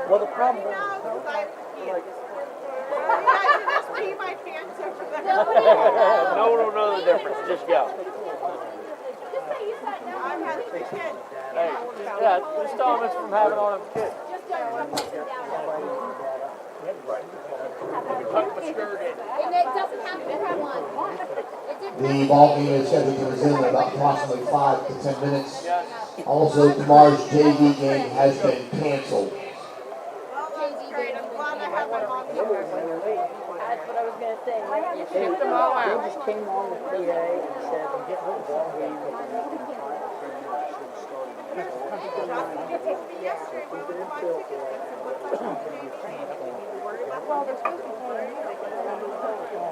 Well, the problem is, no one will know the difference. Just go. Hey, yeah, just stop us from having all them kids. The ball game is scheduled to resume in about approximately 5 to 10 minutes. Also, tomorrow's JV game has been canceled. That's what I was going to say. You shipped them all out. They just came on with PA and said, I'm getting the ball game.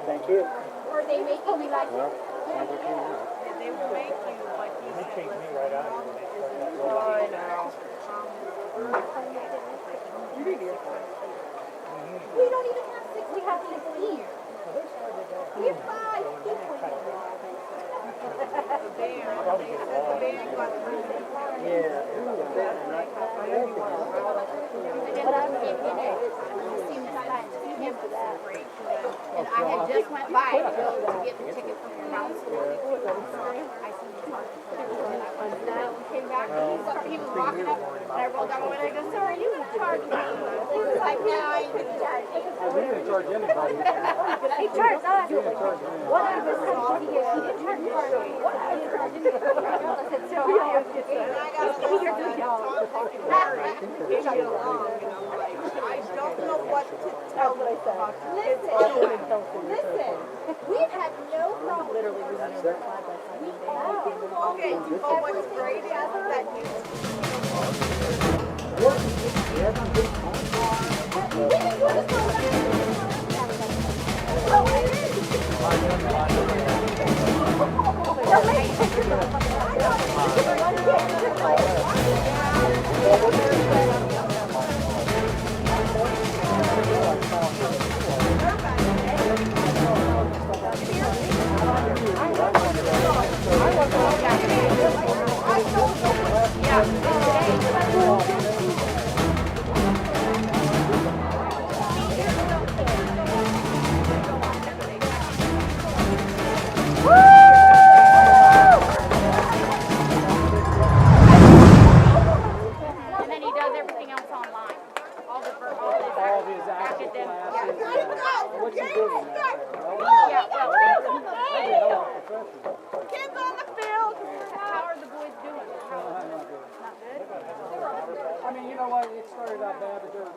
Thank you. Or they make you like They will make you like you said. They changed me right out. I know. we don't even have 6, we have 16. We're 5. And I had just went by to go to get the ticket from your house. I seen the car. And I went down and came back. He was walking up, and I rolled down the window. I go, "Sir, are you going to charge me?" He was like, "No, I ain't going to charge you." We didn't charge anybody. He charged us. What I was saying, he didn't charge me. What I was charging me. I said, "So I have to get it." I got $2. I don't know what to tell you. Listen, we've had no problem. Literally, Okay, you know what's great is that and then he does everything else online. All the academic. What's he doing? kids on the field. How are the boys doing? Not good? I mean, you know what? It started out bad, but they're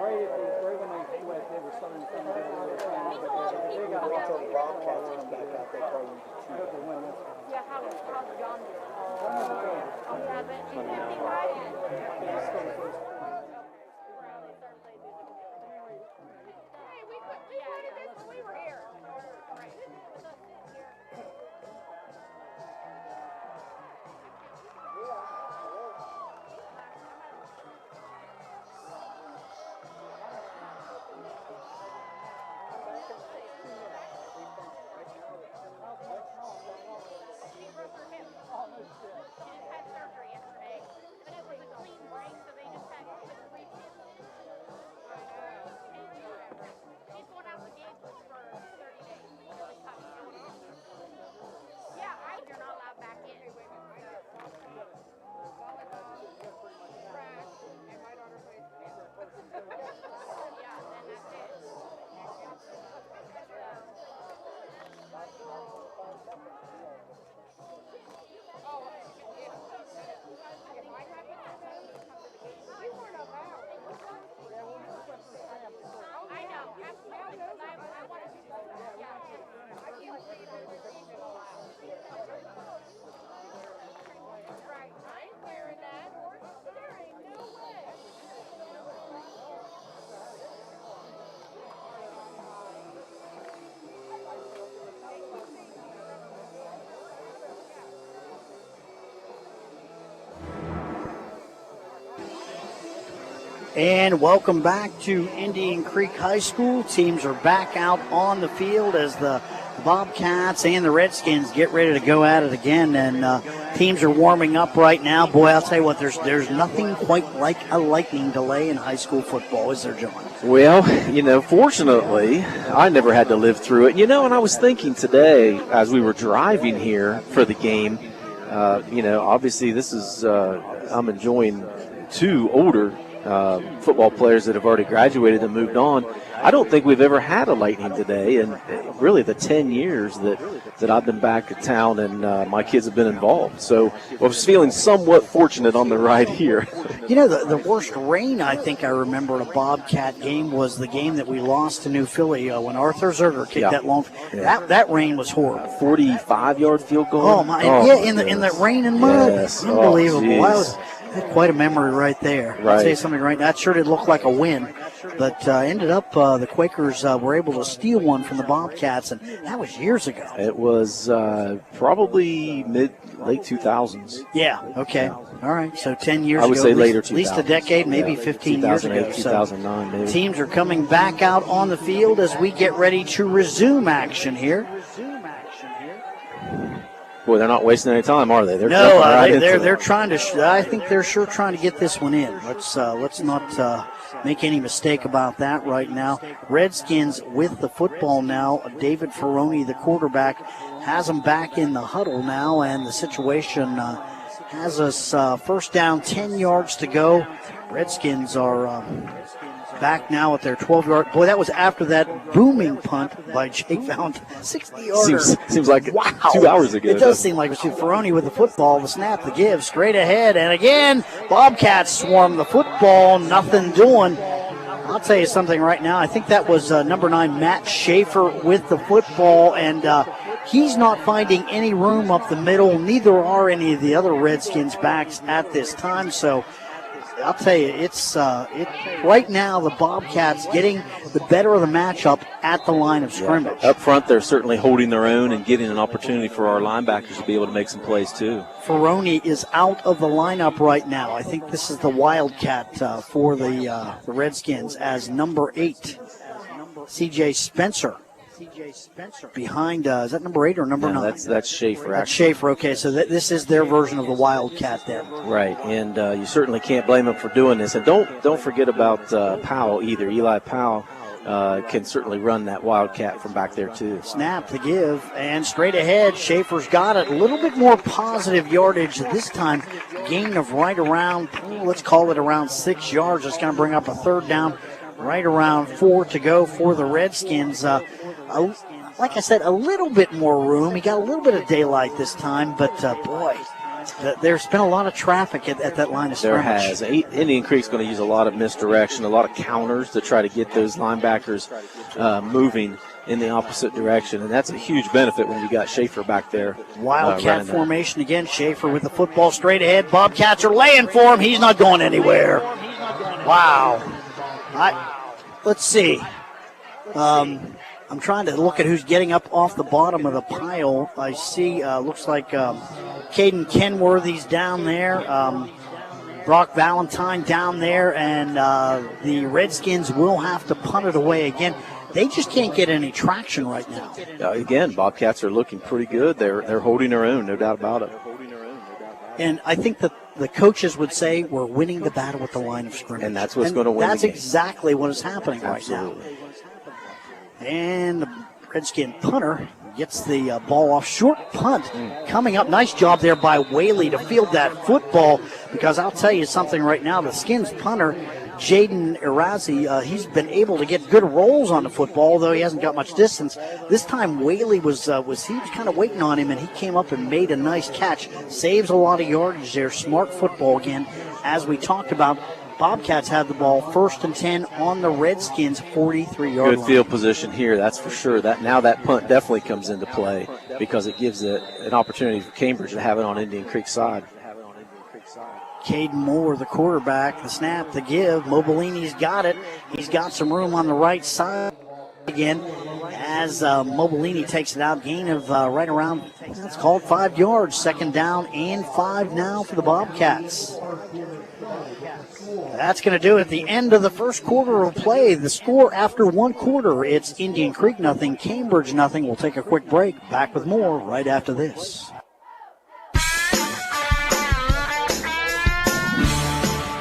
right when they quit, they were starting to come together. They got a lot of Bobcats come back out there probably. I hope they win this one. Yeah, how's John doing? Oh, yeah, but he's 50, right? Hey, we put this when we were here. And welcome back to Indian Creek High School. Teams are back out on the field as the the Bobcats and the Redskins get ready to go at it again, and teams are warming up right now. Boy, I'll tell you what, there's nothing quite like a lightning delay in high school football, is there, John? Well, fortunately, I never had to live through it. And I was thinking today as we were driving here for the game, obviously this is, I'm enjoying two older football players that have already graduated and moved on. I don't think we've ever had a lightning today in really the 10 years that I've been back at town and my kids have been involved. So I was feeling somewhat fortunate on the ride here. The worst rain I think I remember at a Bobcat game was the game that we lost to New Philly when Arthur Zerger kicked that long. Yeah. That rain was horrible. 45-yard field goal. Oh my! In the rain and mud. Yes. Unbelievable. I had quite a memory right there. Right. I'll say something right now. That sure did look like a win, but ended up the Quakers were able to steal one from the Bobcats, and that was years ago. It was probably late 2000s. Yeah. Okay. All right. So 10 years ago. I would say later 2000s. At least a decade, maybe 15 years ago. 2009, maybe. Teams are coming back out on the field as we get ready to resume action here. Boy, they're not wasting any time, are they? They're trying to. I think they're sure trying to get this one in. Let's not make any mistake about that right now. Redskins with the football now. David Ferroni, the quarterback, has them back in the huddle now, and the situation has us first down, 10 yards to go. Redskins are back now at their 12-yard. Boy, that was after that booming punt by Jake Valentine. 60-yarder. Seems like 2 hours ago. It does seem like it. Ferroni with the football, the snap, the give, straight ahead. And again, Bobcats swarm the football, nothing doing. I'll tell you something right now. I think that was number 9, Matt Schaefer, with the football, and he's not finding any room up the middle. Neither are any of the other Redskins backs at this time. So I'll tell you, it's right now the Bobcats getting the better of the matchup at the line of scrimmage. Yeah. Up front, they're certainly holding their own and getting an opportunity for our linebackers to be able to make some plays too. Ferroni is out of the lineup right now. I think this is the Wildcat for the Redskins as number 8, C.J. Spencer. Behind, is that number 8 or number 9? That's Schaefer. That's Schaefer, okay. So this is their version of the Wildcat then. Right, and you certainly can't blame them for doing this. And don't forget about Powell either. Eli Powell can certainly run that Wildcat from back there too. Snap, the give, and straight ahead, Schaefer's got it. A little bit more positive yardage this time. Gain of right around, let's call it around 6 yards. It's going to bring up a third down. Right around 4 to go for the Redskins. Like I said, a little bit more room. He got a little bit of daylight this time, but boy, there's been a lot of traffic at that line of scrimmage. There has. Indian Creek's going to use a lot of misdirection, a lot of counters to try to get those linebackers moving in the opposite direction, and that's a huge benefit when you got Schaefer back there. Wildcat formation again. Schaefer with the football straight ahead. Bobcats are laying for him. He's not going anywhere. Wow. Let's see. I'm trying to look at who's getting up off the bottom of the pile. I see, looks like Caden Kenworthy's down there. Brock Valentine down there. And the Redskins will have to punt it away again. They just can't get any traction right now. Again, Bobcats are looking pretty good. They're holding their own, no doubt about it. And I think that the coaches would say we're winning the battle at the line of scrimmage. And that's what's going to win That's the game. exactly what is happening Absolutely. right now. And the Redskin punter gets the ball off. Short punt coming up. Nice job there by Whaley to field that football, because I'll tell you something right now. The Skins punter, Jaden Irazi, he's been able to get good rolls on the football, although he hasn't got much distance. This time Whaley was kind of waiting on him, and he came up and made a nice catch. Saves a lot of yardage there. Smart football again. As we talked about, Bobcats have the ball 1st and 10 on the Redskins 43-yard line. Good field position here, that's for sure. That punt definitely comes into play because it gives an opportunity for Cambridge to have it on Indian Creek side. Caden Moore, the quarterback, the snap, the give. Mobilini's got it. He's got some room on the right side again as Mobilini takes it out. Gain of right around, that's called 5 yards. 2nd down and 5 now for the Bobcats. That's going to do it at the end of the first quarter of play. The score after one quarter, it's Indian Creek nothing, Cambridge nothing. We'll take a quick break. Back with more right after this.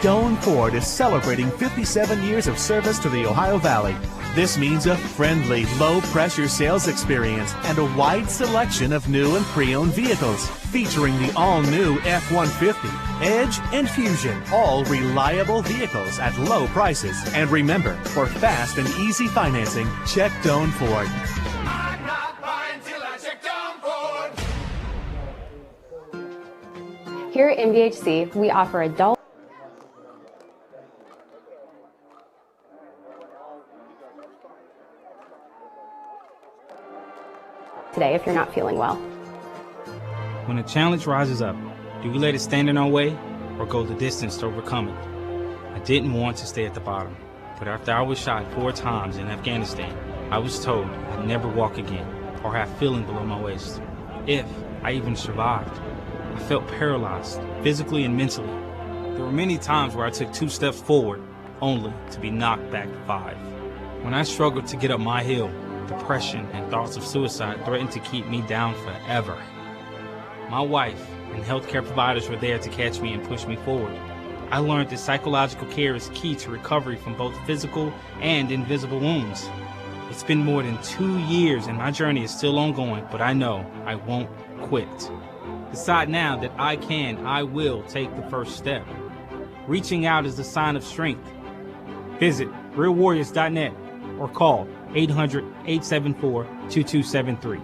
Doan Ford is celebrating 57 years of service to the Ohio Valley. This means a friendly, low-pressure sales experience and a wide selection of new and pre-owned vehicles, featuring the all-new F-150, Edge, and Fusion, all reliable vehicles at low prices. And remember, for fast and easy financing, check Doan Ford. I'm not buying till I check Doan Ford. Here at MVHC, we offer adult today if you're not feeling well. When a challenge rises up, do we let it stand in our way or go the distance to overcome it? I didn't want to stay at the bottom, but after I was shot 4 times in Afghanistan, I was told I'd never walk again or have feeling below my waist. If I even survived, I felt paralyzed, physically and mentally. There were many times where I took 2 steps forward, only to be knocked back 5. When I struggled to get up my hill, depression and thoughts of suicide threatened to keep me down forever. My wife and healthcare providers were there to catch me and push me forward. I learned that psychological care is key to recovery from both physical and invisible wounds. It's been more than 2 years and my journey is still ongoing, but I know I won't quit. Decide now that I will take the first step. Reaching out is a sign of strength. Visit realwarriors.net or call 800-874-2273.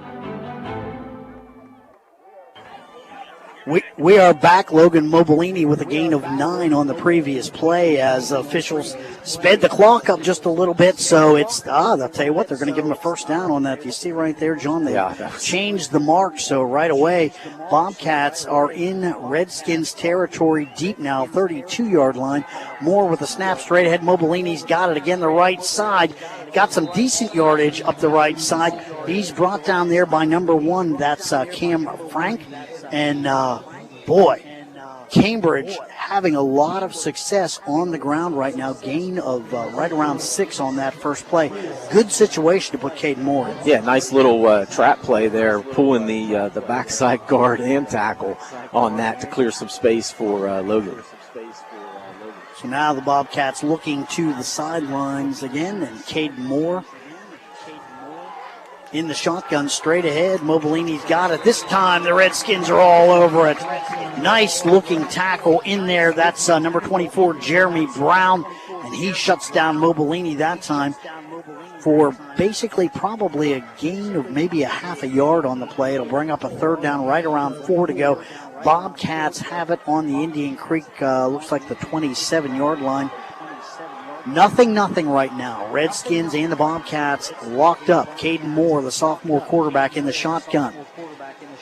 We are back. Logan Mobilini with a gain of 9 on the previous play as officials sped the clock up just a little bit. So it's, I'll tell you what, they're going to give him a first down on that. You see right there, John, they changed the mark. So right away, Bobcats are in Redskins territory deep now, 32-yard line. Moore with a snap straight ahead. Mobilini's got it again, the right side. Got some decent yardage up the right side. He's brought down there by number 1. That's Cam Frank. And, boy, Cambridge having a lot of success on the ground right now. Gain of right around 6 on that first play. Good situation to put Caden Moore in. Yeah, nice little trap play there, pulling the backside guard and tackle on that to clear some space for Logan. So now the Bobcats looking to the sidelines again, and Caden Moore in the shotgun straight ahead. Mobilini's got it. This time the Redskins are all over it. Nice looking tackle in there. That's number 24, Jeremy Brown, and he shuts down Mobilini that time for basically probably a gain of maybe a half a yard on the play. It'll bring up a third down, right around 4 to go. Bobcats have it on the Indian Creek, looks like the 27-yard line. Nothing right now. Redskins and the Bobcats locked up. Caden Moore, the sophomore quarterback, in the shotgun.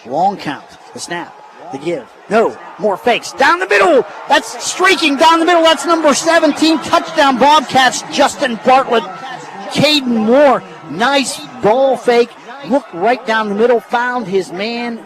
Long count. The snap. The give. No. More fakes. Down the middle. That's streaking down the middle. That's number 17. Touchdown Bobcats. Justin Bartlett. Caden Moore. Nice ball fake. Looked right down the middle. Found his man,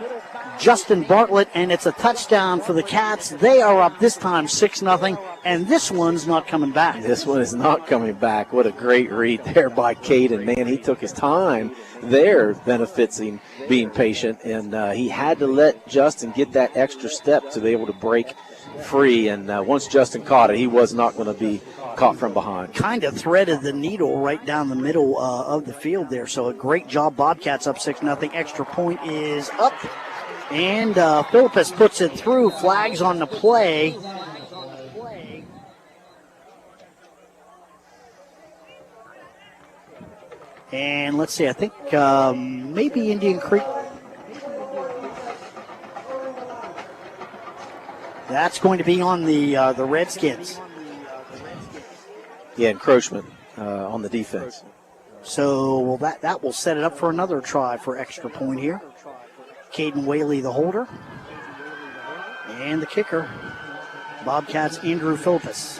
Justin Bartlett, and it's a touchdown for the Cats. They are up this time 6-0, and this one's not coming back. This one is not coming back. What a great read there by Caden. Man, he took his time there, benefits him being patient, and he had to let Justin get that extra step to be able to break free, and once Justin caught it, he was not going to be caught from behind. Kind of threaded the needle right down the middle of the field there, so a great job. Bobcats up 6-0. Extra point is up. And Philippus puts it through. Flags on the play. And let's see, I think maybe Indian Creek. That's going to be on the Redskins. Yeah, encroachment on the defense. So that will set it up for another try for extra point here. Caden Whaley, the holder. And the kicker, Bobcats, Andrew Philippus.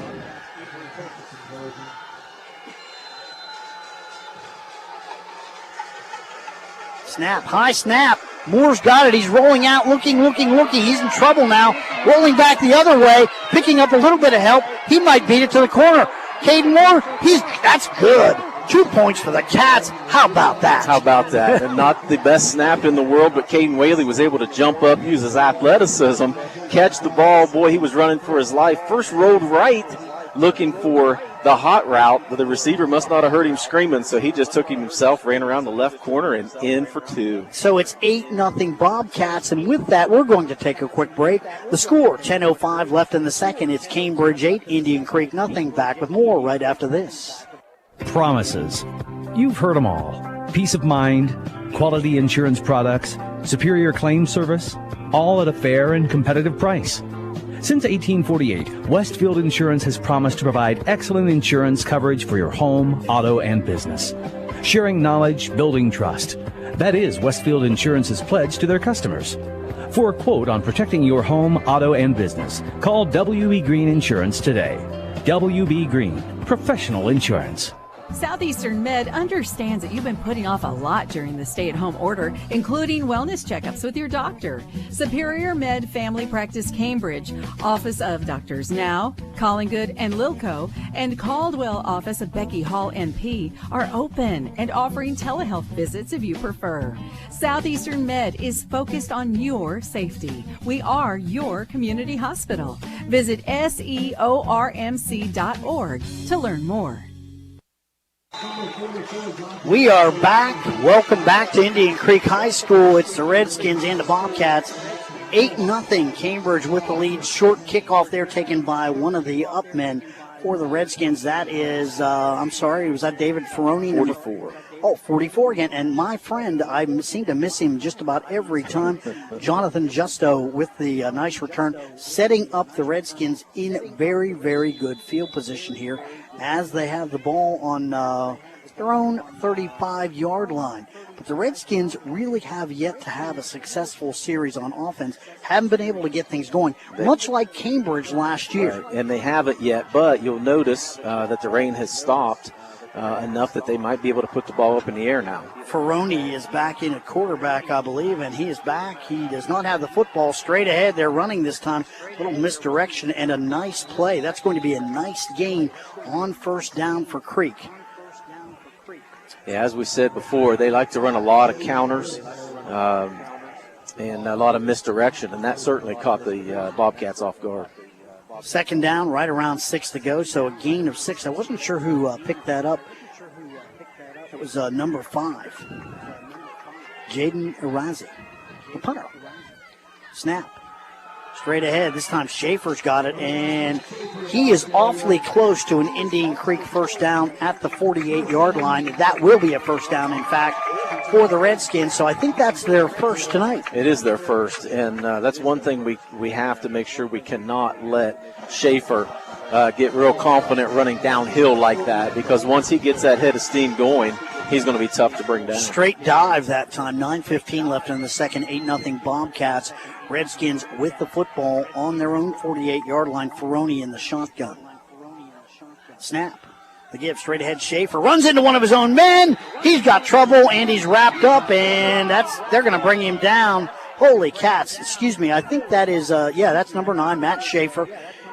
Snap, high snap. Moore's got it. He's rolling out, looking. He's in trouble now. Rolling back the other way, picking up a little bit of help. He might beat it to the corner. Caden Moore, that's good. 2 points for the Cats. How about that? How about that? And not the best snap in the world, but Caden Whaley was able to jump up, use his athleticism, catch the ball. Boy, he was running for his life. First rolled right, looking for the hot route, but the receiver must not have heard him screaming, so he just took him himself, ran around the left corner, and in for 2. So it's 8-0 Bobcats, and with that, we're going to take a quick break. The score, 10:05 left in the second. It's Cambridge 8, Indian Creek nothing. Back with more right after this. Promises. You've heard them all. Peace of mind, quality insurance products, superior claim service, all at a fair and competitive price. Since 1848, Westfield Insurance has promised to provide excellent insurance coverage for your home, auto, and business. Sharing knowledge, building trust. That is Westfield Insurance's pledge to their customers. For a quote on protecting your home, auto, and business, call W.B. Green Insurance today. W.B. Green, professional insurance. Southeastern Med understands that you've been putting off a lot during the stay-at-home order, including wellness checkups with your doctor. Superior Med Family Practice Cambridge, Office of Doctors Now, Collingwood and Lilco, and Caldwell Office of Becky Hall NP are open and offering telehealth visits if you prefer. Southeastern Med is focused on your safety. We are your community hospital. Visit seormc.org to learn more. We are back. Welcome back to Indian Creek High School. It's the Redskins and the Bobcats. 8-0 Cambridge with the lead. Short kickoff there taken by one of the up men for the Redskins. That is, was that David Ferroni? 44. 44 again. And my friend, I seem to miss him just about every time. Jonathan Justo with the nice return, setting up the Redskins in very, very good field position here as they have the ball on their own 35-yard line. But the Redskins really have yet to have a successful series on offense. Haven't been able to get things going, much like Cambridge last year. Right. And they haven't yet, but you'll notice that the rain has stopped enough that they might be able to put the ball up in the air now. Ferroni is back in at quarterback, I believe, and he is back. He does not have the football straight ahead. They're running this time. A little misdirection and a nice play. That's going to be a nice gain on first down for Creek. Yeah, as we said before, they like to run a lot of counters and a lot of misdirection, and that certainly caught the Bobcats off guard. Second down, right around 6 to go, so a gain of 6. I wasn't sure who picked that up. It was number 5, Jaden Arazi, the punter. Snap. Straight ahead. This time Schaefer's got it, and he is awfully close to an Indian Creek first down at the 48-yard line. That will be a first down, in fact, for the Redskins. So I think that's their first tonight. It is their first, and that's one thing we have to make sure we cannot let Schaefer get real confident running downhill like that, because once he gets that head of steam going, he's going to be tough to bring down. Straight dive that time. 9:15 left in the second. 8-0 Bobcats. Redskins with the football on their own 48-yard line. Ferroni in the shotgun. Snap. The give straight ahead. Schaefer runs into one of his own men. He's got trouble, and he's wrapped up, and they're going to bring him down. Holy cats. Excuse me. I think that is, that's number 9, Matt Schaefer.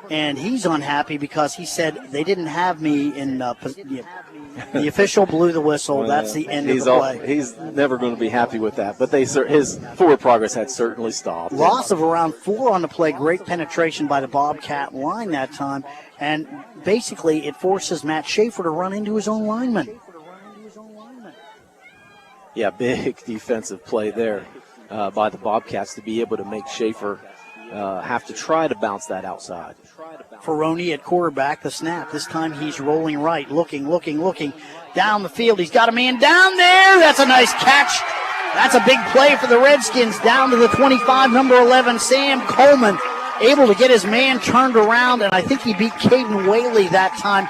And he's unhappy because he said they didn't have me in the official blew the whistle. Well, that's the end of the play. He's never going to be happy with that. But his forward progress had certainly stopped. Loss of around 4 on the play. Great penetration by the Bobcat line that time. And basically it forces Matt Schaefer to run into his own lineman. Yeah, big defensive play there by the Bobcats to be able to make Schaefer have to try to bounce that outside. Ferroni at quarterback, the snap. This time he's rolling right, looking down the field. He's got a man down there. That's a nice catch. That's a big play for the Redskins. Down to the 25, number 11, Sam Coleman, able to get his man turned around, and I think he beat Caden Whaley that time.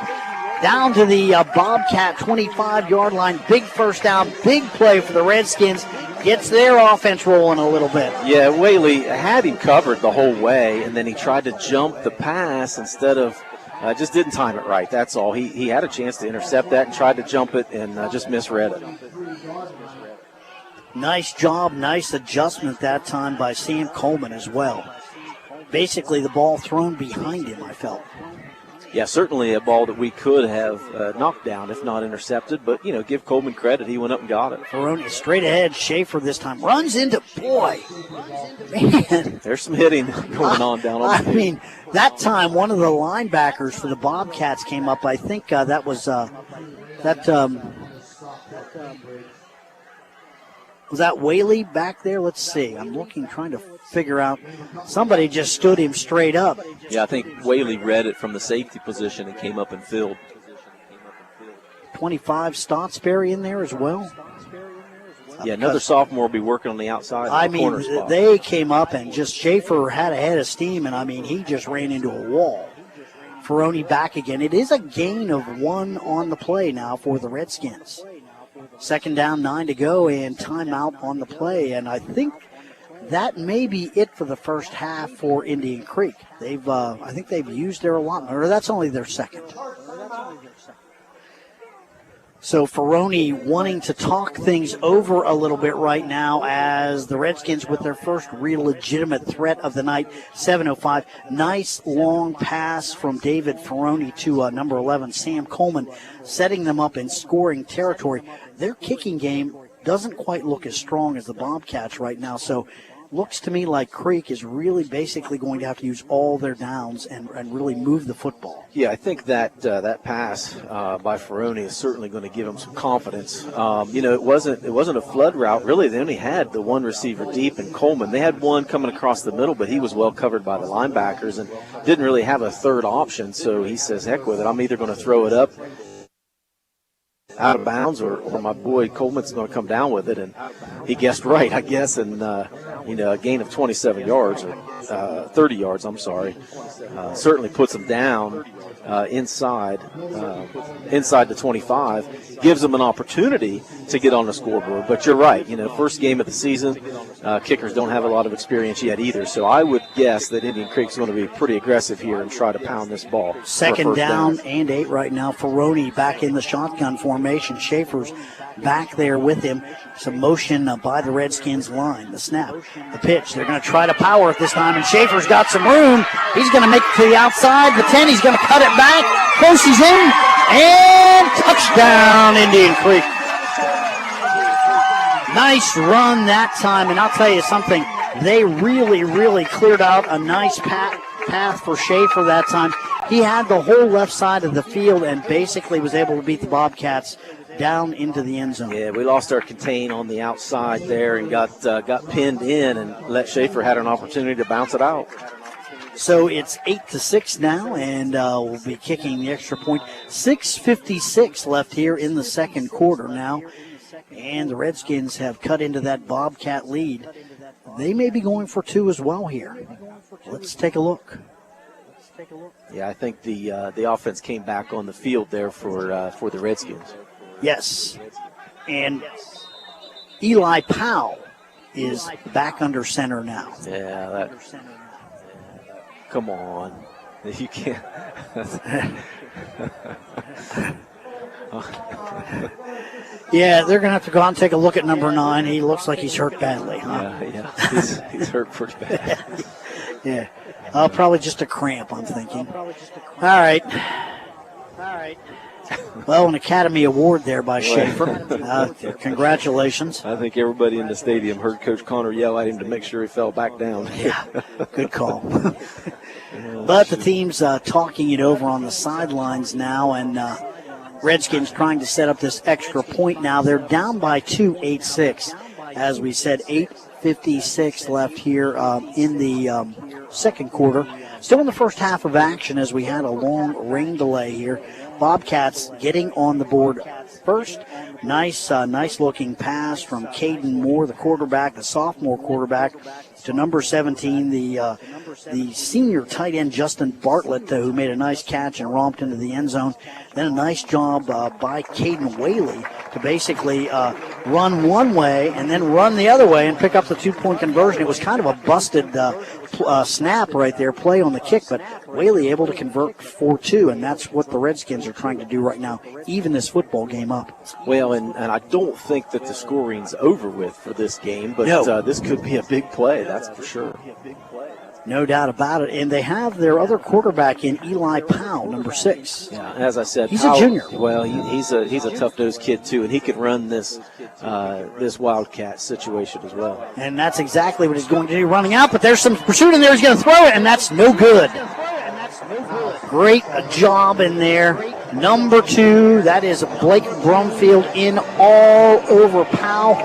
Down to the Bobcat 25-yard line. Big first down, big play for the Redskins. Gets their offense rolling a little bit. Yeah, Whaley had him covered the whole way, and then he tried to jump the pass instead of just didn't time it right. That's all. He had a chance to intercept that and tried to jump it and just misread it. Nice job, nice adjustment that time by Sam Coleman as well. Basically the ball thrown behind him, I felt. Yeah, certainly a ball that we could have knocked down, if not intercepted. But, give Coleman credit. He went up and got it. Ferroni straight ahead. Schaefer this time runs into, boy, man. There's some hitting going on down on the field. I mean, that time one of the linebackers for the Bobcats came up. I think that was was that Whaley back there? Let's see. I'm looking, trying to figure out. Somebody just stood him straight up. Yeah, I think Whaley read it from the safety position and came up and filled. 25 Stottsbury in there as well. Yeah, another sophomore will be working on the outside. I mean, they came up and just Schaefer had a head of steam, and I mean, he just ran into a wall. Ferroni back again. It is a gain of 1 on the play now for the Redskins. 2nd down, 9 to go, and timeout on the play. And I think that may be it for the first half for Indian Creek. I think they've used their allotment, or that's only their second. So Ferroni wanting to talk things over a little bit right now as the Redskins with their first real legitimate threat of the night, 7:05. Nice long pass from David Ferroni to number 11, Sam Coleman, setting them up in scoring territory. Their kicking game doesn't quite look as strong as the Bobcats right now, so looks to me like Creek is really basically going to have to use all their downs and really move the football. Yeah, I think that that pass by Ferroni is certainly going to give them some confidence. It wasn't a flood route. Really, they only had the one receiver deep in Coleman. They had one coming across the middle, but he was well covered by the linebackers and didn't really have a third option. So he says, heck with it. I'm either going to throw it up out of bounds or my boy Coleman's going to come down with it. And he guessed right, I guess, and a gain of 27 yards or 30 yards, I'm sorry, certainly puts him down inside the 25, gives them an opportunity to get on the scoreboard. But you're right, first game of the season, kickers don't have a lot of experience yet either. So I would guess that Indian Creek's going to be pretty aggressive here and try to pound this ball. 2nd down and 8 right now. Ferroni back in the shotgun formation. Schaefer's back there with him. Some motion by the Redskins line. The snap, the pitch. They're going to try to power it this time, and Schaefer's got some room. He's going to make it to the outside. The 10, he's going to cut it back. Close, he's in. And touchdown, Indian Creek. Nice run that time, and I'll tell you something. They really, really cleared out a nice path for Schaefer that time. He had the whole left side of the field and basically was able to beat the Bobcats down into the end zone. Yeah, we lost our contain on the outside there and got pinned in and let Schaefer had an opportunity to bounce it out. So it's 8-6 now, and we'll be kicking the extra point. 6:56 left here in the second quarter now, and the Redskins have cut into that Bobcat lead. They may be going for 2 as well here. Let's take a look. Yeah, I think the offense came back on the field there for the Redskins. Yes, and Eli Powell is back under center now. Yeah, come on, you can't. Yeah, they're going to have to go out and take a look at number 9. He looks like he's hurt badly, huh? Yeah, he's hurt pretty bad. Yeah, probably just a cramp, I'm thinking. All right. Well, an Academy Award there by Schaefer. Congratulations. I think everybody in the stadium heard Coach Connor yell at him to make sure he fell back down. Yeah, good call. But the team's talking it over on the sidelines now, and Redskins trying to set up this extra point now. They're down by 2, 8-6. As we said, 8:56 left here in the second quarter. Still in the first half of action as we had a long rain delay here. Bobcats getting on the board first. Nice looking pass from Caden Moore, the quarterback, the sophomore quarterback, to number 17, the senior tight end Justin Bartlett, who made a nice catch and romped into the end zone. Then a nice job by Caden Whaley to basically run one way and then run the other way and pick up the 2-point conversion. It was kind of a busted snap right there, play on the kick, but Whaley able to convert 4-2, and that's what the Redskins are trying to do right now, even this football game up. Well, and I don't think that the scoring's over with for this game, but No. This could be a big play, that's for sure. No doubt about it. And they have their other quarterback in Eli Powell, number 6. Yeah, as I said, He's a junior. Well, he's a tough-nosed kid too, and he could run this Wildcat situation as well. And that's exactly what he's going to do, running out. But there's some pursuit in there. He's going to throw it, and that's no good. Great job in there. Number 2, that is Blake Brumfield in all over Powell.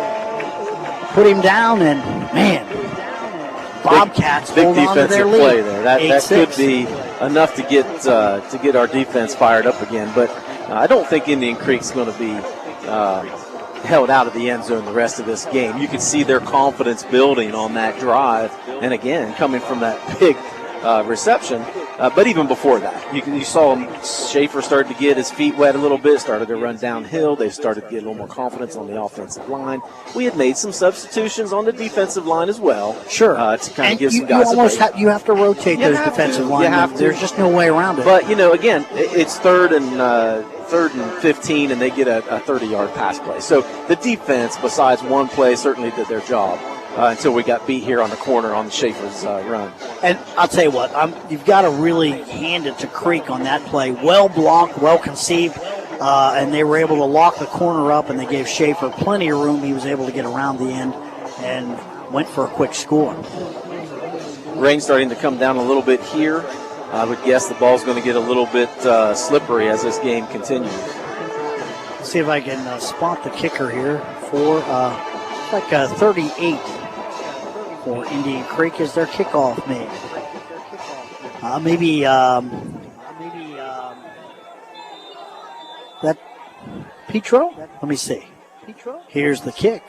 Put him down, and man, Bobcats big hold on to their defensive lead. play there. That could 8-6. be enough to get our defense fired up again. But I don't think Indian Creek's going to be held out of the end zone the rest of this game. You can see their confidence building on that drive, and again, coming from that big reception. But even before that, you saw Schaefer started to get his feet wet a little bit, started to run downhill. They started to get a little more confidence on the offensive line. We had made some substitutions on the defensive line as well. Sure. To kind of give some you guys almost a break. you have to rotate those defensive linemen. There's just no way around it. But, again, it's third and 15, and they get a 30-yard pass play. So the defense, besides one play, certainly did their job. Until we got beat here on the corner on the Schaefer's run. And I'll tell you what, you've got to really hand it to Creek on that play. Well blocked, well conceived, and they were able to lock the corner up, and they gave Schaefer plenty of room. He was able to get around the end and went for a quick score. Rain starting to come down a little bit here. I would guess the ball's going to get a little bit slippery as this game continues. Let's see if I can spot the kicker here for 38 for Indian Creek is their kickoff made. Maybe that Petro? Let me see. Here's the kick.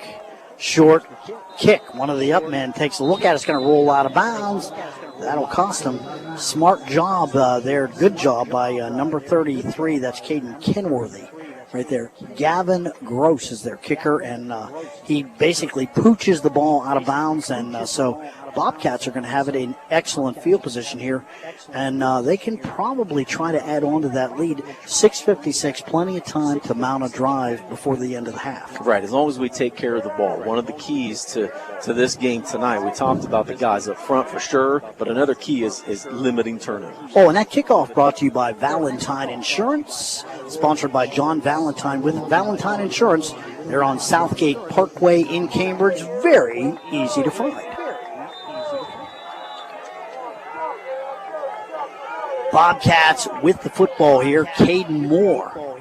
Short kick. One of the up men takes a look at it. It's going to roll out of bounds. That'll cost them. Smart job there. Good job by number 33. That's Caden Kenworthy. Right there. Gavin Gross is their kicker, and he basically pooches the ball out of bounds, and so Bobcats are going to have it in excellent field position here, and they can probably try to add on to that lead. 6:56, plenty of time to mount a drive before the end of the half. Right, as long as we take care of the ball. One of the keys to this game tonight, we talked about the guys up front for sure, but another key is limiting turnovers. Oh, and that kickoff brought to you by Valentine Insurance, sponsored by John Valentine with Valentine Insurance. They're on Southgate Parkway in Cambridge. Very easy to find. Bobcats with the football here. Caden Moore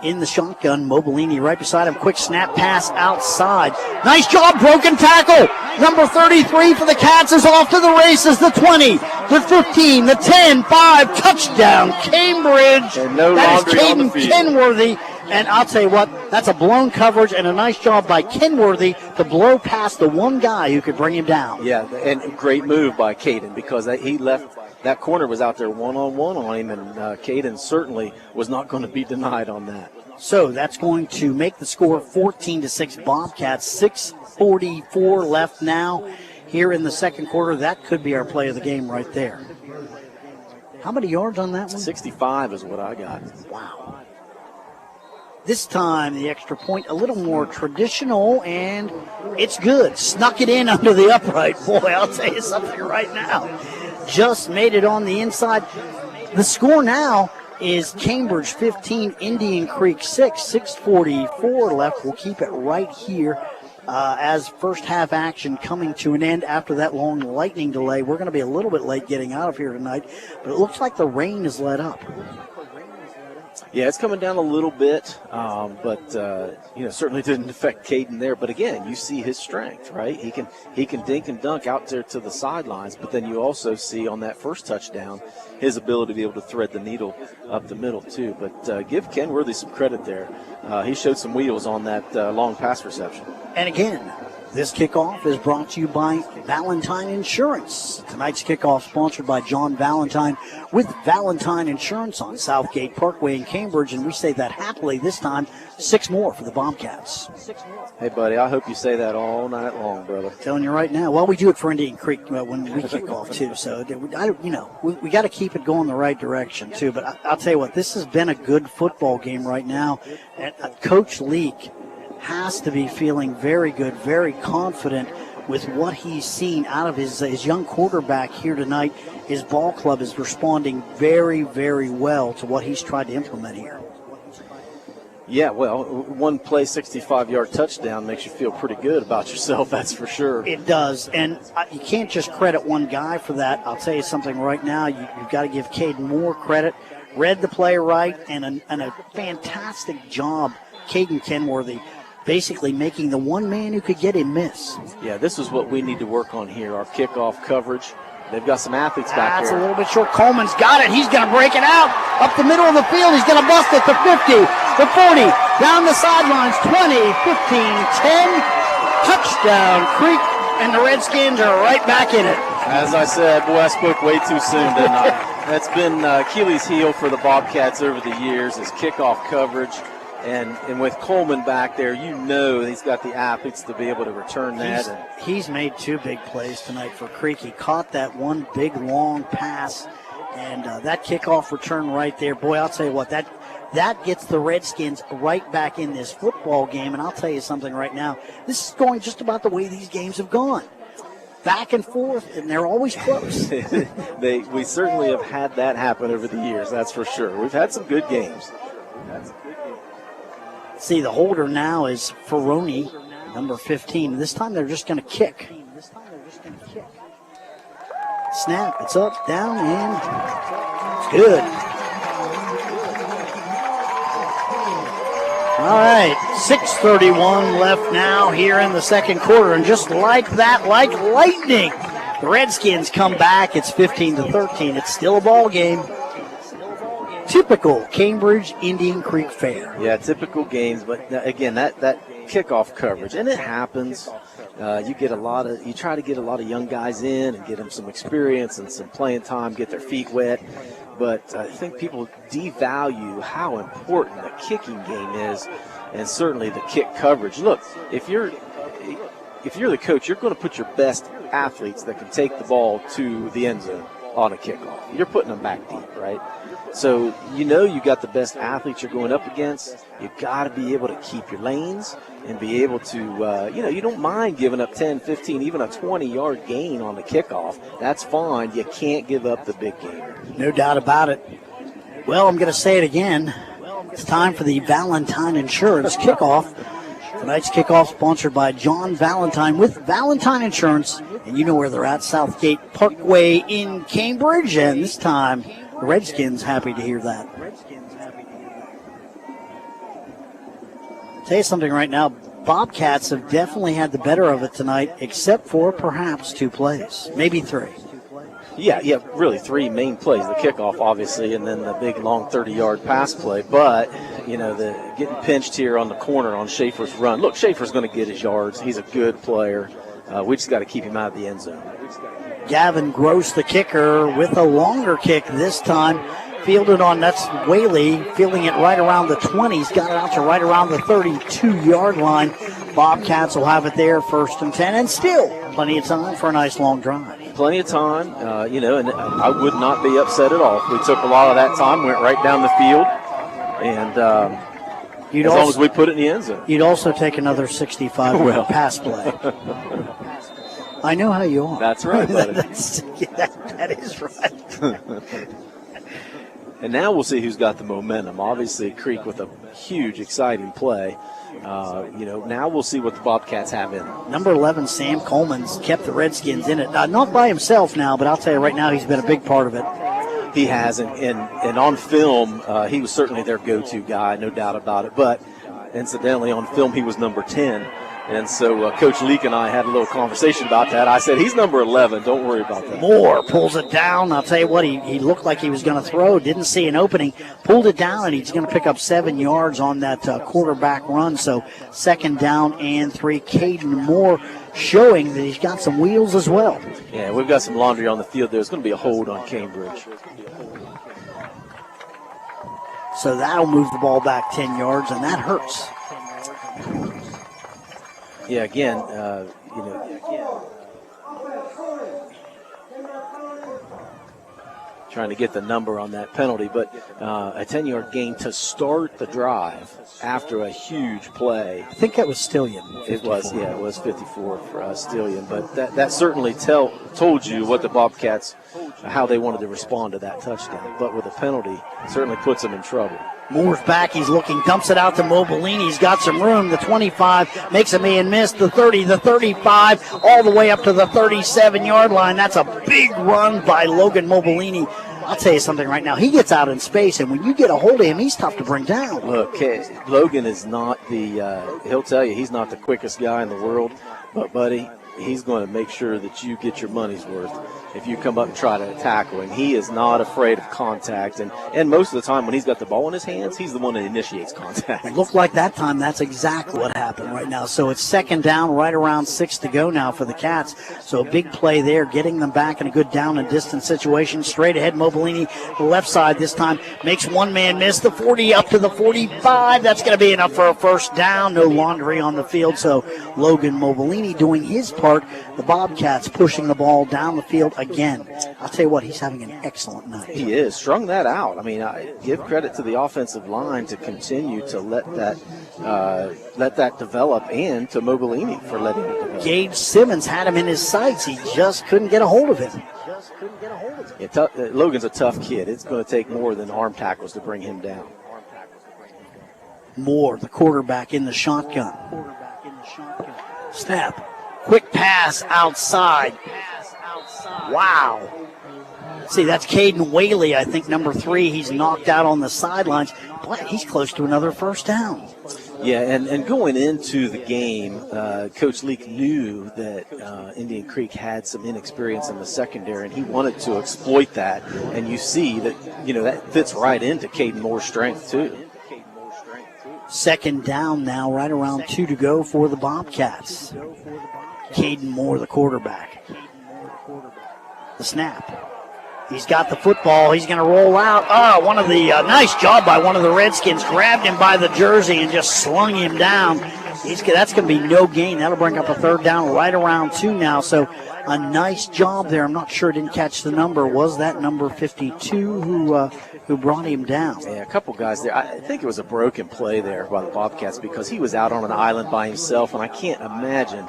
in the shotgun. Mobilini right beside him. Quick snap pass outside. Nice job. Broken tackle. Number 33 for the Cats is off to the races. The 20, the 15, the 10, 5. Touchdown, Cambridge. And no that is laundry on the Caden field. Kenworthy. And I'll tell you what, that's a blown coverage and a nice job by Kenworthy to blow past the one guy who could bring him down. Yeah, and great move by Caden because he left. That corner was out there one-on-one on him, and Caden certainly was not going to be denied on that. So that's going to make the score 14-6 Bobcats. 6:44 left now here in the second quarter. That could be our play of the game right there. How many yards on that one? 65 is what I got. Wow. This time the extra point a little more traditional, and it's good. Snuck it in under the upright. Boy, I'll tell you something right now. Just made it on the inside. The score now is Cambridge 15, Indian Creek 6. 6:44 left. We'll keep it right here as first half action coming to an end after that long lightning delay. We're going to be a little bit late getting out of here tonight, but it looks like the rain has let up. Yeah, it's coming down a little bit, but certainly didn't affect Caden there. But again, you see his strength, right? He can dink and dunk out there to the sidelines, but then you also see on that first touchdown his ability to be able to thread the needle up the middle too. But give Kenworthy some credit there. He showed some wheels on that long pass reception. And again, This kickoff is brought to you by Valentine Insurance. Tonight's kickoff sponsored by John Valentine with Valentine Insurance on Southgate Parkway in Cambridge, and we say that happily this time. 6 more for the Bobcats. Hey, buddy, I hope you say that all night long, brother. Telling you right now. Well, we do it for Indian Creek when we kick off too. So we got to keep it going the right direction too. But I'll tell you what, this has been a good football game right now. And Coach Leak has to be feeling very good, very confident with what he's seen out of his young quarterback here tonight. His ball club is responding very, very well to what he's tried to implement here. Yeah, well, one play, 65-yard touchdown makes you feel pretty good about yourself, that's for sure. It does, and you can't just credit one guy for that. I'll tell you something right now. You've got to give Caden more credit. Read the play right, and a fantastic job, Caden Kenworthy, basically making the one man who could get him miss. Yeah, this is what we need to work on here, our kickoff coverage. They've got some athletes back That's here. a little bit short. Coleman's got it. He's going to break it out up the middle of the field. He's going to bust it. The 50, the 40, down the sidelines, 20, 15, 10. Touchdown, Creek, and the Redskins are right back in it. As I said, boy, I spoke way too soon, didn't I? That's been Achilles' heel for the Bobcats over the years, is kickoff coverage. And with Coleman back there, you know he's got the athletes to be able to return that. He's made 2 big plays tonight for Creek. He caught that one big, long pass, and that kickoff return right there. Boy, I'll tell you what, that gets the Redskins right back in this football game. And I'll tell you something right now, this is going just about the way these games have gone. Back and forth, and they're always close. We certainly have had that happen over the years, that's for sure. We've had some good games. See, the holder now is Ferroni, number 15. This time they're just going to kick. Snap, it's up, down, and it's good. All right, 6:31 left now here in the second quarter, and just like that, like lightning, the Redskins come back. It's 15-13. It's still a ball game. Typical Cambridge Indian Creek fare. Yeah, typical games, but again, that kickoff coverage, and it happens. You try to get a lot of young guys in and get them some experience and some playing time, get their feet wet. But I think people devalue how important the kicking game is, and certainly the kick coverage. Look, if you're the coach, you're going to put your best athletes that can take the ball to the end zone on a kickoff. You're putting them back deep, right? So you got the best athletes you're going up against. You got to be able to keep your lanes and be able to, you don't mind giving up 10, 15, even a 20-yard gain on the kickoff. That's fine. You can't give up the big game. No doubt about it. Well, I'm going to say it again. It's time for the Valentine Insurance kickoff. Tonight's kickoff sponsored by John Valentine with Valentine Insurance. And you know where they're at, Southgate Parkway in Cambridge. And this time, the Redskins happy to hear that. Tell you something right now, Bobcats have definitely had the better of it tonight, except for perhaps 2 plays, maybe 3. Yeah, really 3 main plays. The kickoff, obviously, and then the big, long 30-yard pass play. But, the getting pinched here on the corner on Schaefer's run. Look, Schaefer's going to get his yards. He's a good player. We just got to keep him out of the end zone. Gavin Gross, the kicker, with a longer kick this time. Fielded on, that's Whaley, fielding it right around the 20s. Got it out to right around the 32-yard line. Bobcats will have it there, 1st and 10, and still plenty of time for a nice long drive. Plenty of time, and I would not be upset at all. We took a lot of that time, went right down the field, and as long as we put it in the end zone. You'd also take another 65-yard pass play. I know how you are. That's right, buddy. that is right. And now we'll see who's got the momentum. Obviously, Creek with a huge, exciting play. Now we'll see what the Bobcats have in them. Number 11, Sam Coleman's kept the Redskins in it. Not by himself now, but I'll tell you right now, he's been a big part of it. He has, and on film, he was certainly their go-to guy, no doubt about it. But incidentally, on film, he was number 10. And so Coach Leak and I had a little conversation about that. I said, he's number 11. Don't worry about that. Moore pulls it down. I'll tell you what, he looked like he was going to throw. Didn't see an opening. Pulled it down, and he's going to pick up 7 yards on that quarterback run. So 2nd down and 3. Caden Moore showing that he's got some wheels as well. Yeah, we've got some laundry on the field. There's going to be a hold on Cambridge. So that'll move the ball back 10 yards, and that hurts. Yeah, again, trying to get the number on that penalty, but a 10-yard gain to start the drive after a huge play. I think that was Stillion. It was 54 for Stillion, but that certainly told you what the Bobcats, how they wanted to respond to that touchdown. But with a penalty, it certainly puts them in trouble. Moore's back. He's looking, dumps it out to Mobilini. He's got some room. The 25 makes a man miss. The 30, the 35, all the way up to the 37-yard line. That's a big run by Logan Mobilini. I'll tell you something right now. He gets out in space, and when you get a hold of him, he's tough to bring down. Look, Logan is not he'll tell you he's not the quickest guy in the world, but, buddy, he's going to make sure that you get your money's worth if you come up and try to tackle him. He is not afraid of contact, and most of the time when he's got the ball in his hands, he's the one that initiates contact. It looked like that time that's exactly what happened right now. So it's 2nd down, right around 6 to go now for the Cats. So a big play there, getting them back in a good down and distance situation. Straight ahead, Mobilini, the left side this time, makes one man miss. The 40 up to the 45. That's going to be enough for a 1st down. No laundry on the field. So Logan Mobilini doing his part. The Bobcats pushing the ball down the field again. I'll tell you what, he's having an excellent night. He is. Strung that out. I mean, I give credit to the offensive line to continue to let that develop, and to Mobilini for letting it develop. Gage Simmons had him in his sights. He just couldn't get a hold of him. Yeah, Logan's a tough kid. It's going to take more than arm tackles to bring him down. Moore, the quarterback, in the shotgun. Snap. Quick pass outside. Wow. See, that's Caden Whaley, I think, number 3. He's knocked out on the sidelines. Boy, he's close to another 1st down. Yeah, and going into the game, Coach Leak knew that Indian Creek had some inexperience in the secondary, and he wanted to exploit that. And you see that, that fits right into Caden Moore's strength, too. 2nd down now, right around 2 to go for the Bobcats. Caden Moore, the quarterback. The snap. He's got the football. He's going to roll out. One of the nice job by one of the Redskins. Grabbed him by the jersey and just slung him down. That's going to be no gain. That'll bring up a 3rd down right around 2 now. So a nice job there. I'm not sure, didn't catch the number. Was that number 52 who brought him down? Yeah, a couple guys there. I think it was a broken play there by the Bobcats because he was out on an island by himself, and I can't imagine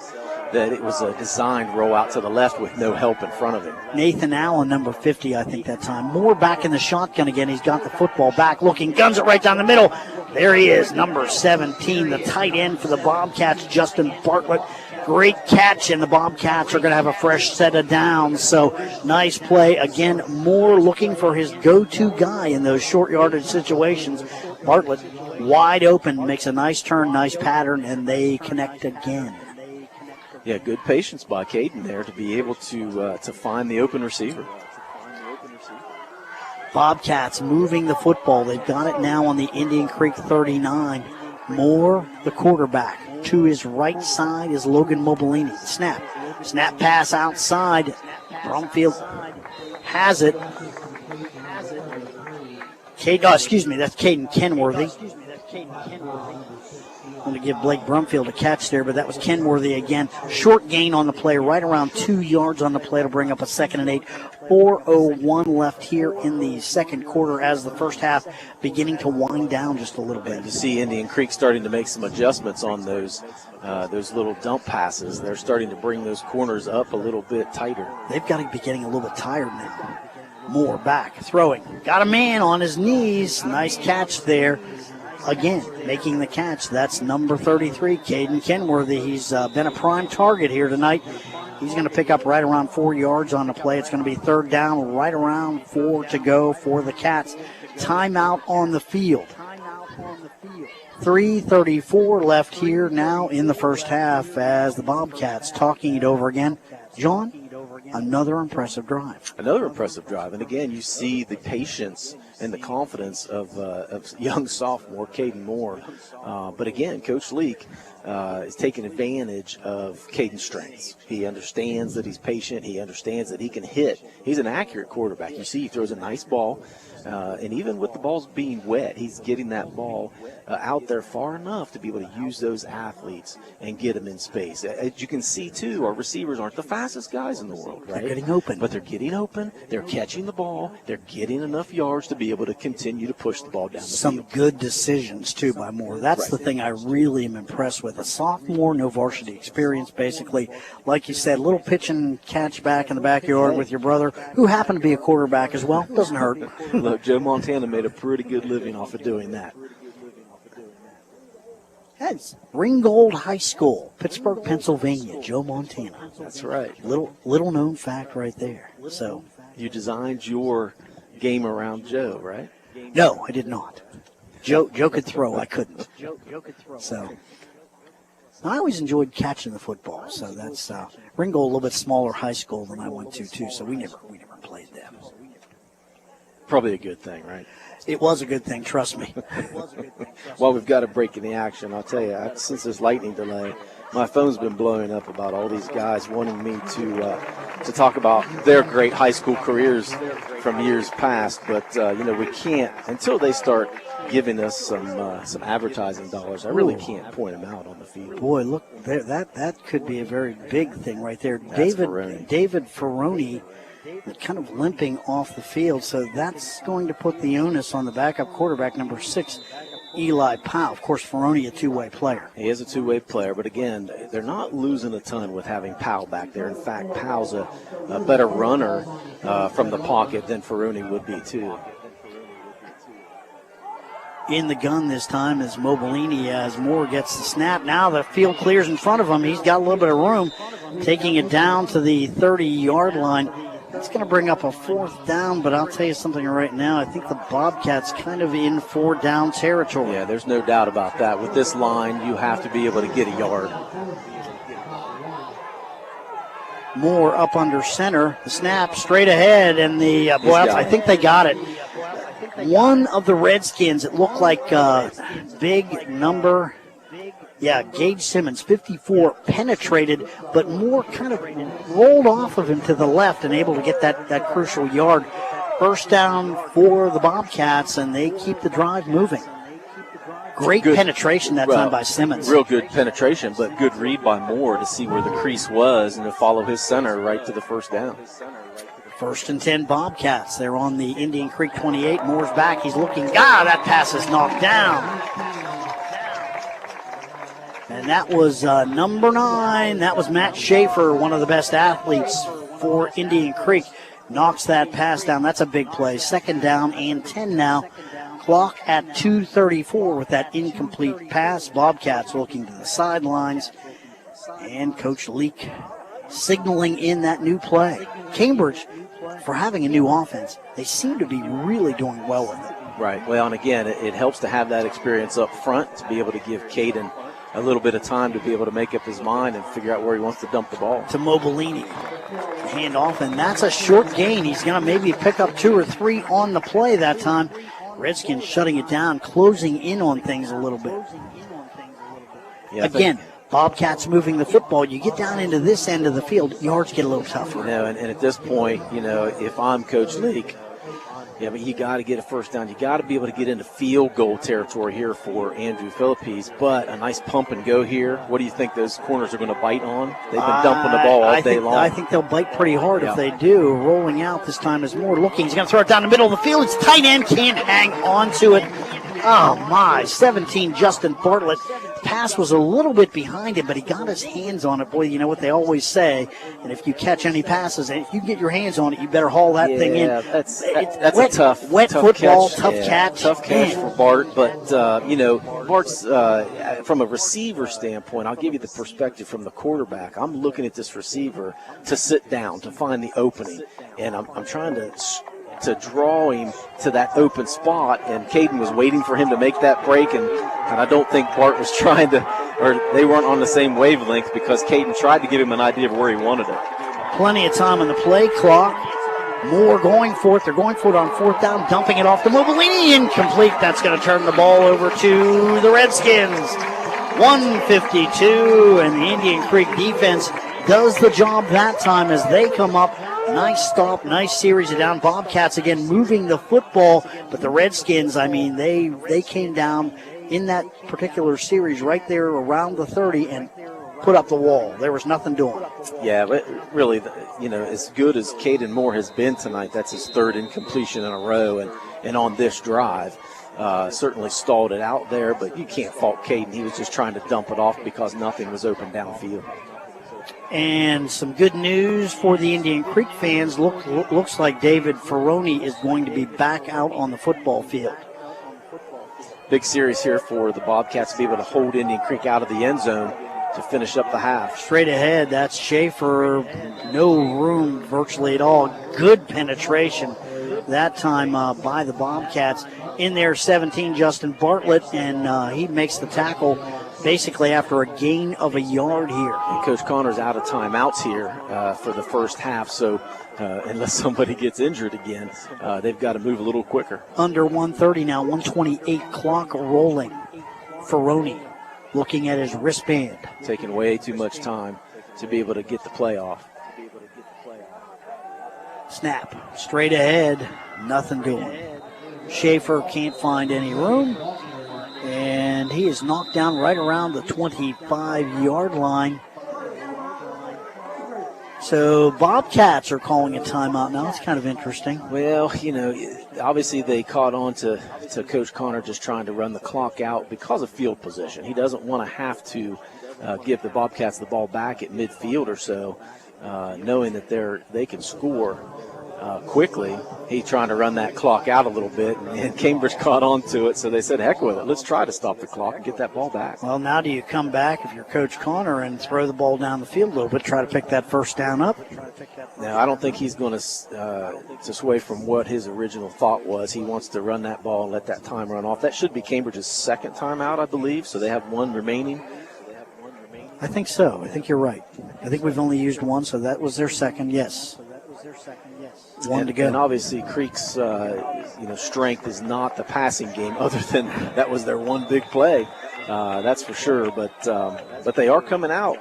that it was a designed rollout to the left with no help in front of him. Nathan Allen, number 50, I think that time. Moore back in the shotgun again. He's got the football back, looking, guns it right down the middle. There he is, number 17, the tight end for the Bobcats, Justin Bartlett. Great catch, and the Bobcats are going to have a fresh set of downs. So nice play. Again, Moore looking for his go-to guy in those short yardage situations. Bartlett wide open, makes a nice turn, nice pattern, and they connect again. Yeah, good patience by Caden there to be able to find the open receiver. Bobcats moving the football. They've got it now on the Indian Creek 39. Moore, the quarterback. To his right side is Logan Mobilini. Snap. Snap pass outside. Brumfield has it. That's Caden Kenworthy. I'm going to give Blake Brumfield a catch there, but that was Kenworthy again. Short gain on the play, right around 2 yards on the play to bring up a 2nd and 8. 4:01 left here in the 2nd quarter as the first half beginning to wind down just a little bit. You see Indian Creek starting to make some adjustments on those little dump passes. They're starting to bring those corners up a little bit tighter. They've got to be getting a little bit tired now. Moore back, throwing. Got a man on his knees. Nice catch there. Again, making the catch. That's number 33, Caden Kenworthy. He's been a prime target here tonight. He's going to pick up right around 4 yards on the play. It's going to be 3rd down, right around 4 to go for the Cats. Timeout on the field. 3:34 left here now in the first half as the Bobcats talking it over again. John, another impressive drive. Another impressive drive. And again, you see the patience and the confidence of young sophomore Caden Moore. But again, Coach Leak is taking advantage of Caden's strengths. He understands that he's patient. He understands that he can hit. He's an accurate quarterback. You see he throws a nice ball. And even with the balls being wet, he's getting that ball out there far enough to be able to use those athletes and get them in space. As you can see, too, our receivers aren't the fastest guys in the world, right? They're getting open. But they're getting open. They're catching the ball. They're getting enough yards to be able to continue to push the ball down the field. Some good decisions, too, by Moore. That's the thing I really am impressed with. A sophomore, no varsity experience, basically. Like you said, little pitch and catch back in the backyard with your brother, who happened to be a quarterback as well. Doesn't hurt. Look, Joe Montana made a pretty good living off of doing that. That's Ringgold High School, Pittsburgh, Pennsylvania, Joe Montana. That's right. Little known fact right there. So you designed your game around Joe, right? No, I did not. Joe could throw, I couldn't. So I always enjoyed catching the football. So that's Ringgold, a little bit smaller high school than I went to too. So we never played them. Probably a good thing, right? It was a good thing, trust me. Well, we've got a break in the action. I'll tell you, since this lightning delay, my phone's been blowing up about all these guys wanting me to talk about their great high school careers from years past. But, we can't, until they start giving us some advertising dollars, I really can't point them out on the field. Boy, look, there, that could be a very big thing right there. David Ferroni kind of limping off the field, so that's going to put the onus on the backup quarterback, number 6, Eli Powell. Of course, Ferroni, a two-way player. He is a two-way player, but again, they're not losing a ton with having Powell back there. In fact, Powell's a better runner from the pocket than Ferroni would be, too. In the gun this time is Mobilini as Moore gets the snap. Now the field clears in front of him. He's got a little bit of room, taking it down to the 30-yard line. That's going to bring up a 4th down, but I'll tell you something right now. I think the Bobcats kind of in 4-down territory. Yeah, there's no doubt about that. With this line, you have to be able to get a yard. Moore up under center. The snap straight ahead, and the I think they got it. One of the Redskins, it looked like big number. Yeah, Gage Simmons, 54, penetrated, but Moore kind of rolled off of him to the left and able to get that crucial yard. First down for the Bobcats, and they keep the drive moving. Great penetration that time by Simmons. Real good penetration, but good read by Moore to see where the crease was and to follow his center right to the first down. 1st and 10 Bobcats. They're on the Indian Creek 28. Moore's back. He's looking. That pass is knocked down. And that was number 9. That was Matt Schaefer, one of the best athletes for Indian Creek. Knocks that pass down. That's a big play. 2nd down and 10 now. Clock at 2:34 with that incomplete pass. Bobcats looking to the sidelines. And Coach Leak signaling in that new play. Cambridge, for having a new offense, they seem to be really doing well with it. Right. Well, and again, it helps to have that experience up front to be able to give Caden a little bit of time to be able to make up his mind and figure out where he wants to dump the ball. To Mobilini. Hand off, and that's a short gain. He's going to maybe pick up 2 or 3 on the play that time. Redskins shutting it down, closing in on things a little bit. Yeah, again, Bobcats moving the football. You get down into this end of the field, yards get a little tougher. And at this point, if I'm Coach Leak, but you got to get a first down. You got to be able to get into field goal territory here for Andrew Philippes. But a nice pump and go here. What do you think those corners are going to bite on? They've been dumping the ball all day long. I think they'll bite pretty hard if they do. Rolling out this time is Moore looking. He's going to throw it down the middle of the field. It's tight end. Can't hang on to it. Oh, my. 17, Justin Bartlett. Pass was a little bit behind him, but he got his hands on it. Boy, you know what they always say, and if you catch any passes, and if you get your hands on it, you better haul that thing in. That's wet, a tough football, catch. tough catch. Tough catch for Bart, but, Bart's, from a receiver standpoint, I'll give you the perspective from the quarterback. I'm looking at this receiver to sit down, to find the opening, and I'm trying to to draw him to that open spot, and Caden was waiting for him to make that break, and I don't think Bart was trying to, or they weren't on the same wavelength, because Caden tried to give him an idea of where he wanted it. Plenty of time on the play clock. Moore going for it. They're going for it on fourth down, dumping it off to Mobilini. Incomplete. That's going to turn the ball over to the Redskins. 1:52, and the Indian Creek defense does the job that time as they come up. Nice stop, nice series of down. Bobcats again moving the football, but the Redskins, I mean, they came down in that particular series right there around the 30 and put up the wall. There was nothing doing. Yeah, but really, as good as Caden Moore has been tonight, that's his third incompletion in a row, and on this drive, certainly stalled it out there, but you can't fault Caden. He was just trying to dump it off because nothing was open downfield. And some good news for the Indian Creek fans. Looks like David Ferroni is going to be back out on the football field. Big series here for the Bobcats to be able to hold Indian Creek out of the end zone to finish up the half. Straight ahead, that's Schaefer. No room virtually at all. Good penetration that time by the Bobcats. In there, 17, Justin Bartlett, and he makes the tackle basically after a gain of a yard here. And Coach Connor's out of timeouts here for the first half, so unless somebody gets injured again, they've got to move a little quicker. Under 1:30 now, 1:28 clock rolling. Ferroni looking at his wristband. Taking way too much time to be able to get the play off. Snap, straight ahead, nothing doing. Schaefer can't find any room, and he is knocked down right around the 25-yard line. So Bobcats are calling a timeout now. It's kind of interesting. Well, obviously they caught on to Coach Connor just trying to run the clock out because of field position. He doesn't want to have to give the Bobcats the ball back at midfield or so, knowing that they can score quickly. He's trying to run that clock out a little bit, and Cambridge caught on to it, so they said, heck with it. Let's try to stop the clock and get that ball back. Well, now do you come back if you're Coach Connor and throw the ball down the field a little bit, try to pick that first down up? No, I don't think he's going to sway from what his original thought was. He wants to run that ball and let that time run off. That should be Cambridge's second timeout, I believe, so they have one remaining. I think so. I think you're right. I think we've only used one, so that was their second, yes. One to go. And obviously Creek's strength is not the passing game, other than that was their one big play. That's for sure. But they are coming out.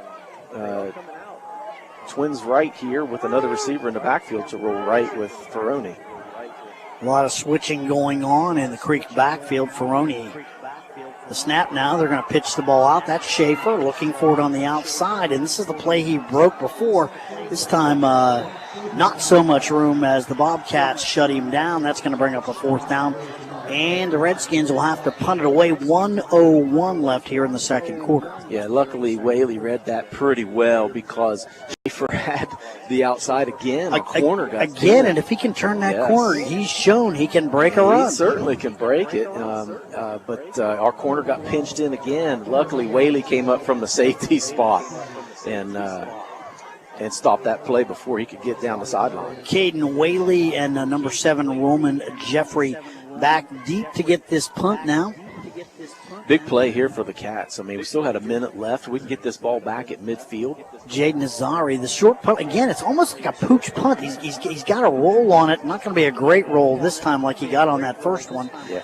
Twins right here with another receiver in the backfield to roll right with Ferroni. A lot of switching going on in the Creek backfield. Ferroni. The snap now, they're going to pitch the ball out. That's Schaefer looking for it on the outside, and this is the play he broke before. This time, not so much room as the Bobcats shut him down. That's going to bring up a fourth down, and the Redskins will have to punt it away. 1:01 left here in the second quarter. Yeah, luckily Whaley read that pretty well because Schaefer had the outside again. A corner got again, and if he can turn that corner, he's shown he can break a run. He certainly can break it, but our corner got pinched in again. Luckily, Whaley came up from the safety spot and stopped that play before he could get down the sideline. Caden Whaley and number 7 Roman Jeffrey back deep to get this punt now. Big play here for the Cats. I mean, we still had a minute left. We can get this ball back at midfield. Jaden Azari, the short punt. Again, it's almost like a pooch punt. He's got a roll on it. Not going to be a great roll this time like he got on that first one. Yeah.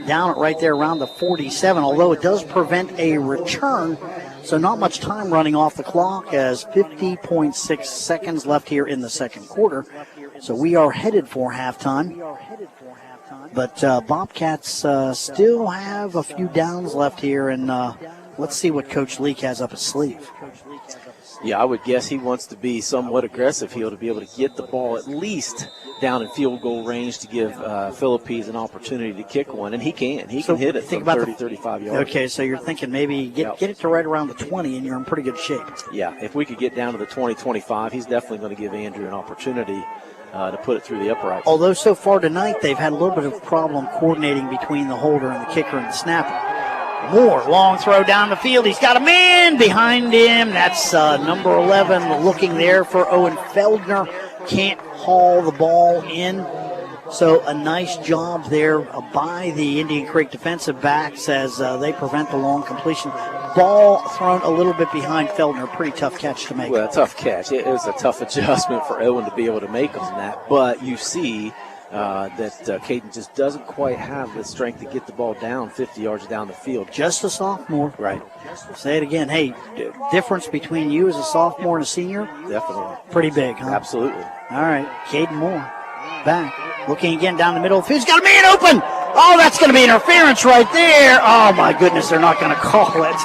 Down it right there around the 47, although it does prevent a return. So not much time running off the clock as 50.6 seconds left here in the second quarter. So we are headed for halftime. But Bobcats still have a few downs left here, and let's see what Coach Leak has up his sleeve. Yeah, I would guess he wants to be somewhat aggressive here to be able to get the ball at least down in field goal range to give Philippines an opportunity to kick one, and he can. He can hit it from 30, 35 yards. Okay, so you're thinking maybe get it to right around the 20, and you're in pretty good shape. Yeah, if we could get down to the 20, 25, he's definitely going to give Andrew an opportunity to put it through the uprights. Although so far tonight they've had a little bit of a problem coordinating between the holder and the kicker and the snapper. Moore, long throw down the field. He's got a man behind him. That's number 11 looking there for Owen Feldner. Can't haul the ball in. So a nice job there by the Indian Creek defensive backs as they prevent the long completion. Ball thrown a little bit behind Feldner. Pretty tough catch to make. Well, tough catch. It was a tough adjustment for Owen to be able to make on that. But you see that Caden just doesn't quite have the strength to get the ball down 50 yards down the field. Just a sophomore. Right. Say it again. Hey, difference between you as a sophomore and a senior? Definitely. Pretty big, huh? Absolutely. All right, Caden Moore back. Looking again down the middle of the field. He's got a man open. Oh, that's going to be interference right there. Oh, my goodness, they're not going to call it.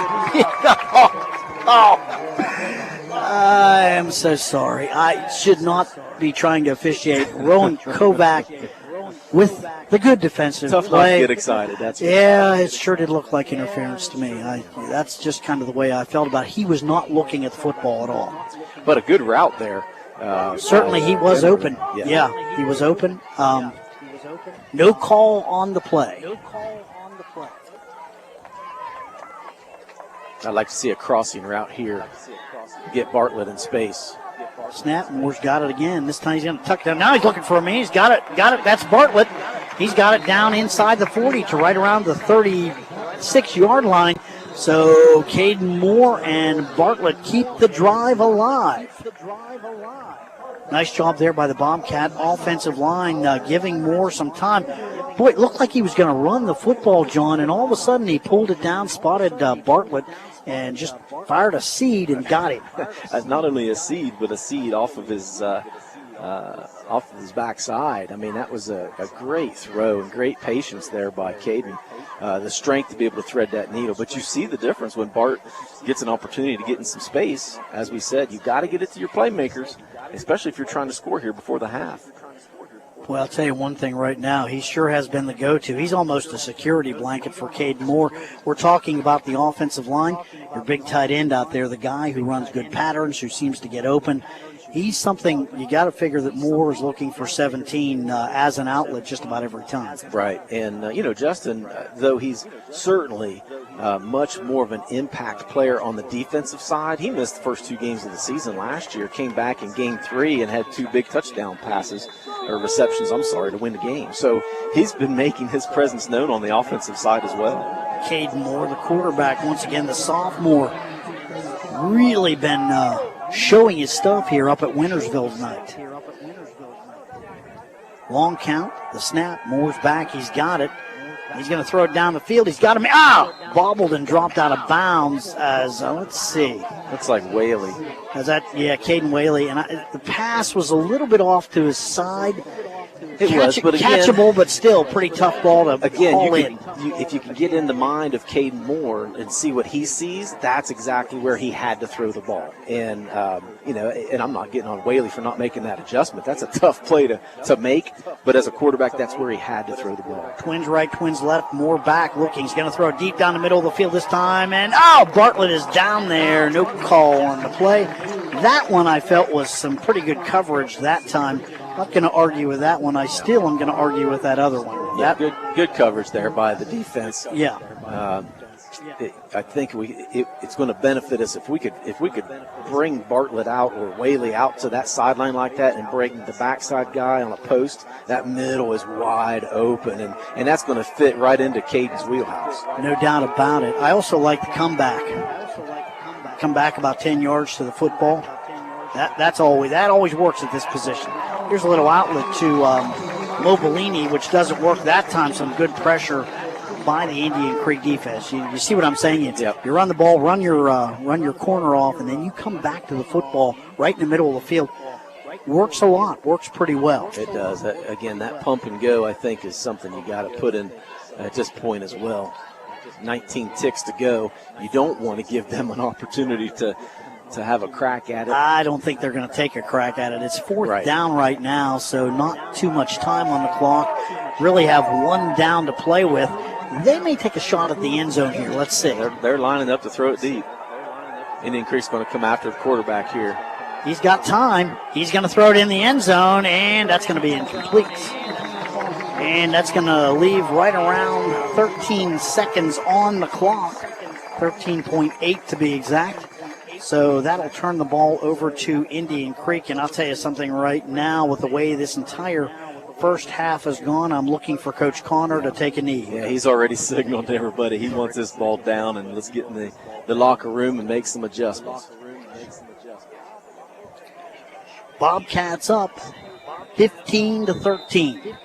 I am so sorry. I should not be trying to officiate. Rowan Kovac with the good defensive Tough play. not to get excited. That's Yeah, it sure did look like interference to me. That's just kind of the way I felt about it. He was not looking at the football at all. But a good route there. Certainly he was open. Yeah, he was open. No call on the play. I'd like to see a crossing route here. Get Bartlett in space. Snap, Moore's got it again. This time he's going to tuck it down. Now he's looking for a man. He's got it. That's Bartlett. He's got it down inside the 40 to right around the 36-yard line. So Caden Moore and Bartlett keep the drive alive. Nice job there by the Bobcat offensive line, giving Moore some time. Boy, it looked like he was going to run the football, John, and all of a sudden he pulled it down, spotted Bartlett, and just fired a seed and got him. Not only a seed, but a seed off of his backside. I mean, that was a great throw and great patience there by Caden. The strength to be able to thread that needle. But you see the difference when Bart gets an opportunity to get in some space. As we said, you got to get it to your playmakers, especially if you're trying to score here before the half. Well, I'll tell you one thing right now. He sure has been the go-to. He's almost a security blanket for Caden Moore. We're talking about the offensive line. Your big tight end out there, the guy who runs good patterns, who seems to get open. He's something you got to figure that Moore is looking for 17 as an outlet just about every time. Right. And, Justin, though he's certainly much more of an impact player on the defensive side, he missed the first 2 games of the season last year, came back in game 3 and had 2 big touchdown passes, or receptions, to win the game. So he's been making his presence known on the offensive side as well. Caden Moore, the quarterback, once again, the sophomore, really been showing his stuff here up at Wintersville tonight. Long count, the snap, Moore's back, he's got it. He's going to throw it down the field. He's got him. Bobbled and dropped out of bounds as, let's see. Looks like Whaley. Caden Whaley. And the pass was a little bit off to his side. It was, but again, catchable, but still pretty tough ball to haul in. If you can get in the mind of Caden Moore and see what he sees, that's exactly where he had to throw the ball. And, and I'm not getting on Whaley for not making that adjustment. That's a tough play to make, but as a quarterback, that's where he had to throw the ball. Twins right, Twins left, Moore back looking. He's going to throw it deep down the middle of the field this time. And, Bartlett is down there. No call on the play. That one I felt was some pretty good coverage that time. Not going to argue with that one. I still am going to argue with that other one. Yeah, good coverage there by the defense. Yeah. I think it's going to benefit us if we could bring Bartlett out or Whaley out to that sideline like that and bring the backside guy on a post. That middle is wide open, and that's going to fit right into Caden's wheelhouse. No doubt about it. I also like the comeback. Come back about 10 yards to the football. That always works at this position. Here's a little outlet to Mobilini, which doesn't work that time. Some good pressure by the Indian Creek defense. You see what I'm saying? You run the ball, run your corner off, and then you come back to the football right in the middle of the field. Works a lot. Works pretty well. It does. Again, that pump and go, I think, is something you got to put in at this point as well. 19 ticks to go. You don't want to give them an opportunity to have a crack at it. I don't think they're going to take a crack at it. It's fourth down right now, so not too much time on the clock. Really have one down to play with. They may take a shot at the end zone here. Let's see. They're lining up to throw it deep. Indian Creek's going to come after the quarterback here. He's got time. He's going to throw it in the end zone, and that's going to be incomplete. And that's going to leave right around 13 seconds on the clock. 13.8 to be exact. So that'll turn the ball over to Indian Creek. And I'll tell you something right now, with the way this entire first half is gone. I'm looking for Coach Connor to take a knee. Yeah, he's already signaled to everybody he wants this ball down, and let's get in the locker room and make some adjustments. Bobcats up 15-13.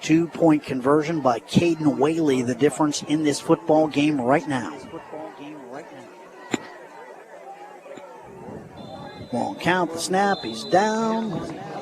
2-point conversion by Caden Whaley, the difference in this football game right now. Won't count the snap, he's down,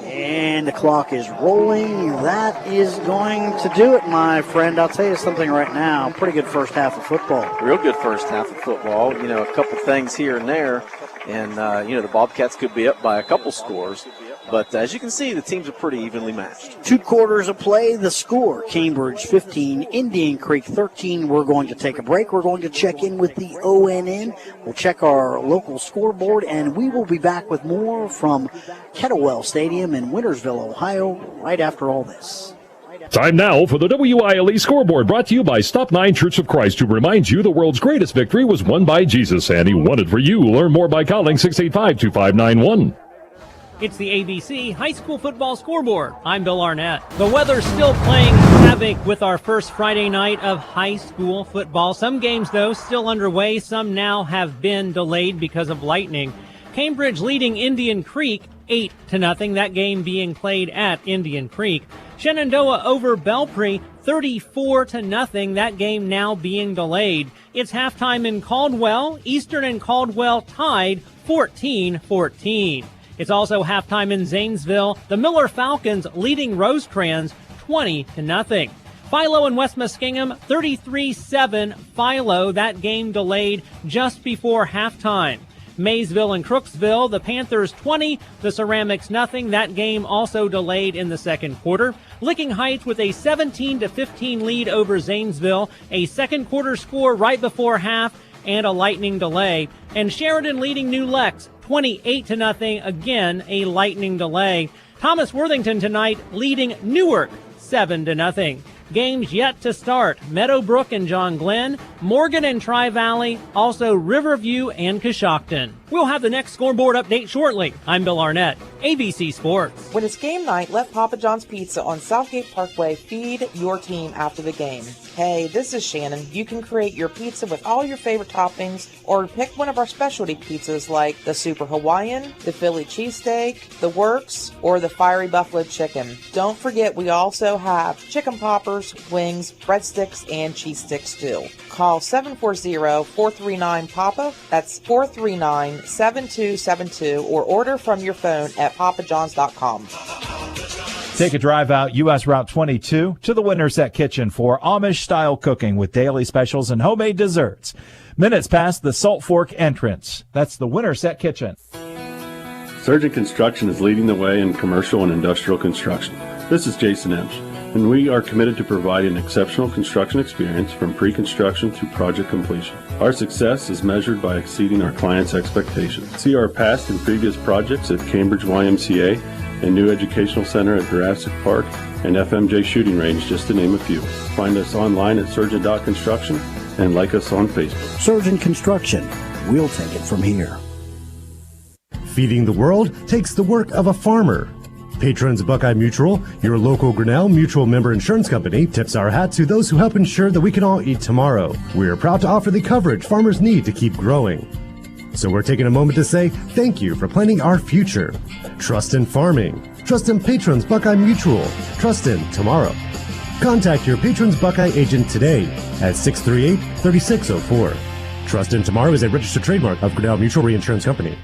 and the clock is rolling. That is going to do it, my friend. I'll tell you something right now, pretty good first half of football. Real good first half of football. You know, a couple things here and there, and, the Bobcats could be up by a couple scores. But as you can see, the teams are pretty evenly matched. 2 quarters of play, the score, Cambridge 15, Indian Creek 13. We're going to take a break. We're going to check in with the ONN. We'll check our local scoreboard, and we will be back with more from Kettlewell Stadium in Wintersville, Ohio, right after all this. Time now for the WILE scoreboard, brought to you by Stop 9 Church of Christ, who reminds you the world's greatest victory was won by Jesus, and he won it for you. Learn more by calling 685-2591. It's the ABC High School Football Scoreboard. I'm Bill Arnett. The weather's still playing havoc with our first Friday night of high school football. Some games, though, still underway. Some now have been delayed because of lightning. Cambridge leading Indian Creek 8-0. That game being played at Indian Creek. Shenandoah over Belpre 34-0. That game now being delayed. It's halftime in Caldwell. Eastern and Caldwell tied 14-14. It's also halftime in Zanesville. The Miller Falcons leading Rosecrans 20-0. Philo and West Muskingum 33-7. Philo, that game delayed just before halftime. Maysville and Crooksville, the Panthers 20, the Ceramics nothing. That game also delayed in the second quarter. Licking Heights with a 17-15 lead over Zanesville. A second quarter score right before half and a lightning delay. And Sheridan leading New Lex 28-0, again, a lightning delay. Thomas Worthington tonight leading Newark 7-0. Games yet to start. Meadowbrook and John Glenn, Morgan and Tri-Valley, also Riverview and Coshocton. We'll have the next scoreboard update shortly. I'm Bill Arnett, ABC Sports. When it's game night, let Papa John's Pizza on Southgate Parkway feed your team after the game. Hey, this is Shannon. You can create your pizza with all your favorite toppings or pick one of our specialty pizzas like the Super Hawaiian, the Philly Cheesesteak, the Works, or the Fiery Buffalo Chicken. Don't forget we also have chicken poppers, wings, breadsticks, and cheese sticks too. Call 740-439-PAPA. That's 439-7272, or order from your phone at papajohns.com. Take a drive out U.S. Route 22 to the Winterset Kitchen for Amish-style cooking with daily specials and homemade desserts. Minutes past the Salt Fork entrance. That's the Winterset Kitchen. Surgeon Construction is leading the way in commercial and industrial construction. This is Jason Emsch, and we are committed to providing exceptional construction experience from pre-construction through project completion. Our success is measured by exceeding our clients' expectations. See our past and previous projects at Cambridge YMCA and New Educational Center at Jurassic Park and FMJ Shooting Range, just to name a few. Find us online at surgeon.construction and like us on Facebook. Surgeon Construction. We'll take it from here. Feeding the world takes the work of a farmer. Patrons Buckeye Mutual, your local Grinnell Mutual member insurance company, tips our hat to those who help ensure that we can all eat tomorrow. We are proud to offer the coverage farmers need to keep growing. So we're taking a moment to say thank you for planning our future. Trust in farming. Trust in Patrons Buckeye Mutual. Trust in tomorrow. Contact your Patrons Buckeye agent today at 638-3604. Trust in Tomorrow is a registered trademark of Grinnell Mutual Reinsurance Company.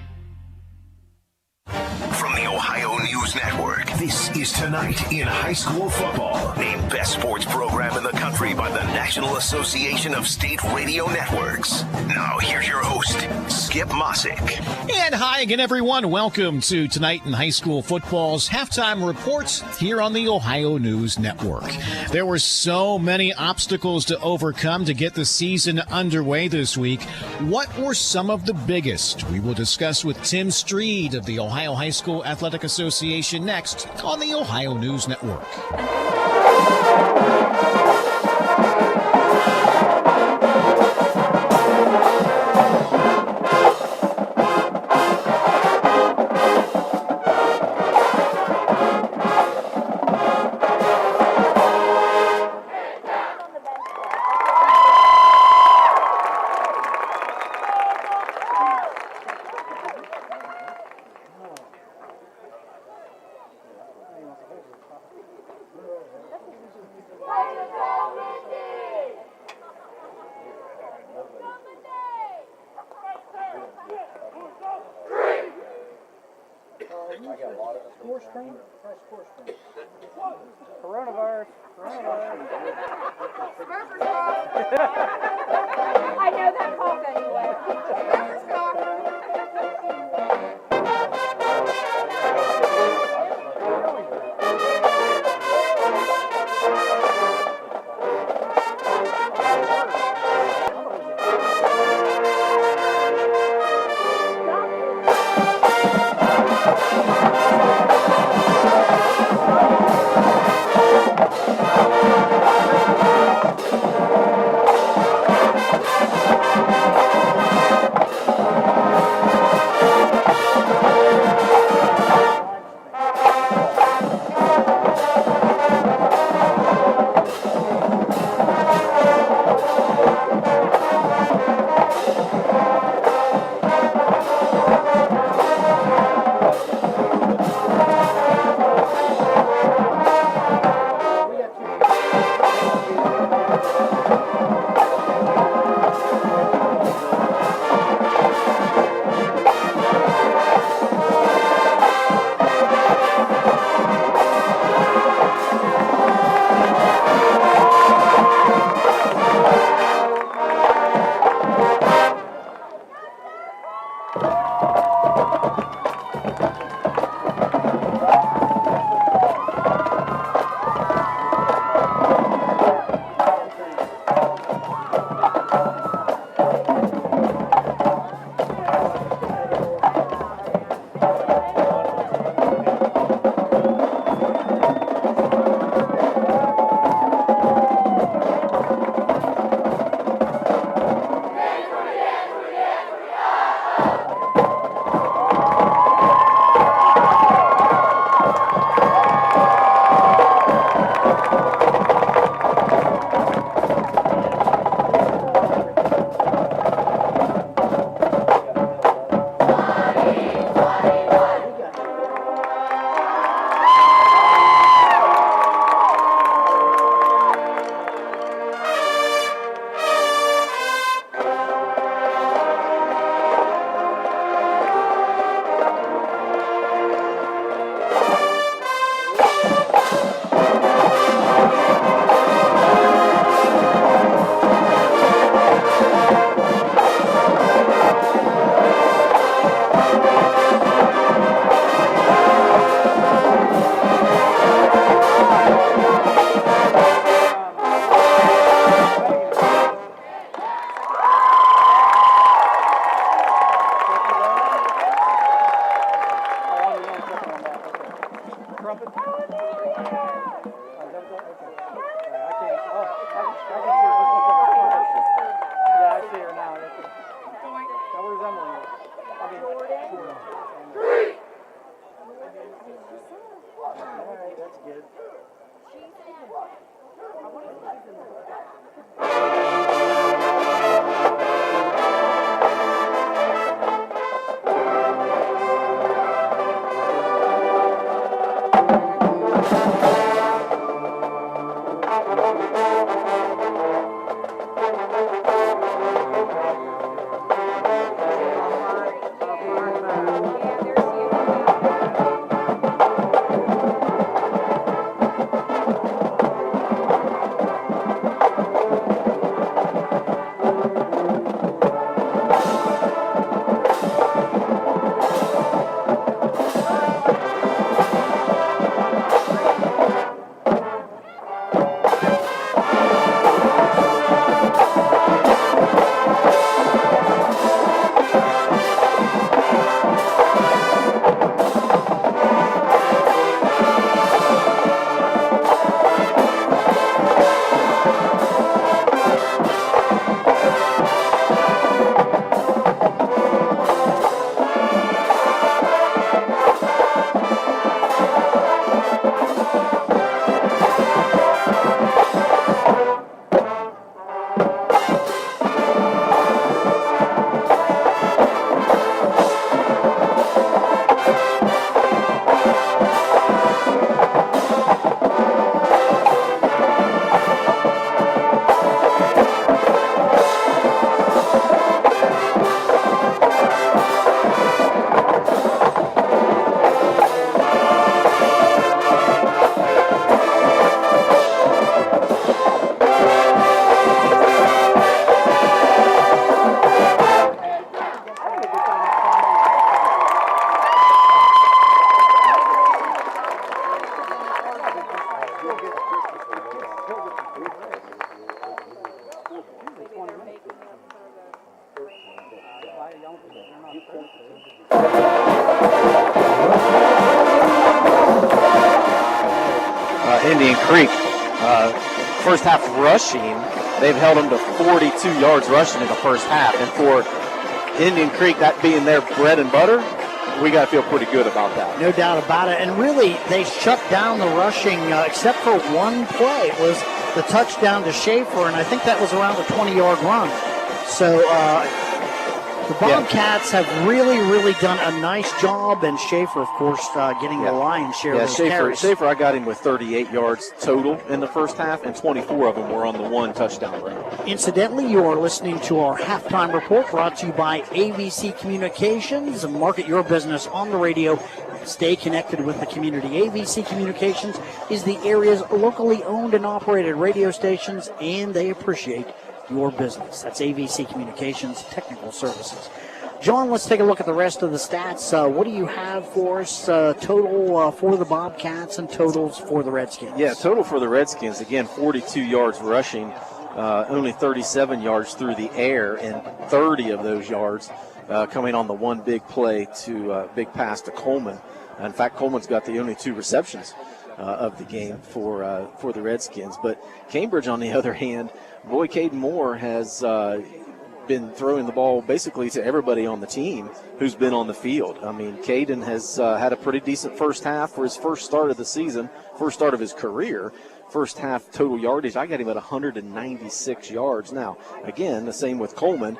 From the Ohio News Network, this is Tonight in High School Football, named Best Sports Program in the Country by the National Association of State Radio Networks. Now, here's your host, Skip Mossick. And hi again, everyone. Welcome to Tonight in High School Football's halftime reports here on the Ohio News Network. There were so many obstacles to overcome to get the season underway this week. What were some of the biggest? We will discuss with Tim Streed of the Ohio High School Athletic Association next on the Ohio News Network. Score screen? Coronavirus. I know that cough anywhere. Indian Creek. First half rushing, they've held them to 42 yards rushing in the first half. And for Indian Creek, that being their bread and butter, we got to feel pretty good about that. No doubt about it. And really, they shut down the rushing except for one play. It was the touchdown to Schaefer, and I think that was around a 20-yard run. So the Bobcats have really, really done a nice job, and Schaefer, of course, getting the lion's share of those carries. Schaefer, I got him with 38 yards total in the first half, and 24 of them were on the one touchdown run. Incidentally, you are listening to our halftime report brought to you by AVC Communications. Market your business on the radio. Stay connected with the community. AVC Communications is the area's locally owned and operated radio stations, and they appreciate your business. That's AVC Communications Technical Services. John, let's take a look at the rest of the stats. What do you have for us, total for the Bobcats and totals for the Redskins? Yeah, total for the Redskins, again, 42 yards rushing, only 37 yards through the air, and 30 of those yards coming on the one big play to big pass to Coleman. In fact, Coleman's got the only 2 receptions of the game for the Redskins. But Cambridge, on the other hand, boy, Caden Moore has been throwing the ball basically to everybody on the team who's been on the field. I mean, Caden has had a pretty decent first half for his first start of the season, first start of his career. First half total yardage, I got him at 196 yards. Now, again, the same with Coleman.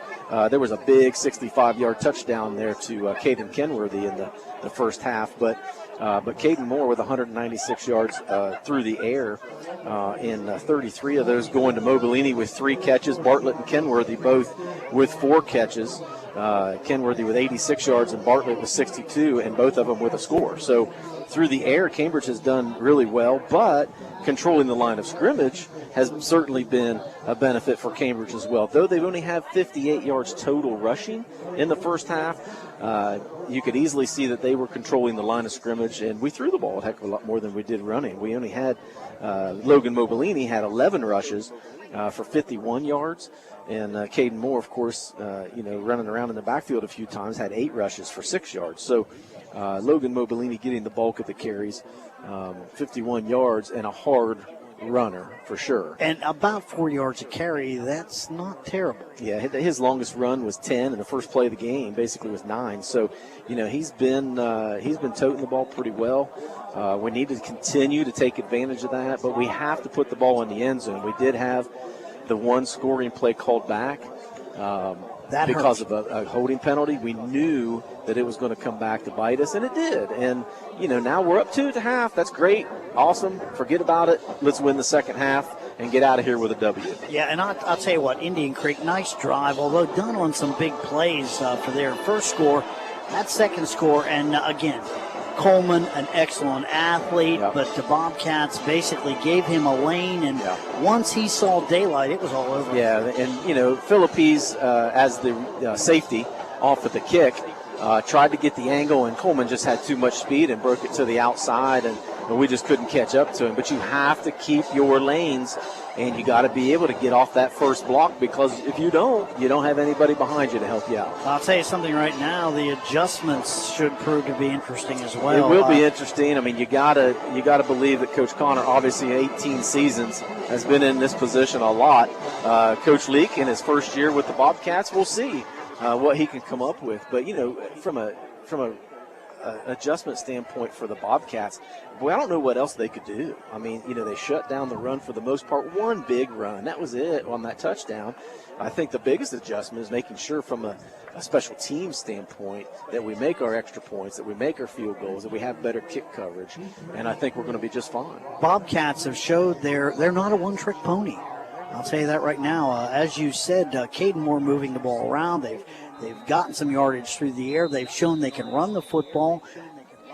There was a big 65-yard touchdown there to Caden Kenworthy in the first half, but Caden Moore with 196 yards through the air, and 33 of those going to Mobilini with 3 catches. Bartlett and Kenworthy both with 4 catches. Kenworthy with 86 yards and Bartlett with 62, and both of them with a score. So through the air, Cambridge has done really well, but controlling the line of scrimmage has certainly been a benefit for Cambridge as well. Though they've only had 58 yards total rushing in the first half, you could easily see that they were controlling the line of scrimmage, and we threw the ball a heck of a lot more than we did running. We only had Logan Mobilini had 11 rushes for 51 yards, and Caden Moore, of course, running around in the backfield a few times, had 8 rushes for 6 yards. So Logan Mobilini getting the bulk of the carries, 51 yards, and a hard runner for sure. And about 4 yards a carry, that's not terrible. Yeah, his longest run was 10, and the first play of the game basically was 9. So, he's been toting the ball pretty well. We need to continue to take advantage of that, but we have to put the ball in the end zone. We did have the one scoring play called back because of a holding penalty. We knew that it was going to come back to bite us, and it did. And, now we're up 2 at the half. That's great. Awesome. Forget about it. Let's win the second half and get out of here with a W. Yeah, and I'll tell you what, Indian Creek, nice drive, although done on some big plays for their first score. That second score, and again, Coleman, an excellent athlete, but the Bobcats basically gave him a lane, and once he saw daylight, it was all over. Yeah, and, Philippines, as the safety off of the kick, tried to get the angle, and Coleman just had too much speed and broke it to the outside, and we just couldn't catch up to him. But you have to keep your lanes, and you got to be able to get off that first block, because if you don't have anybody behind you to help you out. I'll tell you something right now, the adjustments should prove to be interesting as well. It will be interesting. I mean, you gotta believe that Coach Connor, obviously 18 seasons, has been in this position a lot. Coach Leak in his first year with the Bobcats, we'll see what he can come up with. But from a adjustment standpoint for the Bobcats, boy, I don't know what else they could do. I mean, they shut down the run for the most part. One big run, that was it on that touchdown. I think the biggest adjustment is making sure from a special team standpoint that we make our extra points, that we make our field goals, that we have better kick coverage, and I think we're going to be just fine. Bobcats have showed they're not a one-trick pony. I'll tell you that right now. As you said, Caden Moore moving the ball around. They've gotten some yardage through the air. They've shown they can run the football.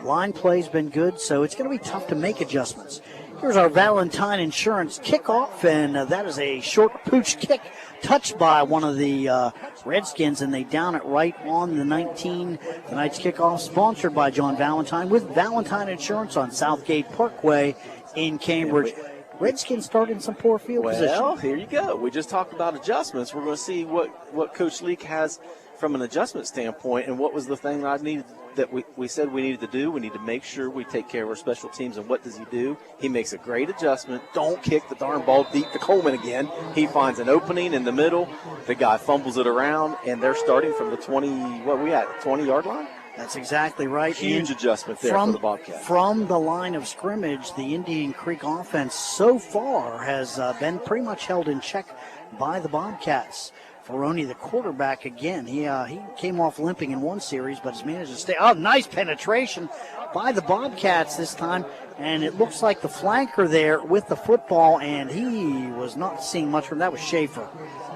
Line play's been good, so it's going to be tough to make adjustments. Here's our Valentine Insurance kickoff, and that is a short pooch kick touched by one of the Redskins, and they down it right on the 19. Tonight's kickoff sponsored by John Valentine with Valentine Insurance on Southgate Parkway in Cambridge. Redskins started some poor field position. Well, here you go. We just talked about adjustments. We're going to see what Coach Leak has from an adjustment standpoint, and what was the thing that I needed that we said we needed to do? We need to make sure we take care of our special teams. And what does he do? He makes a great adjustment. Don't kick the darn ball deep to Coleman again. He finds an opening in the middle. The guy fumbles it around, and they're starting from the 20-yard line? That's exactly right. Huge adjustment there for the Bobcats. From the line of scrimmage, the Indian Creek offense so far has been pretty much held in check by the Bobcats. Ferroni, the quarterback, again, he came off limping in one series, but has managed to stay. Oh, nice penetration by the Bobcats this time, and it looks like the flanker there with the football, and he was not seeing much from that. Was Schaefer,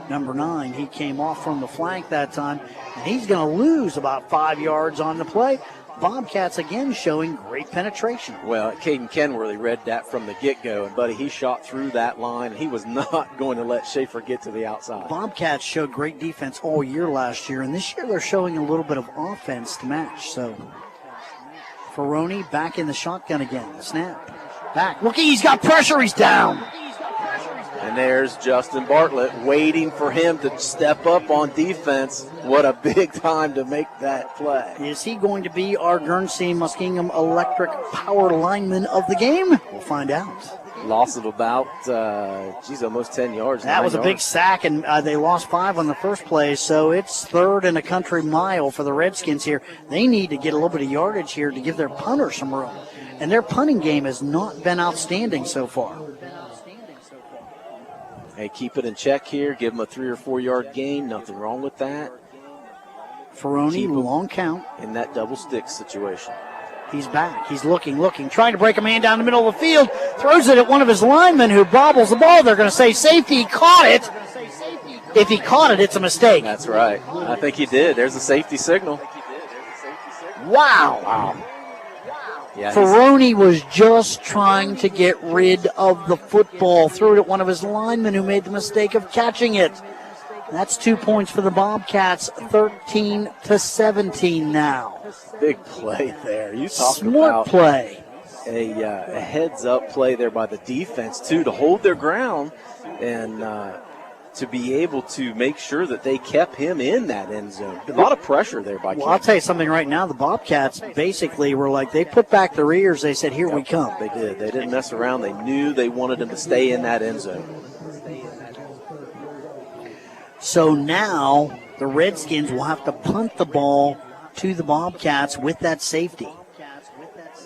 number 9. He came off from the flank that time, and he's going to lose about 5 yards on the play. Bobcats again showing great penetration. Well, Caden Kenworthy read that from the get-go, and, buddy, he shot through that line. He was not going to let Schaefer get to the outside. Bobcats showed great defense all year last year, and this year they're showing a little bit of offense to match. So Ferroni back in the shotgun again. Snap. Back. Look, he's got pressure. He's down. And there's Justin Bartlett waiting for him to step up on defense. What a big time to make that play. Is he going to be our Guernsey Muskingum Electric power lineman of the game? We'll find out. Loss of about, almost 10 yards. That was a big sack, and they lost 5 on the first play, so it's 3rd and a country mile for the Redskins here. They need to get a little bit of yardage here to give their punter some room. And their punting game has not been outstanding so far. Hey, keep it in check here. Give them a 3 or 4 yard gain. Nothing wrong with that. Ferroni, long count. In that double stick situation. He's back. He's looking, trying to break a man down the middle of the field. Throws it at one of his linemen who bobbles the ball. They're going to say safety. He caught it. If he caught it, it's a mistake. That's right. I think he did. There's a safety signal. Wow. Yeah, Ferroni was just trying to get rid of the football. Threw it at one of his linemen who made the mistake of catching it. That's 2 points for the Bobcats, 13-17 now. Big play there. You talk Smart about play. A heads-up play there by the defense, too, to hold their ground and to be able to make sure that they kept him in that end zone. A lot of pressure there by King. Well, I'll tell you something right now. The Bobcats basically were like, they put back their ears. They said, here we come. They did. They didn't mess around. They knew they wanted him to stay in that end zone. So now the Redskins will have to punt the ball to the Bobcats with that safety.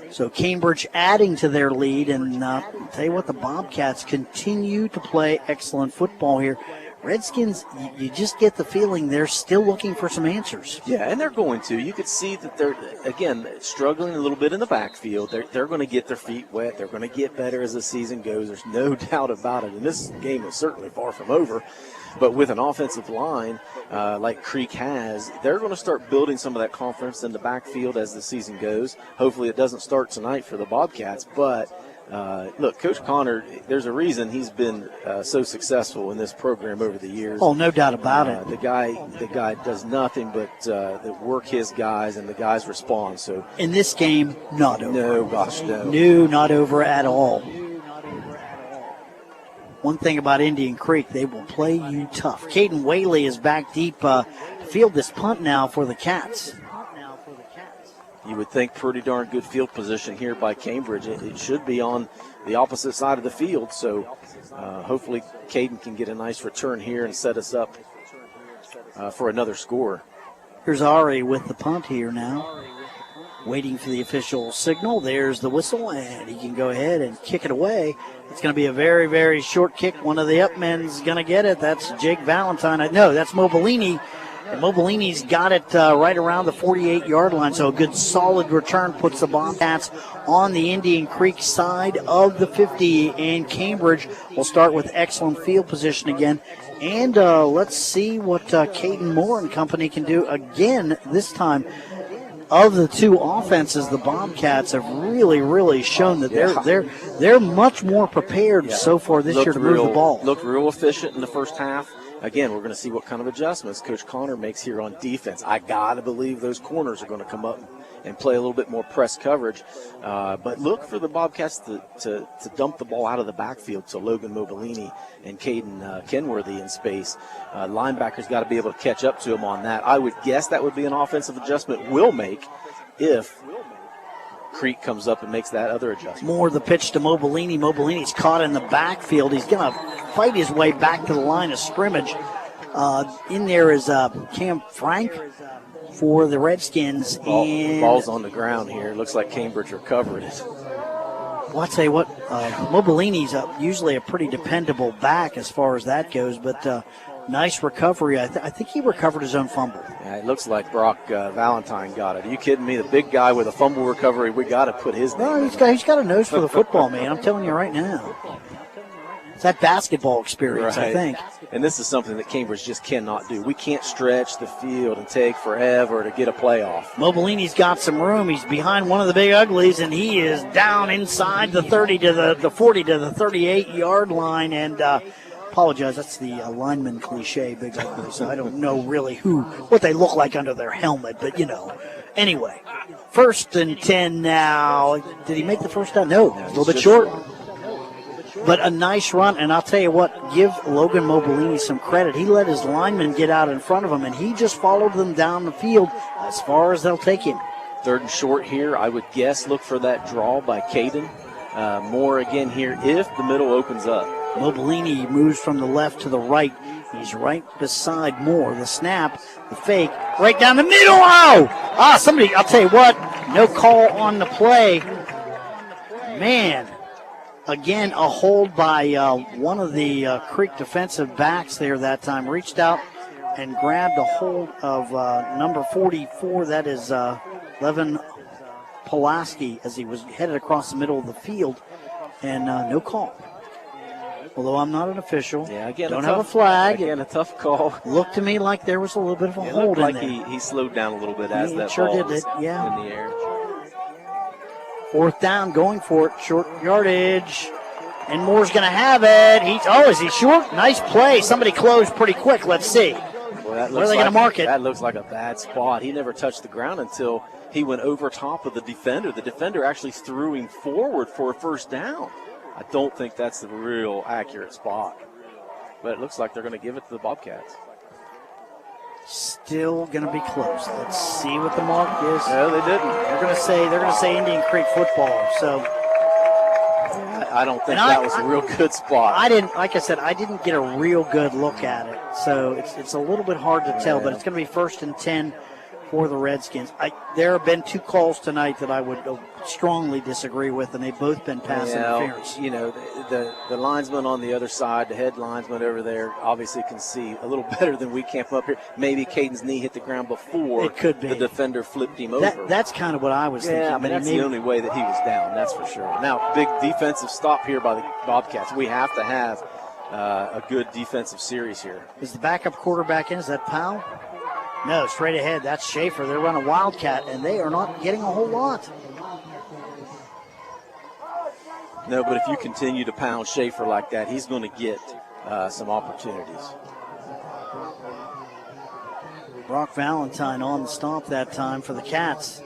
So Cambridge adding to their lead, and I'll tell you what, the Bobcats continue to play excellent football here. Redskins, you just get the feeling they're still looking for some answers. Yeah, and they're going to. You could see that they're, again, struggling a little bit in the backfield. They're going to get their feet wet. They're going to get better as the season goes. There's no doubt about it. And this game is certainly far from over. But with an offensive line like Creek has, they're going to start building some of that confidence in the backfield as the season goes. Hopefully it doesn't start tonight for the Bobcats. But, look, Coach Connor, there's a reason he's been so successful in this program over the years. Oh, no doubt about it. The guy does nothing but work his guys, and the guys respond. So in this game, not over. No, gosh, no. No, not over at all. One thing about Indian Creek, they will play you tough. Caden Whaley is back deep to field this punt now for the Cats. You would think pretty darn good field position here by Cambridge. It should be on the opposite side of the field, so hopefully Caden can get a nice return here and set us up for another score. Here's Ari with the punt here now. Waiting for the official signal. There's the whistle, and he can go ahead and kick it away. It's going to be a very, very short kick. One of the upmen's going to get it. That's Jake Valentine. No, that's Mobilini. And Mobilini's got it right around the 48-yard line. So a good solid return puts the Bobcats on the Indian Creek side of the 50. And Cambridge will start with excellent field position again. And let's see what Caden Moore and company can do again this time. Of the two offenses, the Bobcats have really, really shown that they're much more prepared so far this year to move the ball. Looked real efficient in the first half. Again, we're going to see what kind of adjustments Coach Connor makes here on defense. I got to believe those corners are going to come up and play a little bit more press coverage. But look for the Bobcats to dump the ball out of the backfield to Logan Mobilini and Caden Kenworthy in space. Linebackers got to be able to catch up to him on that. I would guess that would be an offensive adjustment we'll make if Creek comes up and makes that other adjustment. More the pitch to Mobilini. Mobilini's caught in the backfield. He's going to fight his way back to the line of scrimmage. In there is Cam Frank for the Redskins. Ball's on the ground here. Looks like Cambridge recovered it. Well, I'll tell you what, Mobilini's usually a pretty dependable back as far as that goes, but nice recovery. I think he recovered his own fumble. Yeah, it looks like Brock Valentine got it. Are you kidding me? The big guy with a fumble recovery, we got to put his name in. He's got a nose for the football, man. I'm telling you right now. It's that basketball experience, right. I think. And this is something that Cambridge just cannot do. We can't stretch the field and take forever to get a playoff. Mobilini's got some room. He's behind one of the big uglies, and he is down inside the 30 to the 40 to the 38-yard line. And apologize, that's the lineman cliche, big ugly. So I don't know really what they look like under their helmet, but Anyway, 1st and 10 now. Did he make the first down? No, a little bit short. But a nice run, and I'll tell you what, give Logan Mobilini some credit. He let his linemen get out in front of him, and he just followed them down the field as far as they'll take him. 3rd and short here, I would guess look for that draw by Caden. More again here if the middle opens up. Mobilini moves from the left to the right. He's right beside Moore. The snap, the fake, right down the middle. Somebody, I'll tell you what, no call on the play. Man. Again, a hold by one of the Creek defensive backs there that time. Reached out and grabbed a hold of number 44. That is Levin Pulaski as he was headed across the middle of the field. And no call. Although I'm not an official. Yeah, again, don't have a flag. Again, a tough call. Looked to me like there was a little bit of a hold in there. He slowed down a little bit as that sure ball did was it, yeah. in the air. 4th down, going for it, short yardage, and Moore's going to have it. Is he short? Nice play. Somebody closed pretty quick. Let's see. Where are they going to mark it? That looks like a bad spot. He never touched the ground until he went over top of the defender. The defender actually threw him forward for a first down. I don't think that's the real accurate spot, but it looks like they're going to give it to the Bobcats. Still going to be close. Let's see what the mark is. No, they didn't. They're going to say Indian Creek football. So I don't think that was a real good spot. Like I said, I didn't get a real good look at it. So it's a little bit hard to tell, but it's going to be 1st and 10 for the Redskins. There have been 2 calls tonight that I would strongly disagree with, and they've both been pass interference. The linesman on the other side, the head linesman over there, obviously can see a little better than we can from up here. Maybe Caden's knee hit the ground before it could be. The defender flipped him over. That's kind of what I was thinking. Yeah, that's the only way that he was down, that's for sure. Now, big defensive stop here by the Bobcats. We have to have a good defensive series here. Is the backup quarterback in? Is that Powell? No, straight ahead. That's Schaefer. They're running Wildcat, and they are not getting a whole lot. No, but if you continue to pound Schaefer like that, he's going to get some opportunities. Brock Valentine on the stomp that time for the Cats.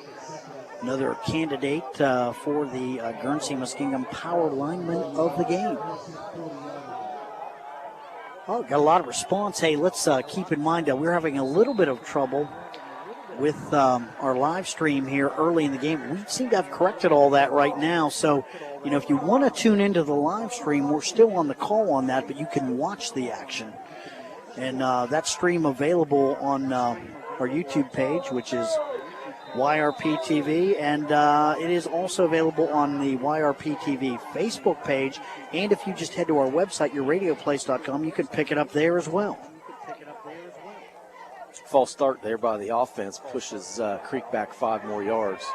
Another candidate for the Guernsey-Muskingum Power Lineman of the game. Oh, got a lot of response. Hey, let's keep in mind that we're having a little bit of trouble with our live stream here early in the game. We seem to have corrected all that right now. So, if you want to tune into the live stream, we're still on the call on that, but you can watch the action. And that stream available on our YouTube page, which is YRP TV, and it is also available on the YRP TV Facebook page. And if you just head to our website, yourradioplace.com, you can pick it up there as well. False start there by the offense pushes Creek back 5 more yards.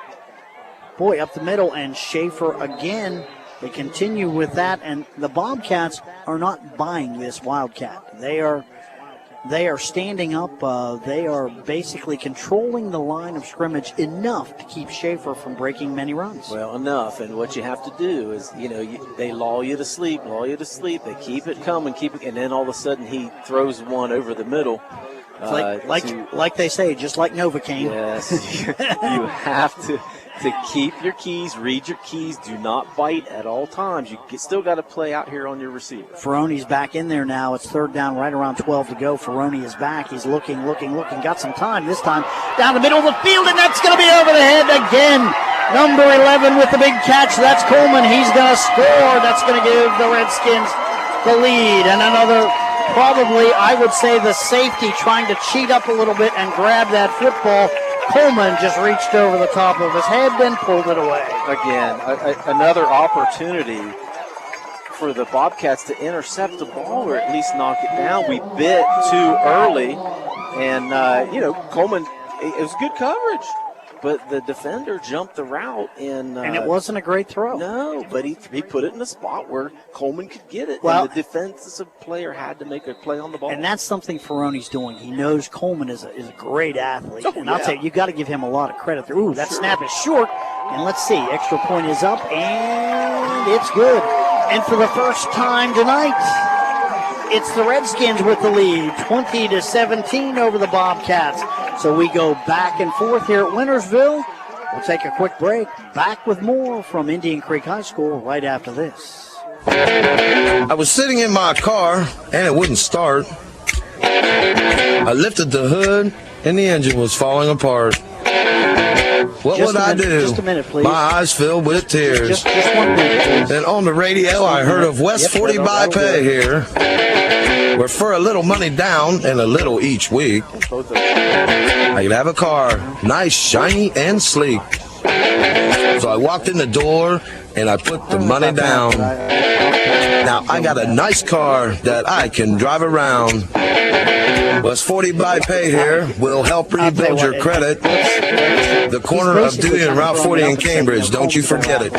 Boy, up the middle, and Schaefer again. They continue with that, and the Bobcats are not buying this Wildcat. They are standing up. They are basically controlling the line of scrimmage enough to keep Schaefer from breaking many runs. Well, enough. And what you have to do is, they lull you to sleep. They keep it coming, and then all of a sudden he throws one over the middle. Like they say, just like Novocaine. Yes, you have to keep your keys, read your keys, do not bite at all times. You still got to play out here on your receiver. Ferroni's back in there now. It's third down, right around 12 to go. Ferroni is back. He's looking. Got some time this time. Down the middle of the field, and that's going to be over the head again. Number 11 with the big catch. That's Coleman. He's going to score. That's going to give the Redskins the lead. And another, probably, I would say, the safety trying to cheat up a little bit and grab that football. Coleman just reached over the top of his head and pulled it away. Again, another opportunity for the Bobcats to intercept the ball or at least knock it down. We bit too early, and, Coleman, it was good coverage. But the defender jumped the route and it wasn't a great throw. No, but he put it in a spot where Coleman could get it. Well, and the defensive player had to make a play on the ball. And that's something Ferroni's doing. He knows Coleman is a great athlete. And I'll tell you got to give him a lot of credit. Ooh, that snap is short. And let's see, extra point is up, and it's good. And for the first time tonight, it's the Redskins with the lead, 20-17 over the Bobcats. So we go back and forth here at Wintersville. We'll take a quick break. Back with more from Indian Creek High School right after this. I was sitting in my car, and it wouldn't start. I lifted the hood, and the engine was falling apart. What would I do? Just a minute, please. My eyes filled with tears. Just 1 minute, please. Then on the radio, I heard of West 40 by Pay here, where for a little money down and a little each week, I could have a car, nice, shiny, and sleek. So I walked in the door, and I put the money down. Now I got a nice car that I can drive around. West 40 by Pay here will help rebuild your credit. The corner of Dewey and Route 40 in Cambridge, don't you forget it.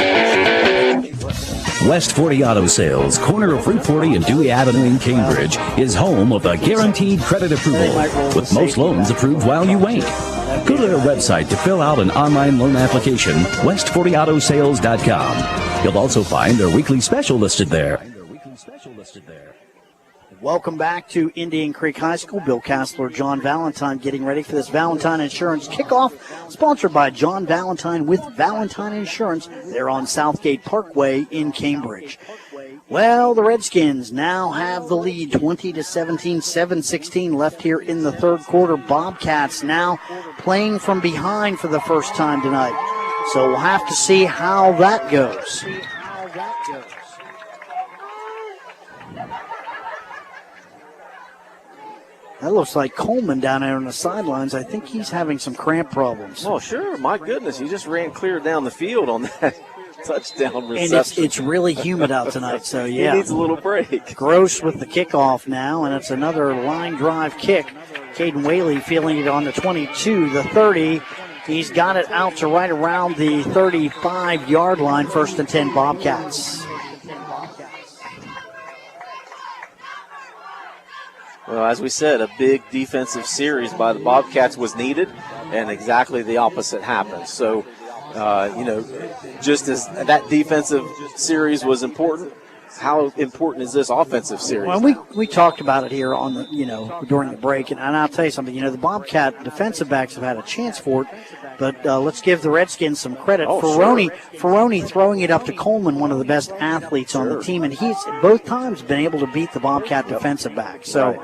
West 40 Auto Sales, corner of Route 40 and Dewey Avenue in Cambridge, is home of a guaranteed credit approval, with most loans approved while you wait. Go to their website to fill out an online loan application, west40autosales.com. You'll also find their weekly special listed there. Welcome back to Indian Creek High School. Bill Castler, John Valentine getting ready for this Valentine Insurance kickoff, sponsored by John Valentine with Valentine Insurance. They're on Southgate Parkway in Cambridge. Well, the Redskins now have the lead, 20-17, 7:16 left here in the third quarter. Bobcats now playing from behind for the first time tonight. So we'll have to see how that goes. That looks like Coleman down there on the sidelines. I think he's having some cramp problems. Oh, sure. My goodness. He just ran clear down the field on that touchdown reception. And it's really humid out tonight, so yeah. He needs a little break. Gross with the kickoff now, and it's another line drive kick. Caden Whaley feeling it on the 22, the 30. He's got it out to right around the 35-yard line, 1st and 10 Bobcats. Well, as we said, a big defensive series by the Bobcats was needed, and exactly the opposite happened. So, just as that defensive series was important, how important is this offensive series? Well, we talked about it here on the during the break, and I'll tell you something. The Bobcat defensive backs have had a chance for it, but let's give the Redskins some credit. Ferroni throwing it up to Coleman, one of the best athletes on the team, and he's both times been able to beat the Bobcat defensive back. So,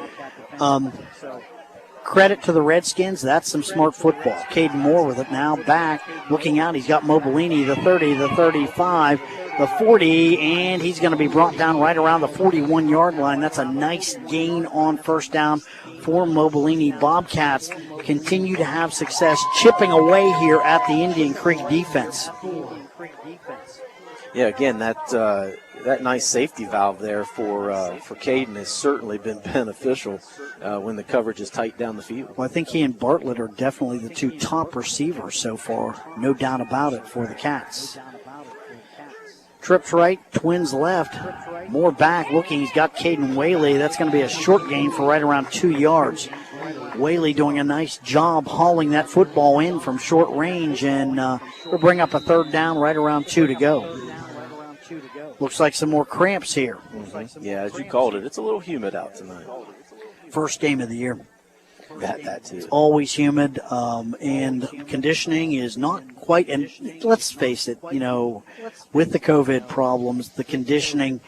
credit to the Redskins. That's some smart football. Caden Moore with it now, back, looking out. He's got Mobilini, the 30, the 35, the 40, and he's going to be brought down right around the 41-yard line. That's a nice gain on first down for Mobilini. Bobcats continue to have success chipping away here at the Indian Creek defense. Yeah, again, that nice safety valve there for Caden has certainly been beneficial when the coverage is tight down the field. Well, I think he and Bartlett are definitely the two top receivers so far, no doubt about it, for the Cats. Trips right, twins left. More back looking. He's got Caden Whaley. That's going to be a short gain for right around 2 yards. Whaley doing a nice job hauling that football in from short range, and we'll bring up a third down right around 2 to go. Looks like some more cramps here. Mm-hmm. Yeah, as you called it, it's a little humid out tonight. First game of the year. That too. It's always humid, and conditioning is not quite. And let's face it, with the COVID problems, the conditioning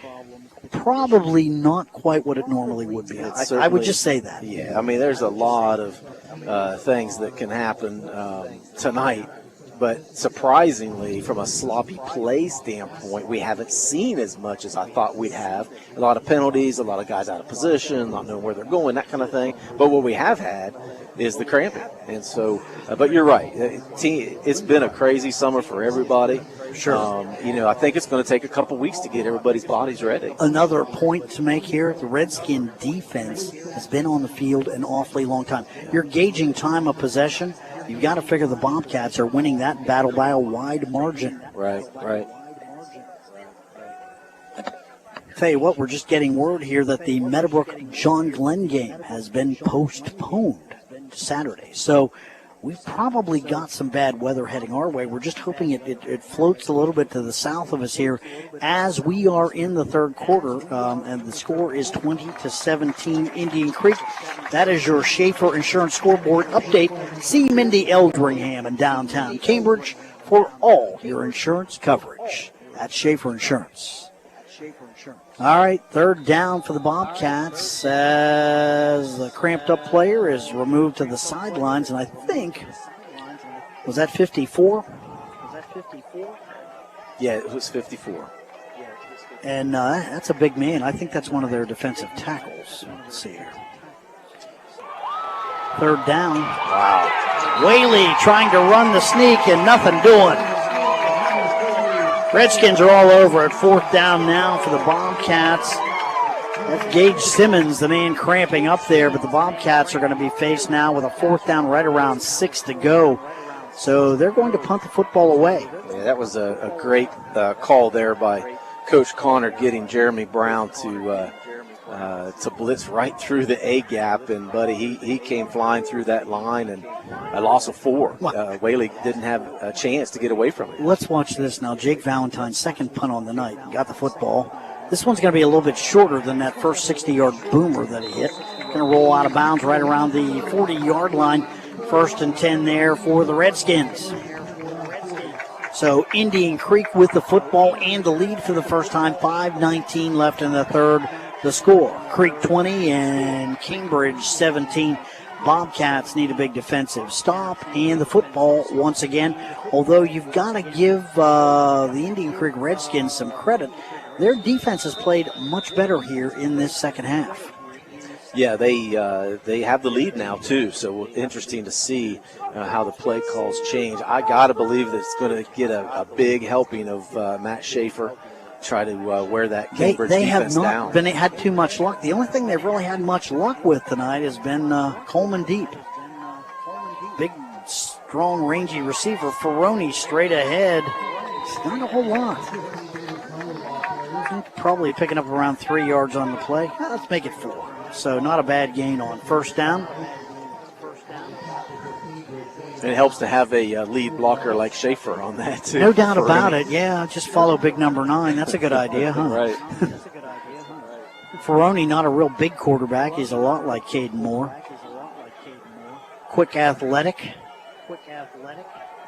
probably not quite what it normally would be. I would just say that. Yeah, I mean, there's a lot of things that can happen tonight. But surprisingly, from a sloppy play standpoint, we haven't seen as much as I thought we'd have. A lot of penalties, a lot of guys out of position, not knowing where they're going, that kind of thing. But what we have had is the cramping. And so, but you're right. It's been a crazy summer for everybody. Sure. I think it's going to take a couple weeks to get everybody's bodies ready. Another point to make here, the Redskin defense has been on the field an awfully long time. You're gauging time of possession. You've got to figure the Bobcats are winning that battle by a wide margin. Right. Tell you what, we're just getting word here that the Meadowbrook-John Glenn game has been postponed to Saturday. So we've probably got some bad weather heading our way. We're just hoping it floats a little bit to the south of us here as we are in the third quarter, and the score is 20-17 Indian Creek. That is your Schaefer Insurance Scoreboard update. See Mindy Eldringham in downtown Cambridge for all your insurance coverage at Schaefer Insurance. All right, third down for the Bobcats as the cramped up player is removed to the sidelines, and I think, was that 54? Yeah, it was 54. And that's a big man. I think that's one of their defensive tackles. Let's see here. Third down. Wow. Whaley trying to run the sneak and nothing doing. Redskins are all over it. Fourth down now for the Bobcats. That's Gage Simmons, the man cramping up there, but the Bobcats are going to be faced now with a fourth down right around 6 to go. So they're going to punt the football away. Yeah, that was a great call there by Coach Connor, getting Jeremy Brown to blitz right through the A gap, and buddy, he came flying through that line, and a loss of 4. Whaley didn't have a chance to get away from it. Let's watch this now. Jake Valentine's second punt on the night. Got the football. This one's going to be a little bit shorter than that first 60-yard boomer that he hit. Going to roll out of bounds right around the 40-yard line. First and 10 there for the Redskins. So Indian Creek with the football and the lead for the first time. 5:19 left in the third. The score, Creek 20 and Cambridge 17. Bobcats need a big defensive stop and the football once again. Although you've got to give the Indian Creek Redskins some credit. Their defense has played much better here in this second half. Yeah, they have the lead now too, so interesting to see how the play calls change. I got to believe that it's going to get a big helping of Matt Schaefer. Try to wear that Cambridge defense down. They have not had too much luck. The only thing they've really had much luck with tonight has been Coleman Deep. Big, strong, rangy receiver. Ferroni straight ahead. It's not a whole lot. Probably picking up around 3 yards on the play. Let's make it 4. So not a bad gain on first down. And it helps to have a lead blocker like Schaefer on that, too. No doubt about it. Yeah, just follow big number 9. That's a good idea, huh? Right. Ferroni, not a real big quarterback. He's a lot like Caden Moore. Quick athletic.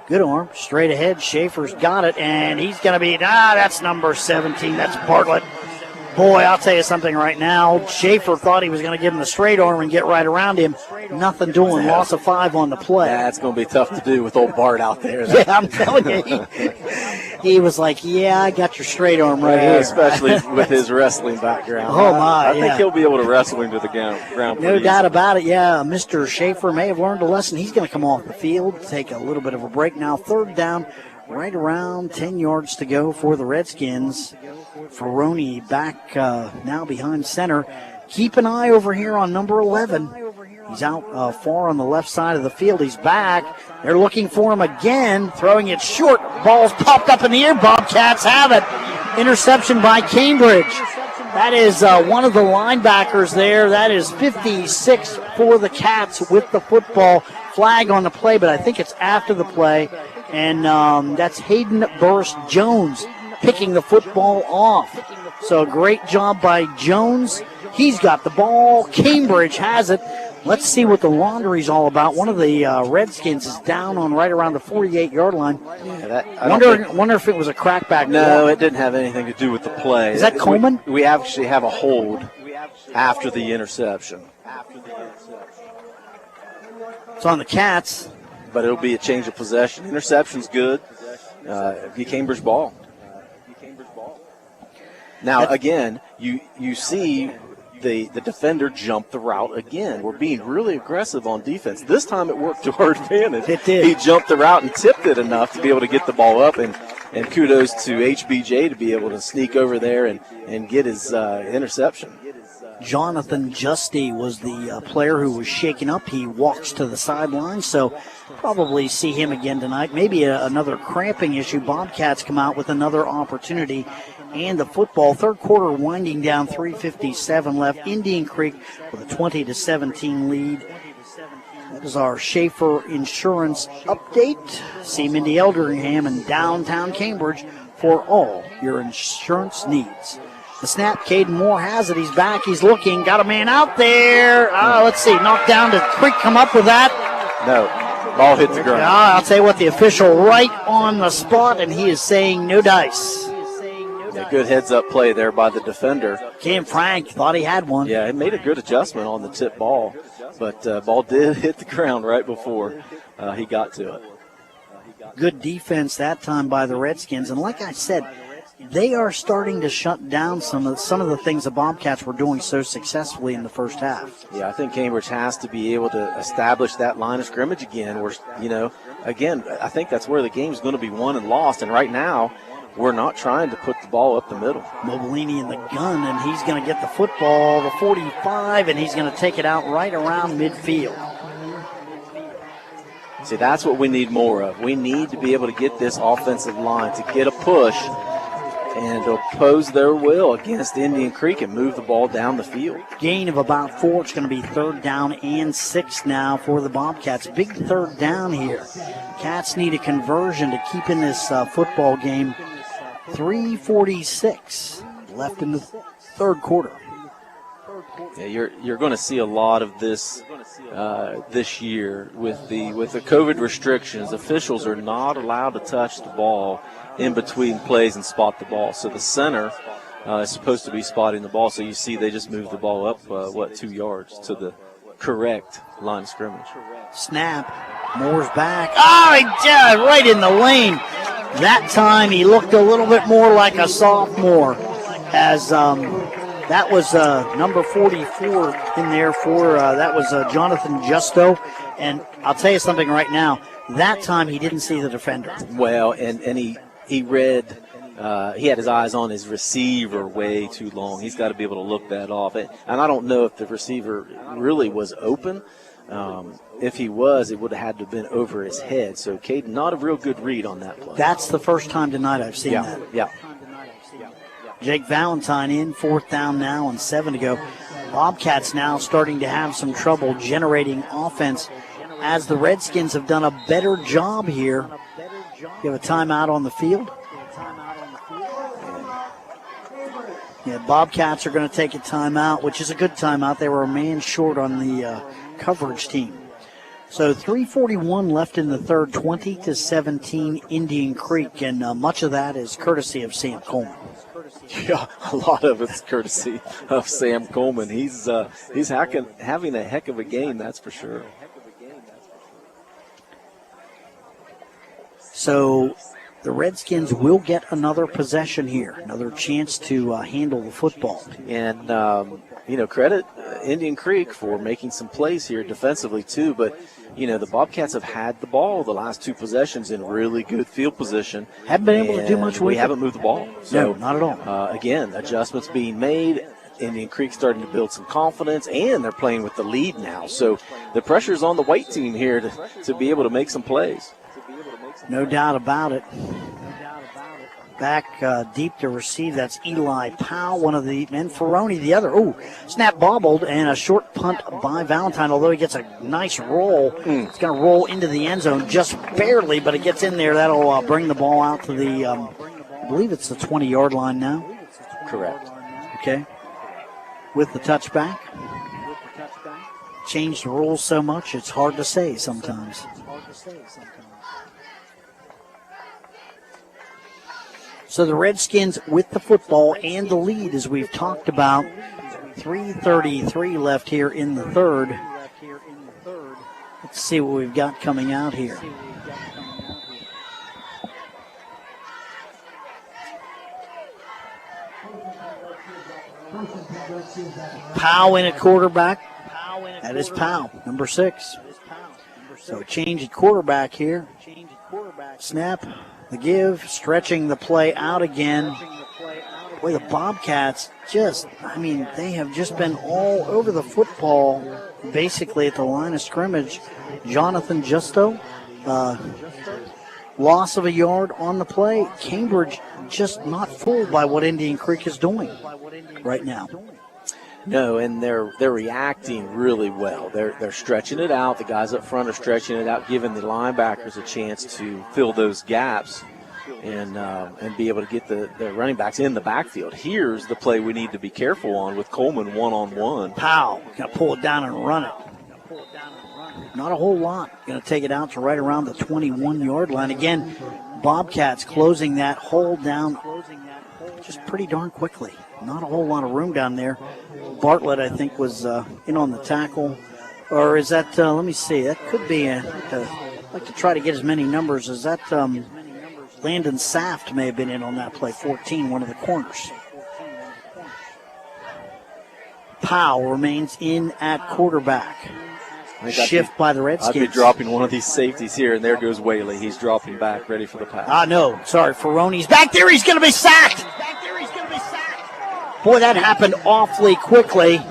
Good arm. Straight ahead. Schaefer's got it, and he's going to be, that's number 17. That's Bartlett. Boy, I'll tell you something right now. Schaefer thought he was going to give him the straight arm and get right around him. Nothing doing. Loss of 5 on the play. That's going to be tough to do with old Bart out there. Yeah, I'm telling you. He was like, I got your straight arm right here. Especially with his wrestling background. Oh, my. I think he'll be able to wrestle him to the ground. No doubt about it. Yeah, Mr. Schaefer may have learned a lesson. He's going to come off the field, take a little bit of a break now. Third down, right around 10 yards to go for the Redskins. Ferroni back now behind center. Keep an eye over here on number 11. He's out far on the left side of the field. He's back. They're looking for him again, throwing it short. Ball's popped up in the air. Bobcats have it. Interception by Cambridge. That is one of the linebackers there. That is 56 for the Cats with the football. Flag on the play, but I think it's after the play. And that's Hayden Burris-Jones picking the football off. So great job by Jones. He's got the ball. Cambridge has it. Let's see what the laundry's all about. One of the Redskins is down on right around the 48-yard line. Yeah, wonder if it was a crackback. No, it didn't have anything to do with the play. Is that Coleman? We actually have a hold after the interception. It's on the Cats. But it'll be a change of possession. Interception's good. Be Cambridge ball. Now, again, you see the defender jump the route again. We're being really aggressive on defense. This time it worked to our advantage. It did. He jumped the route and tipped it enough to be able to get the ball up, and kudos to HBJ to be able to sneak over there and get his interception. Jonathan Justy was the player who was shaken up. He walks to the sideline, so probably see him again tonight. Maybe another cramping issue. Bobcats come out with another opportunity. And the football, third quarter winding down, 3:57 left. Indian Creek with a 20-17 lead. That is our Schaefer Insurance update. See Mindy Elderingham in downtown Cambridge for all your insurance needs. The snap, Caden Moore has it. He's back. He's looking. Got a man out there. Let's see. Knocked down. Did Creek come up with that? No. Ball hit the ground. I'll tell you what, the official right on the spot, and he is saying no dice. A good heads-up play there by the defender. Cam Frank thought he had one. Yeah, he made a good adjustment on the tip ball, but ball did hit the ground right before he got to it. Good defense that time by the Redskins, and like I said, they are starting to shut down some of the things the Bobcats were doing so successfully in the first half. Yeah, I think Cambridge has to be able to establish that line of scrimmage again. Again, I think that's where the game's going to be won and lost, and right now, we're not trying to put the ball up the middle. Mobilini in the gun, and he's going to get the football, the 45, and he's going to take it out right around midfield. See, that's what we need more of. We need to be able to get this offensive line to get a push and oppose their will against Indian Creek and move the ball down the field. Gain of about 4. It's going to be 3rd down and 6 now for the Bobcats. Big 3rd down here. Cats need a conversion to keep in this football game. 3:46 left in the third quarter. Yeah, you're going to see a lot of this this year with the COVID restrictions. Officials are not allowed to touch the ball in between plays and spot the ball. So the center is supposed to be spotting the ball. So you see they just moved the ball up 2 yards to the correct line of scrimmage. Snap. Moore's back. He did right in the lane. That time he looked a little bit more like a sophomore, as that was number 44 in there for that was Jonathan Justo. And I'll tell you something right now. That time he didn't see the defender. Well, and he read. He had his eyes on his receiver way too long. He's got to be able to look that off. And I don't know if the receiver really was open. If he was, it would have had to have been over his head. So, Caden, not a real good read on that play. That's the first time tonight I've seen that. Yeah. Jake Valentine in, 4th down now and 7 to go. Bobcats now starting to have some trouble generating offense as the Redskins have done a better job here. You have a timeout on the field. Yeah, Bobcats are going to take a timeout, which is a good timeout. They were a man short on the coverage team. So 3:41 left in the third, 20-17 Indian Creek, and much of that is courtesy of Sam Coleman. Yeah, a lot of it's courtesy of Sam Coleman. He's having a heck of a game, that's for sure. So the Redskins will get another possession here, another chance to handle the football. And, credit Indian Creek for making some plays here defensively too, but the Bobcats have had the ball the last 2 possessions in really good field position. Haven't been able to do much with it. We haven't moved the ball. So, no, not at all. Again, adjustments being made. Indian Creek starting to build some confidence, and they're playing with the lead now. So the pressure's on the white team here to be able to make some plays. No doubt about it. Back deep to receive. That's Eli Powell, one of the men. Ferroni, the other. Snap bobbled, and a short punt by Valentine. Although he gets a nice roll, it's going to roll into the end zone just barely, but it gets in there. That'll bring the ball out to the, I believe it's the 20-yard line now. Correct. Okay. With the touchback. changed the rules so much, it's hard to say sometimes. So the Redskins with the football and the lead, as we've talked about. 3:33 left here in the third. Let's see what we've got coming out here. Powell in at quarterback. That is Powell, number 6. So change at quarterback here. Snap, the give, stretching the play out again. Boy, the Bobcats they have just been all over the football, basically at the line of scrimmage. Jonathan Justo, loss of a yard on the play. Cambridge just not fooled by what Indian Creek is doing right now. No, and they're reacting really well. They're stretching it out. The guys up front are stretching it out, giving the linebackers a chance to fill those gaps and be able to get the running backs in the backfield. Here's the play we need to be careful on with Coleman one-on-one. Powell going to pull it down and run it. Not a whole lot. Going to take it out to right around the 21-yard line. Again, Bobcats closing that hole down just pretty darn quickly. Not a whole lot of room down there. Bartlett, I think, was in on the tackle. Or is that, let me see, that could be, I'd like to try to get as many numbers. Is that Landon Saft may have been in on that play, 14, one of the corners. Powell remains in at quarterback. Shift by the Redskins. I'd be dropping one of these safeties here, and there goes Whaley. He's dropping back, ready for the pass. No, sorry, Ferroni's back there. He's going to be sacked. Boy, that happened awfully quickly.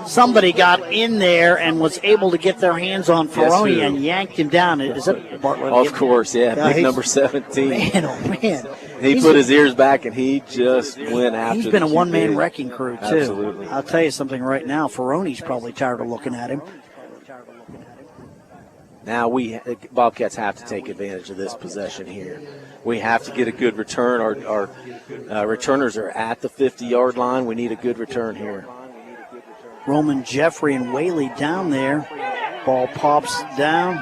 Somebody got in there and was able to get their hands on Ferroni and yanked him down. Is it Bartlett? Of course, yeah. Big number 17. Man, oh, man. He put his ears back, and he just went after He's been a one-man wrecking crew, too. Absolutely. I'll tell you something right now. Ferroni's probably tired of looking at him. Now Bobcats have to take advantage of this possession here. We have to get a good return. Our returners are at the 50-yard line. We need a good return here. Roman Jeffrey and Whaley down there. Ball pops down.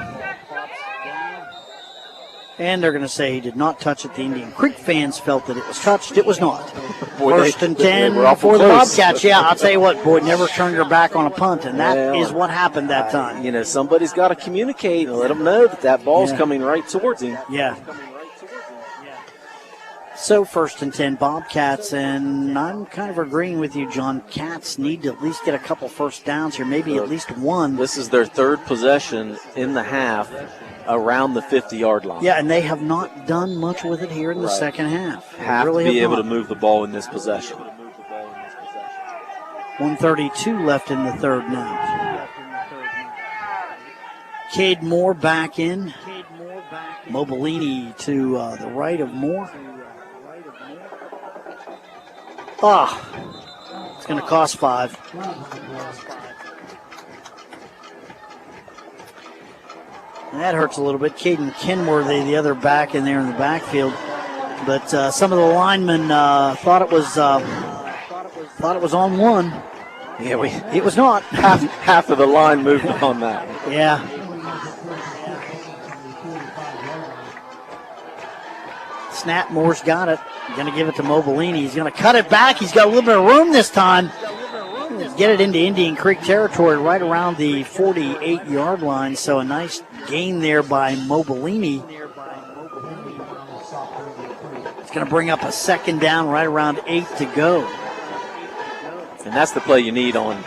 And they're going to say he did not touch it. The Indian Creek fans felt that it was touched. It was not. First and 10 for the Bobcats. Yeah, I'll tell you what, boy, never turn your back on a punt, and that is what happened that time. Somebody's got to communicate and let them know that ball's coming right towards him. Yeah. So first and 10 Bobcats, and I'm kind of agreeing with you, John. Cats need to at least get a couple first downs here, maybe at least one. This is their third possession in the half around the 50-yard line. Yeah, and they have not done much with it here in the second half. Have to be able to move the ball in this possession. 1:32 left in the third now. Cade Moore back in. Mobilini to the right of Moore. It's going to cost 5. That hurts a little bit. Caden Kenworthy, the other back in there in the backfield. But some of the linemen thought it was on one. Yeah, it was not. Half of the line moved on that. Yeah. Snap, Moore's got it. Going to give it to Mobilini. He's going to cut it back. He's got a little bit of room this time. Get it into Indian Creek territory right around the 48-yard line. So a nice gain there by Mobilini. It's going to bring up a second down right around 8 to go. And that's the play you need on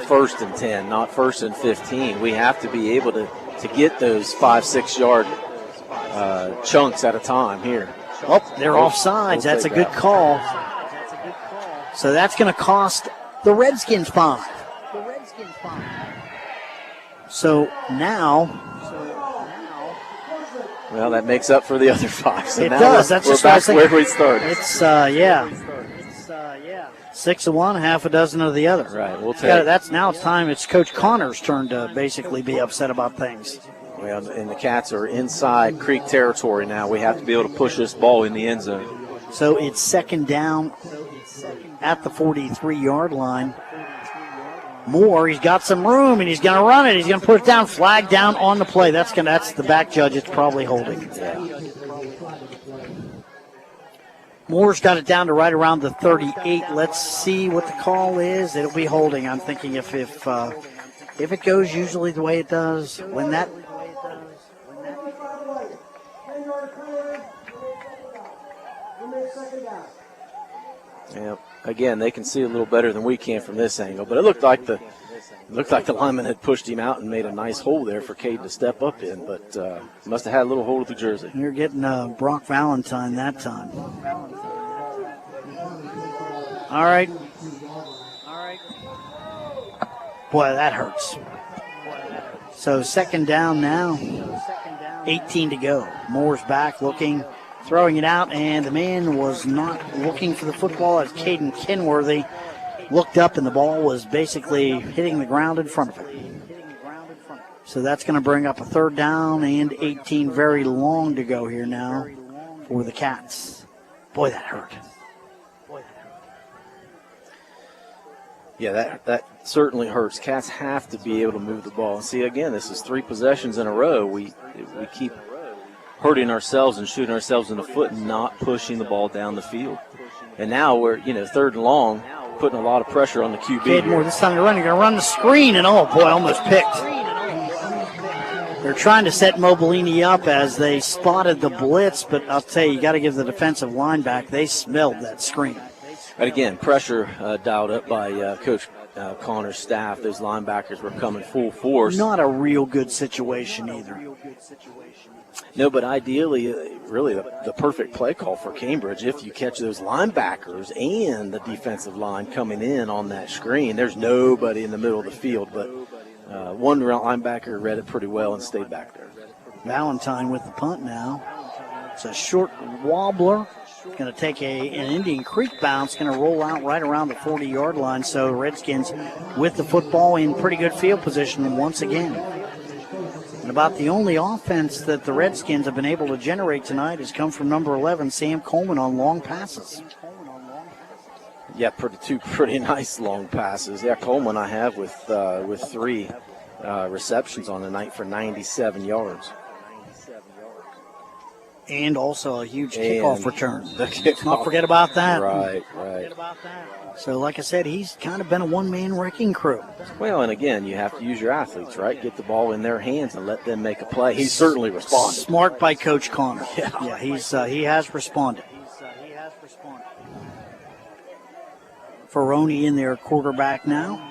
first and 10, not first and 15. We have to be able to get those 5-6 yard chunks at a time here. Oh, they're offsides. That's a good call. So that's going to cost the Redskins 5. So now. Well, that makes up for the other 5. So it now does. That's we're back where we started. It's, yeah. 6 of one, half a dozen of the other. Right. We'll take it. Now it's time. It's Coach Connor's turn to basically be upset about things. Well, and the Cats are inside Creek territory now. We have to be able to push this ball in the end zone. So it's second down at the 43-yard line. Moore, he's got some room, and he's going to run it. He's going to put it down, flag down on the play. That's the back judge. It's probably holding. Yeah. Moore's got it down to right around the 38. Let's see what the call is. It'll be holding. I'm thinking if it goes usually the way it does, when that. Yeah. Again, they can see a little better than we can from this angle, but it looked like the lineman had pushed him out and made a nice hole there for Cade to step up in, but must have had a little hole with the jersey. You're getting Brock Valentine that time. All right. Boy, that hurts. So second down now. 18 to go. Moore's back looking, throwing it out, and the man was not looking for the football as Caden Kenworthy looked up, and the ball was basically hitting the ground in front of him. So that's going to bring up a third down and 18. Very long to go here now for the Cats. Boy, that hurt. Yeah, that certainly hurts. Cats have to be able to move the ball. And see, again, this is 3 possessions in a row. We keep hurting ourselves and shooting ourselves in the foot and not pushing the ball down the field. And now we're, third and long, putting a lot of pressure on the QB. Cade Moore this time to run. You're going to run the screen, and oh boy, almost picked. They're trying to set Mobilini up as they spotted the blitz, but I'll tell you got to give the defensive line back. They smelled that screen. And again, pressure dialed up by Coach Connor's staff. Those linebackers were coming full force. Not a real good situation either. No, but ideally, really the perfect play call for Cambridge. If you catch those linebackers and the defensive line coming in on that screen, there's nobody in the middle of the field. But one linebacker read it pretty well and stayed back there. Valentine with the punt now. It's a short wobbler. Going to take an Indian Creek bounce, going to roll out right around the 40-yard line. So Redskins with the football in pretty good field position once again. And about the only offense that the Redskins have been able to generate tonight has come from number 11, Sam Coleman, on long passes. Yeah, two pretty nice long passes. Yeah, Coleman I have with 3 receptions on the night for 97 yards. And also a huge kickoff return. Let's not forget about that. Right. So, like I said, he's kind of been a one-man wrecking crew. Well, and again, you have to use your athletes, right? Get the ball in their hands and let them make a play. He's certainly responded. Smart by Coach Connor. Yeah, he has responded. Ferroni in there, quarterback now.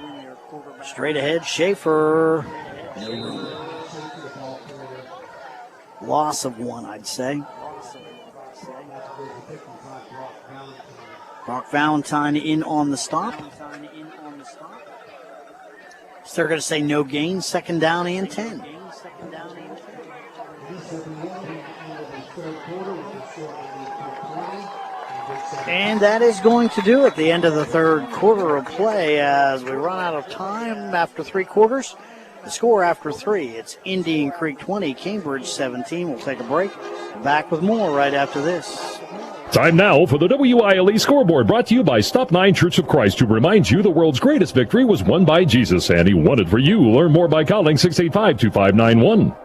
Straight ahead, Schaefer. No room. Loss of 1, I'd say. Brock Valentine in on the stop. So they're going to say no gain, second down and 10. And that is going to do it. The end of the third quarter of play as we run out of time after 3 quarters. The score after 3, it's Indian Creek 20, Cambridge 17. We'll take a break. Back with more right after this. Time now for the WILE scoreboard, brought to you by Stop 9 Church of Christ, to remind you the world's greatest victory was won by Jesus, and he won it for you. Learn more by calling 685-2591.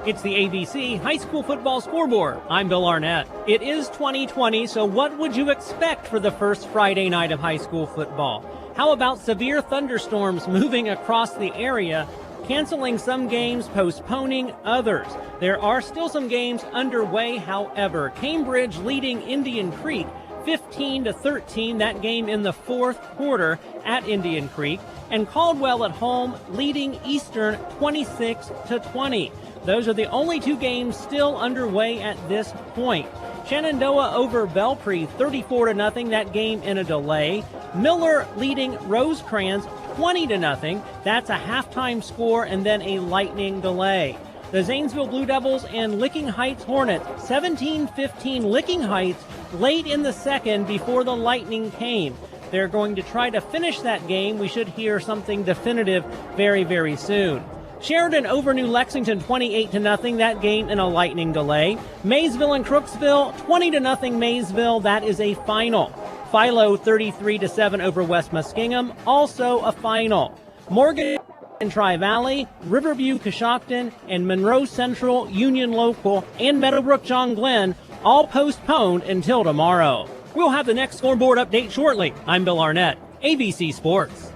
It's the ABC High School Football Scoreboard. I'm Bill Arnett. It is 2020, so what would you expect for the first Friday night of high school football? How about severe thunderstorms moving across the area, canceling some games, postponing others? There are still some games underway, however. Cambridge leading Indian Creek 15-13, that game in the 4th quarter at Indian Creek, and Caldwell at home leading Eastern 26-20. Those are the only 2 games still underway at this point. Shenandoah over Belpre 34-0, that game in a delay. Miller leading Rosecrans 20-0. That's a halftime score and then a lightning delay. The Zanesville Blue Devils and Licking Heights Hornets 17-15. Licking Heights late in the second before the lightning came. They're going to try to finish that game. We should hear something definitive very, very soon. Sheridan over New Lexington 28-0, that game in a lightning delay. Maysville and Crooksville 20-0 Maysville, that is a final. Philo 33-7 over West Muskingum, also a final. Morgan and Tri-Valley, Riverview Coshocton, and Monroe Central, Union Local, and Meadowbrook John Glenn all postponed until tomorrow. We'll have the next scoreboard update shortly. I'm Bill Arnett, ABC Sports.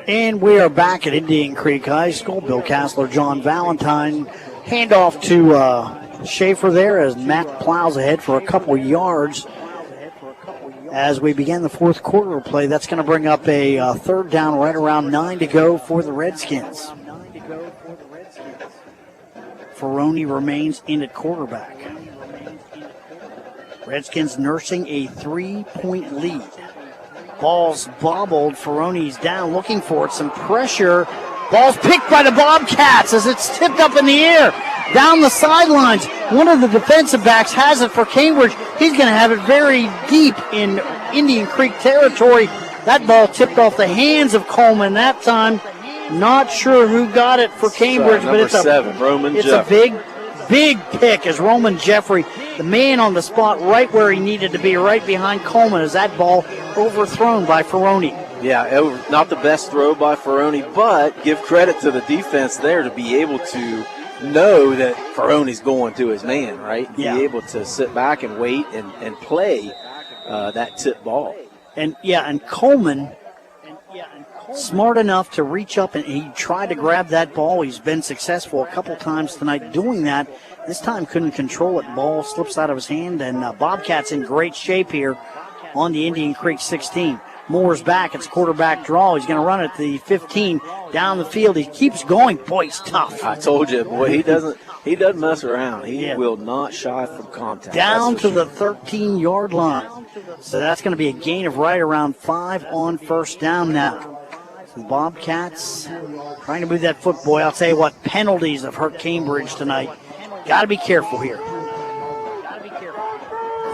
And we are back at Indian Creek High School. Bill Castler, John Valentine. Handoff to Schaefer there as Matt plows ahead for a couple yards. As we begin the fourth quarter of play, that's going to bring up a third down right around 9 to go for the Redskins. Ferroni remains in at quarterback. Redskins nursing a 3-point lead. Ball's bobbled. Ferroni's down looking for it. Some pressure. Ball's picked by the Bobcats as it's tipped up in the air. Down the sidelines. One of the defensive backs has it for Cambridge. He's going to have it very deep in Indian Creek territory. That ball tipped off the hands of Coleman that time. Not sure who got it for Cambridge, but it's a big pick as Roman Jeffrey, the man on the spot right where he needed to be, right behind Coleman, as that ball overthrown by Ferroni. Yeah, not the best throw by Ferroni, but give credit to the defense there to be able to know that Ferroni's going to his man, right? Yeah. Be able to sit back and wait and play that tip ball. And Coleman, smart enough to reach up, and he tried to grab that ball. He's been successful a couple times tonight doing that. This time couldn't control it. Ball slips out of his hand, and Bobcats in great shape here on the Indian Creek 16. Moore's back. It's quarterback draw. He's going to run at the 15 down the field. He keeps going. Boy, he's tough. I told you, boy, he doesn't mess around. He will not shy from contact. Down to the 13-yard line. So that's going to be a gain of right around 5 on first down now. The Bobcats trying to move that football. I'll tell you what, penalties have hurt Cambridge tonight. Got to be careful here.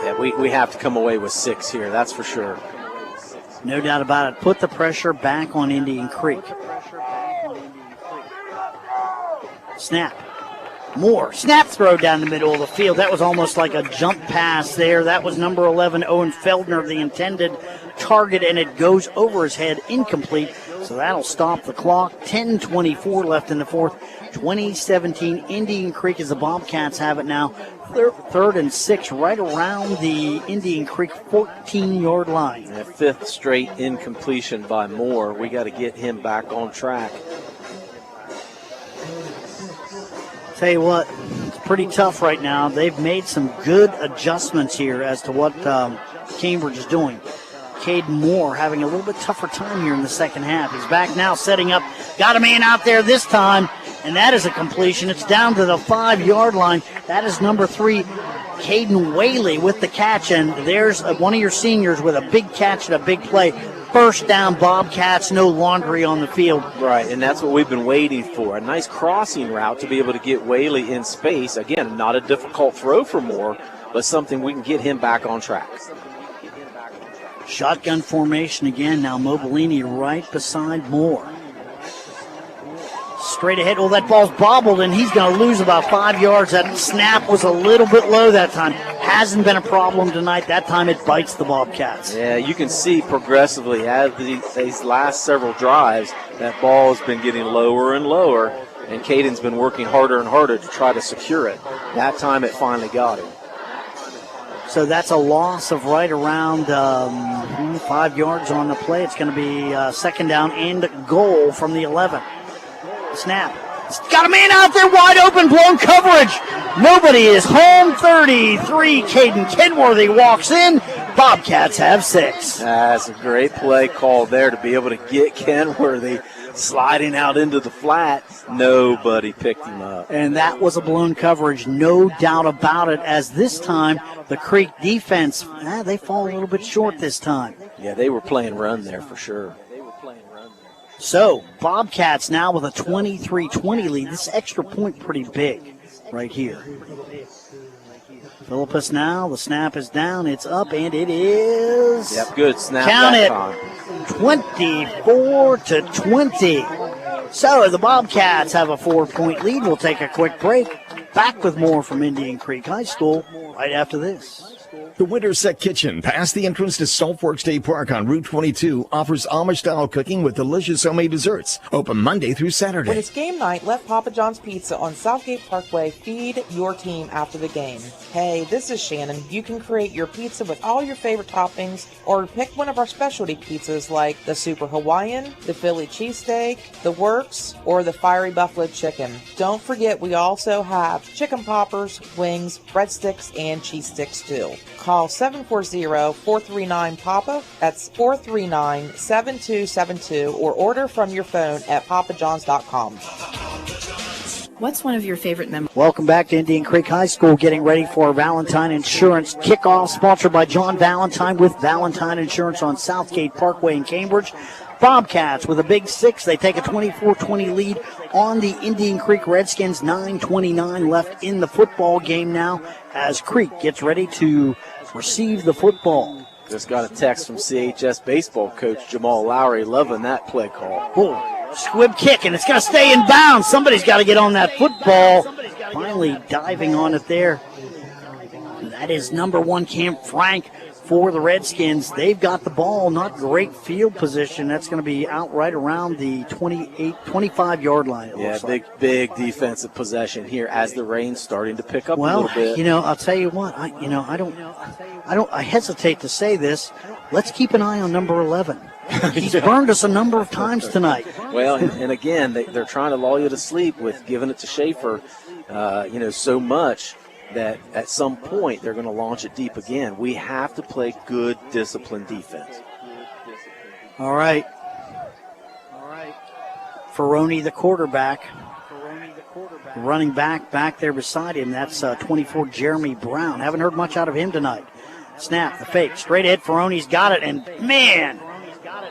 Yeah, we have to come away with 6 here, that's for sure. No doubt about it. Put the pressure back on Indian Creek. Snap. Moore. Snap throw down the middle of the field. That was almost like a jump pass there. That was number 11, Owen Feldner, the intended target, and it goes over his head, incomplete. So that'll stop the clock. 10:24 left in the fourth. 2017 Indian Creek as the Bobcats have it now. Third and 6 right around the Indian Creek 14-yard line. And a 5th straight incompletion by Moore. We got to get him back on track. Tell you what, it's pretty tough right now. They've made some good adjustments here as to what Cambridge is doing. Caden Moore having a little bit tougher time here in the second half. He's back now, setting up. Got a man out there this time, and that is a completion. It's down to the 5-yard line. That is number 3, Caden Whaley with the catch, and there's one of your seniors with a big catch and a big play. First down, Bobcats, no laundry on the field. Right, and that's what we've been waiting for. A nice crossing route to be able to get Whaley in space. Again, not a difficult throw for Moore, but something we can get him back on track. Shotgun formation again. Now Mobilini right beside Moore. Straight ahead. Oh, that ball's bobbled, and he's going to lose about 5 yards. That snap was a little bit low that time. Hasn't been a problem tonight. That time it bites the Bobcats. Yeah, you can see progressively as these last several drives, that ball has been getting lower and lower, and Caden's been working harder and harder to try to secure it. That time it finally got him. So that's a loss of right around 5 yards on the play. It's going to be second down and goal from the 11. Snap. Got a man out there wide open, blown coverage. Nobody is home. 33. Caden Kenworthy walks in. Bobcats have 6. That's a great play call there to be able to get Kenworthy sliding out into the flat. Nobody picked him up. And that was a blown coverage, no doubt about it, as this time the Creek defense, they fall a little bit short this time. Yeah, they were playing run there for sure. So, Bobcats now with a 23-20 lead. This extra point pretty big right here. Philippus now, the snap is down, it's up, and it is. Yep, good snap. Count it, time. 24-20. So, the Bobcats have a 4-point lead. We'll take a quick break. Back with more from Indian Creek High School right after this. The Winterset Kitchen, past the entrance to Saltfork State Park on Route 22, offers Amish-style cooking with delicious homemade desserts. Open Monday through When Saturday. it's game night, let Papa John's Pizza on Southgate Parkway feed your team after the game. Hey, this is Shannon. You can create your pizza with all your favorite toppings or pick one of our specialty pizzas like the Super Hawaiian, the Philly Cheesesteak, the Works, or the Fiery Buffalo Chicken. Don't forget we also have chicken poppers, wings, breadsticks, and cheese sticks too. Call 740-439-PAPA. That's 439-7272 or order from your phone at papajohns.com. What's one of your favorite memories? Welcome back to Indian Creek High School, getting ready for Valentine Insurance kickoff, sponsored by John Valentine with Valentine Insurance on Southgate Parkway in Cambridge. Bobcats with a big 6. They take a 24-20 lead on the Indian Creek Redskins. 9:29 left in the football game now as Creek gets ready to receive the football. Just got a text from CHS baseball coach Jamal Lowry, loving that play call. Oh, squib kick, and it's going to stay in bounds. Somebody's got to get on that football. Finally diving on it there. That is number 1, Cam Frank, for the Redskins. They've got the ball, not great field position. That's going to be out right around the 25-yard line. Yeah, big defensive possession here as the rain's starting to pick up a little bit. I'll tell you what. I hesitate to say this. Let's keep an eye on number 11. He's burned us a number of times tonight. Well, and again, they're trying to lull you to sleep with giving it to Schaefer, so much that at some point they're going to launch it deep again. We have to play good, disciplined defense. All right. Ferroni, the quarterback. Running back there beside him. That's 24, Jeremy Brown. Haven't heard much out of him tonight. Snap, the fake, straight ahead. Ferroni's got it, and man,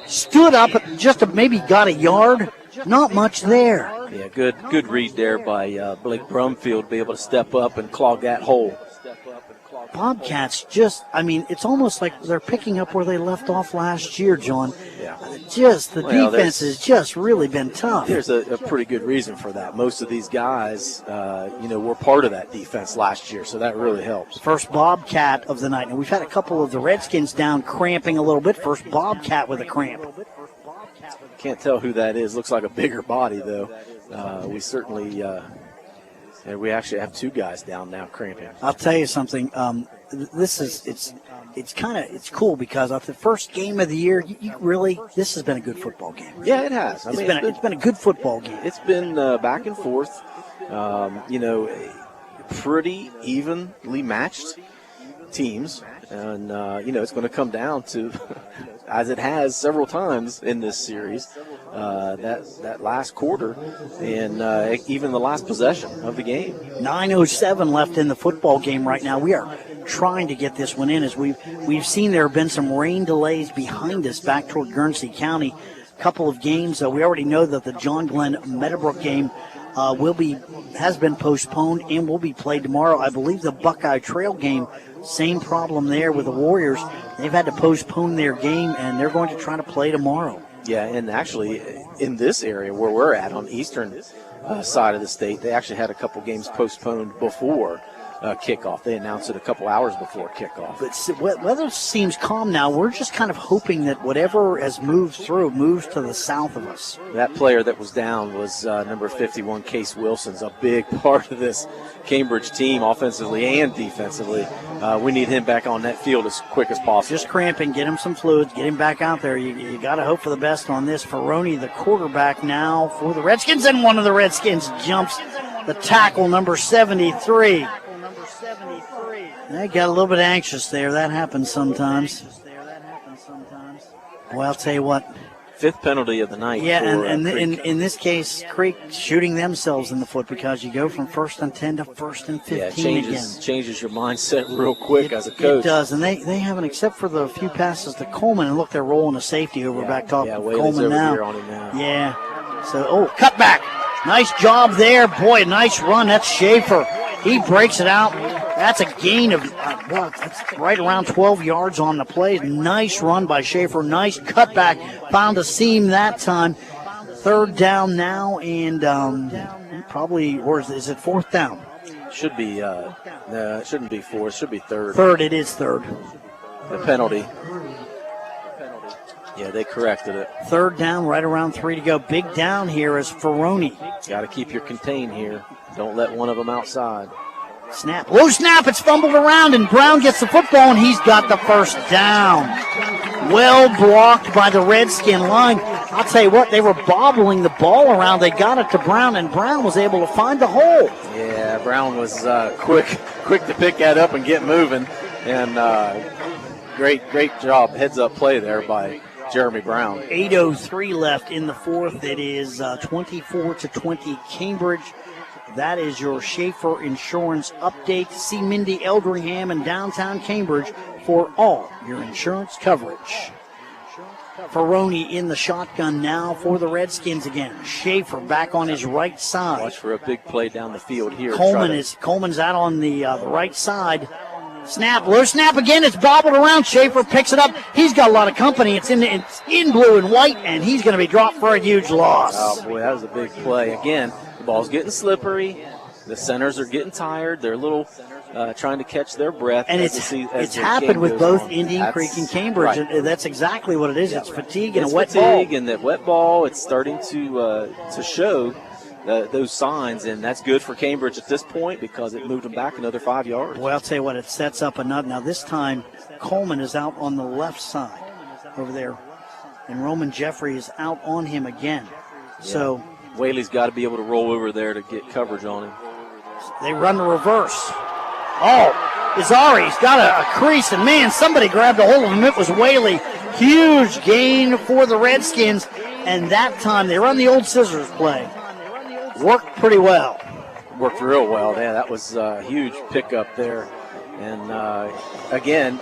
stood up, just maybe got a yard. Not much there. Yeah, good read there by Blake Brumfield, be able to step up and clog that hole. Bobcats it's almost like they're picking up where they left off last year, John. Yeah. Defense has just really been tough. There's a pretty good reason for that. Most of these guys, were part of that defense last year, so that really helps. First Bobcat of the night. And we've had a couple of the Redskins down cramping a little bit. First Bobcat with a cramp. Can't tell who that is. Looks like a bigger body, though. We certainly, we actually have 2 guys down now cramping. I'll tell you something. It's cool because the first game of the year, this has been a good football game. Yeah, it has. It's been a good football game. It's been back and forth. Pretty evenly matched teams. And, it's going to come down to, as it has several times in this series, that last quarter and even the last possession of the game. 9:07 left in the football game right now. We are trying to get this one in as we've seen there have been some rain delays behind us back toward Guernsey County. A couple of games. We already know that the John Glenn Meadowbrook game has been postponed and will be played tomorrow. I believe the Buckeye Trail game, same problem there with the Warriors. They've had to postpone their game, and they're going to try to play tomorrow. Yeah, and actually in this area where we're at on the eastern side of the state, they actually had a couple games postponed before kickoff. They announced it a couple hours before kickoff. But weather seems calm now. We're just kind of hoping that whatever has moved through moves to the south of us. That player that was down was number 51, Case Wilson's, a big part of this Cambridge team, offensively and defensively. We need him back on that field as quick as possible. Just cramping, get him some fluids, get him back out there. You got to hope for the best on this. Ferroni, the quarterback now for the Redskins, and one of the Redskins jumps the tackle, number 73. They got a little bit anxious there. That happens sometimes. Well, I'll tell you what. 5th penalty of the night. Yeah, and in this case, Creek shooting themselves in the foot because you go from 1st and 10 to 1st and 15 again. Changes your mindset real quick as a coach. It does, and they haven't, except for the few passes to Coleman, and look, they're rolling a safety over back top of Coleman now. Yeah. So, cut back. Nice job there. Boy, nice run. That's Schaefer. He breaks it out. That's a gain of, that's right around 12 yards on the play. Nice run by Schaefer. Nice cutback. Found a seam that time. 3rd down now, and probably, or is it 4th down? Should be, no, it shouldn't be fourth. It should be third. Third, it is third. The penalty. Yeah, they corrected it. Third down, right around 3 to go. Big down here is Ferroni. Got to keep your contain here. Don't let one of them outside. Snap. Low snap. It's fumbled around, and Brown gets the football, and he's got the first down. Well blocked by the Redskin line. I'll tell you what, they were bobbling the ball around. They got it to Brown, and Brown was able to find the hole. Yeah, Brown was quick to pick that up and get moving. And great job, heads-up play there by Jeremy Brown. 8:03 left in the fourth. It is 24-20 Cambridge. That is your Schaefer Insurance update. See Mindy Eldringham in downtown Cambridge for all your insurance coverage. Ferroni in the shotgun now for the Redskins again. Schaefer back on his right side. Watch for a big play down the field here. Coleman's out on the right side. Snap, low snap again. It's bobbled around. Schaefer picks it up. He's got a lot of company. It's in blue and white, and he's going to be dropped for a huge loss. Oh boy, that was a big play. Again, the ball's getting slippery. The centers are getting tired. They're a little trying to catch their breath. And it's happened with both Indian Creek and Cambridge. Right. And that's exactly what it is. It's fatigue and it's a wet fatigue ball. And that wet ball. It's starting to show those signs, and that's good for Cambridge at this point because it moved them back another 5 yards. Well, I'll tell you what, it sets up another. Now this time, Coleman is out on the left side over there, and Roman Jeffrey is out on him again. Yeah. So Whaley's got to be able to roll over there to get coverage on him. They run the reverse. Oh, Izzari's got a crease, and man, somebody grabbed a hold of him. It was Whaley. Huge gain for the Redskins, and that time they run the old scissors play. Worked pretty well. Worked real well. Yeah, that was a huge pickup there. And again,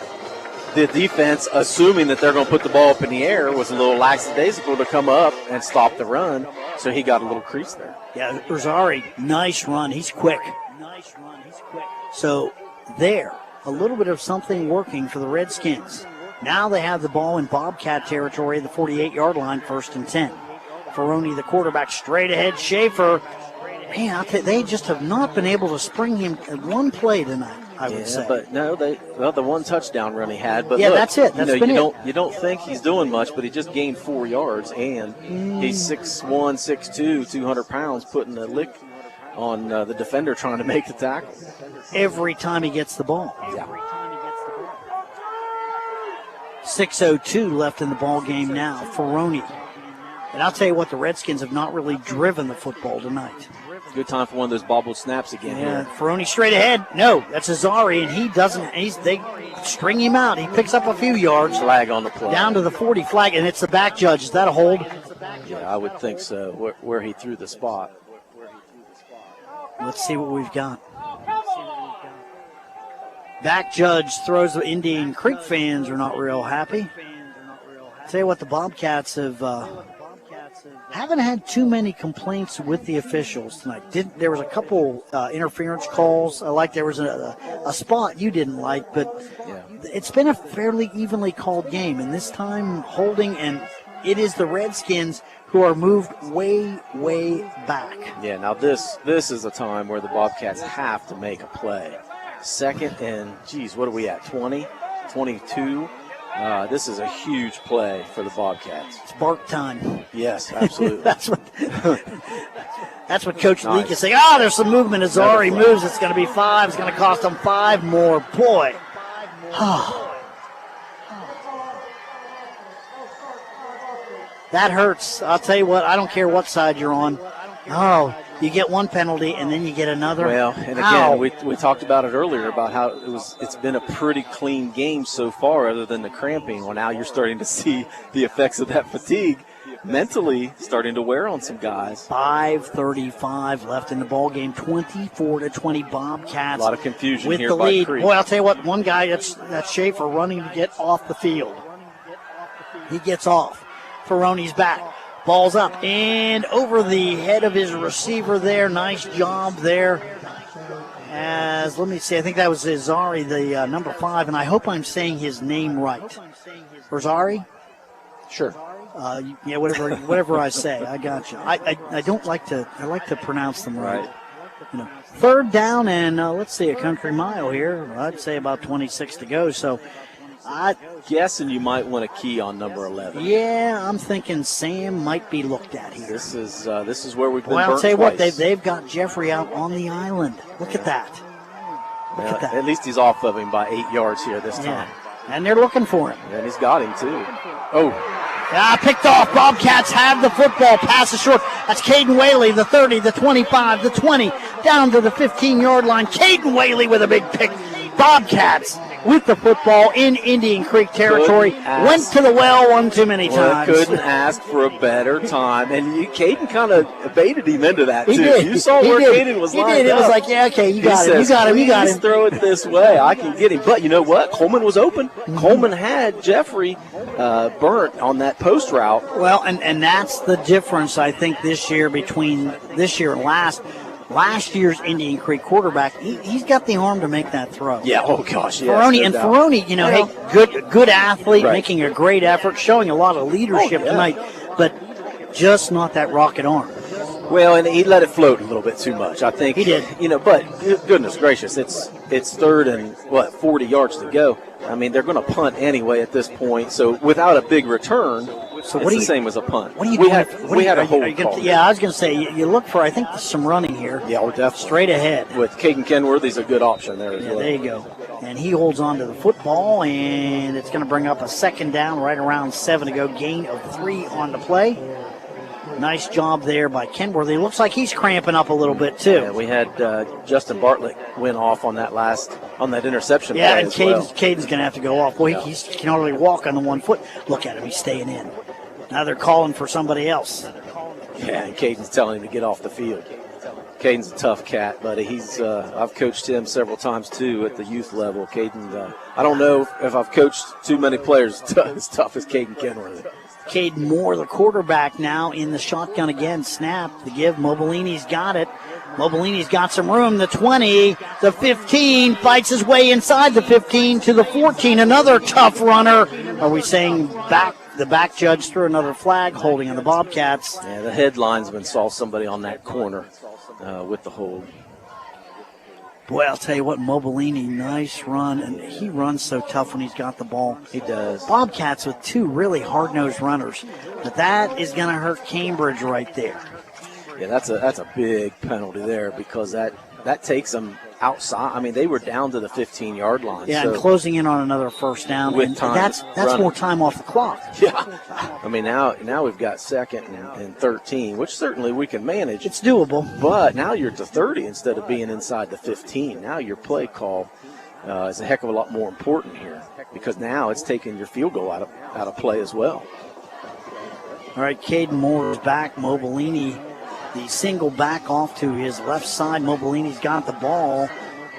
the defense, assuming that they're going to put the ball up in the air, was a little lackadaisical to come up and stop the run. So he got a little crease there. Yeah, Izzari, nice run. He's quick. So there, a little bit of something working for the Redskins. Now they have the ball in Bobcat territory, the 48-yard line, 1st and 10. Ferroni, the quarterback, straight ahead. Schaefer, man, I'll tell you, they just have not been able to spring him at one play tonight, I would say. But no, the one touchdown run he had. But yeah, look, that's it. That's been it. You don't think he's doing much, but he just gained 4 yards, and he's 6'1", 6'2", 200 pounds, putting a lick on the defender trying to make the tackle. Every time he gets the ball. Yeah. 6:02 left in the ball game now. Ferroni. And I'll tell you what, the Redskins have not really driven the football tonight. Good time for one of those bobbled snaps again. Yeah, Ferroni straight ahead. No, that's Izzari, and he doesn't. They string him out. He picks up a few yards. Flag on the play. Down to the 40 flag, and it's the back judge. Is that a hold? Yeah, I would think so, where he threw the spot. Let's see what we've got. Back judge throws. The Indian Creek fans are not real happy. Tell you what, the Bobcats haven't had too many complaints with the officials tonight. There was a couple interference calls. Like there was a spot you didn't like, but it's been a fairly evenly called game. And this time holding, and it is the Redskins who are moved way, way back. Yeah, now this is a time where the Bobcats have to make a play. 2nd and, what are we at, 20, 22? This is a huge play for the Bobcats. It's bark time. Yes, absolutely. That's what Coach Leak is saying. There's some movement. Izzari moves. It's going to be 5. It's going to cost them 5 more. Boy. That hurts. I'll tell you what, I don't care what side you're on. You get one penalty and then you get another. Well, and again, we talked about it earlier about how it's been a pretty clean game so far other than the cramping. Well, now you're starting to see the effects of that fatigue mentally starting to wear on some guys. 5:35 left in the ball game, 24-20 Bobcats. A lot of confusion with here the by lead. Creek. Boy, I'll tell you what, one guy, that's Schaefer running to get off the field. He gets off. Ferroni's back. Ball's up and over the head of his receiver there. Nice job there. Let me see, I think that was Izzari, the number 5, and I hope I'm saying his name right. Izzari? Sure. Yeah, whatever I say, I got you. I don't like to. I like to pronounce them right. Third down and let's see, a country mile here. I'd say about 26 to go. So I guessing you might want to key on number 11. Yeah, I'm thinking Sam might be looked at here. This is where we've been. Well, I'll burnt tell you what, twice. they've got Jeffrey out on the island. Look at that. Look at that. At least he's off of him by 8 yards here this time. And they're looking for him. And he's got him too. Oh. Picked off. Bobcats have the football. Pass is short. That's Caden Whaley, the 30, the 25, the 20, down to the 15-yard line. Caden Whaley with a big pick. Bobcats with the football in Indian Creek territory. Went to the well one too many times. Couldn't ask for a better time. And Caden kind of baited him into that, too. He did. You saw where Caden was lined up. He did. It was like, yeah, okay, you got him. You got him. You got him. Throw it this way. I can get him. But you know what? Coleman was open. Coleman had Jeffrey burnt on that post route. Well, and that's the difference, I think, this year between this year and last. Last year's Indian Creek quarterback, he's got the arm to make that throw. Yeah, oh gosh, yeah. Ferroni, hey, good athlete, making a great effort, showing a lot of leadership tonight, but just not that rocket arm. Well, and he let it float a little bit too much, I think. He did. But goodness gracious, it's third and 40 yards to go. I mean, they're going to punt anyway at this point. So without a big return, it's the same as a punt. What are you doing? We had a hold call. Yeah, I was going to say, you look for, I think, some running here. Yeah, definitely. Straight ahead. With Caden Kenworthy's a good option there as well. There you go. And he holds on to the football, and it's going to bring up a second down right around 7 to go. Gain of 3 on the play. Nice job there by Kenworthy. Looks like he's cramping up a little bit, too. Yeah, we had Justin Bartlett went off on that interception play and as well. Caden's going to have to go off. Boy, he can hardly walk on the 1 foot. Look at him. He's staying in. Now they're calling for somebody else. Yeah, and Caden's telling him to get off the field. Caden's a tough cat, buddy. I've coached him several times, too, at the youth level. Caden, I don't know if I've coached too many players as tough as Caden Kenworthy. Caden Moore, the quarterback, now in the shotgun again. Snap, the give. Mobilini's got it. Mobilini's got some room. The 20, the 15, fights his way inside the 15 to the 14. Another tough runner. Are we saying the back judge threw another flag holding on the Bobcats? Yeah, the head linesman saw somebody on that corner with the hold. Boy, I'll tell you what, Mobilini, nice run, and he runs so tough when he's got the ball. He does. Bobcats with 2 really hard-nosed runners, but that is going to hurt Cambridge right there. Yeah, that's a big penalty there because that takes them outside. I mean, they were down to the 15-yard line. Yeah, so and closing in on another first down. With and time that's running. more time off the clock. Yeah. I mean, now we've got 2nd and 13, which certainly we can manage. It's doable. But now you're at the 30 instead of being inside the 15. Now your play call is a heck of a lot more important here because now it's taking your field goal out of play as well. All right, Caden Moore is back. Mobilini, the single back off to his left side. Mobilini's got the ball,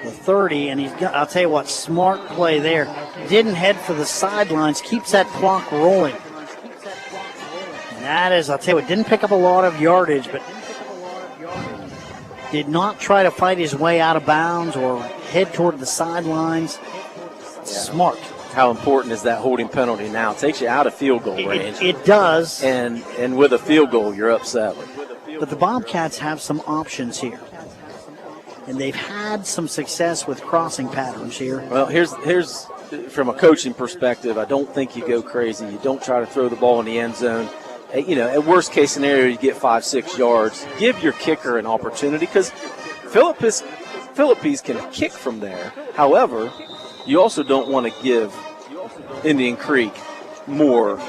the 30, and I'll tell you what, smart play there. Didn't head for the sidelines, keeps that clock rolling. And that is, I'll tell you what, didn't pick up a lot of yardage, but did not try to fight his way out of bounds or head toward the sidelines. Smart. How important is that holding penalty now? It takes you out of field goal range. It does. And with a field goal, you're up 7. But the Bobcats have some options here. And they've had some success with crossing patterns here. Well, here's from a coaching perspective, I don't think you go crazy. You don't try to throw the ball in the end zone. At worst case scenario, you get 5-6 yards. Give your kicker an opportunity because Philippines can kick from there. However, you also don't want to give Indian Creek more.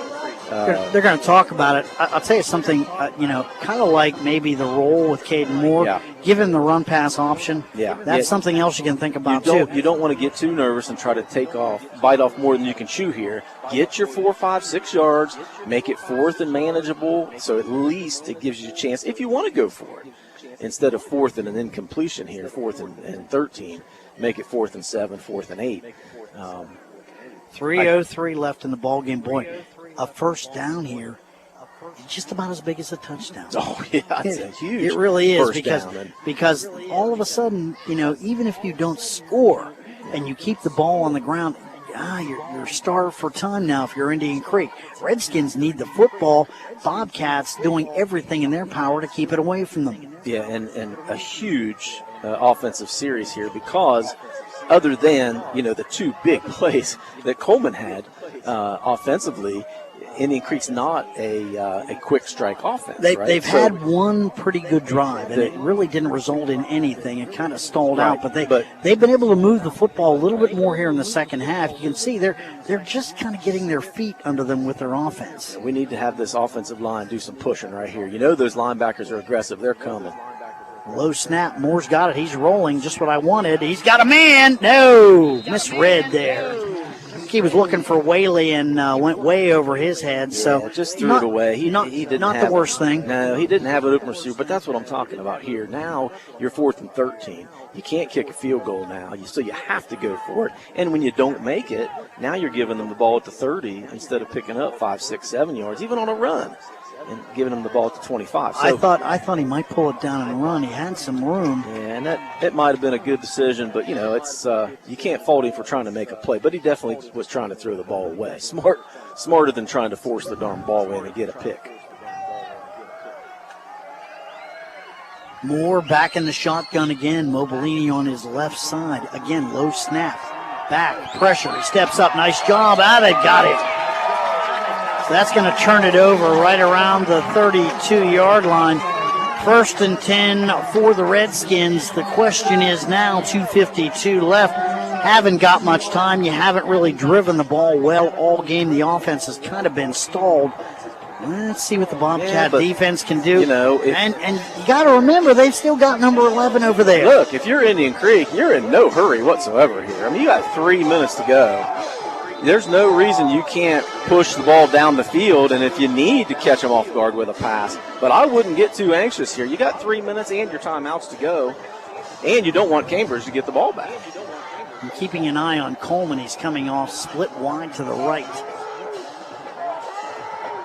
They're going to talk about it. I'll tell you something, kind of like maybe the role with Caden Moore. Yeah. Give him the run-pass option. Yeah. That's something else you can think about, too. You don't want to get too nervous and try to bite off more than you can chew here. Get your 4, 5, 6 yards. Make it 4th and manageable, so at least it gives you a chance if you want to go for it. Instead of 4th and an incompletion here, 4th and 13, make it 4th and 7, 4th and 8. 3:03 left in the ballgame. Boy, a first down here, just about as big as a touchdown. Oh, yeah, it's a huge It really is first because all of a sudden, even if you don't score and you keep the ball on the ground, you're starved for time now if you're Indian Creek. Redskins need the football. Bobcats doing everything in their power to keep it away from them. Yeah, and a huge offensive series here because other than, the two big plays that Coleman had offensively, Indian Creek's not a quick strike offense. They've had one pretty good drive, and it really didn't result in anything. It kind of stalled out, but they've been able to move the football a little bit more here in the second half. You can see they're just kind of getting their feet under them with their offense. We need to have this offensive line do some pushing right here. Those linebackers are aggressive. They're coming. Low snap. Moore's got it. He's rolling. Just what I wanted. He's got a man. No, misread there. He was looking for Whaley and went way over his head. So just threw it away. He didn't not have the worst thing. No, he didn't have an open receiver, but that's what I'm talking about here. Now you're 4th and 13. You can't kick a field goal now, so you have to go for it. And when you don't make it, now you're giving them the ball at the 30 instead of picking up 5, 6, 7 yards, even on a run, and giving them the ball at the 25. So, I thought he might pull it down and run. He had some room. Yeah, and it might have been a good decision, but it's you can't fault him for trying to make a play. But he definitely was trying to throw the ball away. Smarter than trying to force the darn ball in and get a pick. Moore back in the shotgun again. Mobilini on his left side. Again, low snap. Back, pressure. He steps up. Nice job. They got it. So that's going to turn it over right around the 32-yard line. 1st and 10 for the Redskins. The question is now 2:52 left. Haven't got much time. You haven't really driven the ball well all game. The offense has kind of been stalled. Let's see what the Bobcat defense can do. And you got to remember, they've still got number 11 over there. Look, if you're Indian Creek, you're in no hurry whatsoever here. I mean, you got 3 minutes to go. There's no reason you can't push the ball down the field, and if you need to catch them off guard with a pass. But I wouldn't get too anxious here. You got 3 minutes and your timeouts to go, and you don't want Cambridge to get the ball back. I'm keeping an eye on Coleman. He's coming off split wide to the right.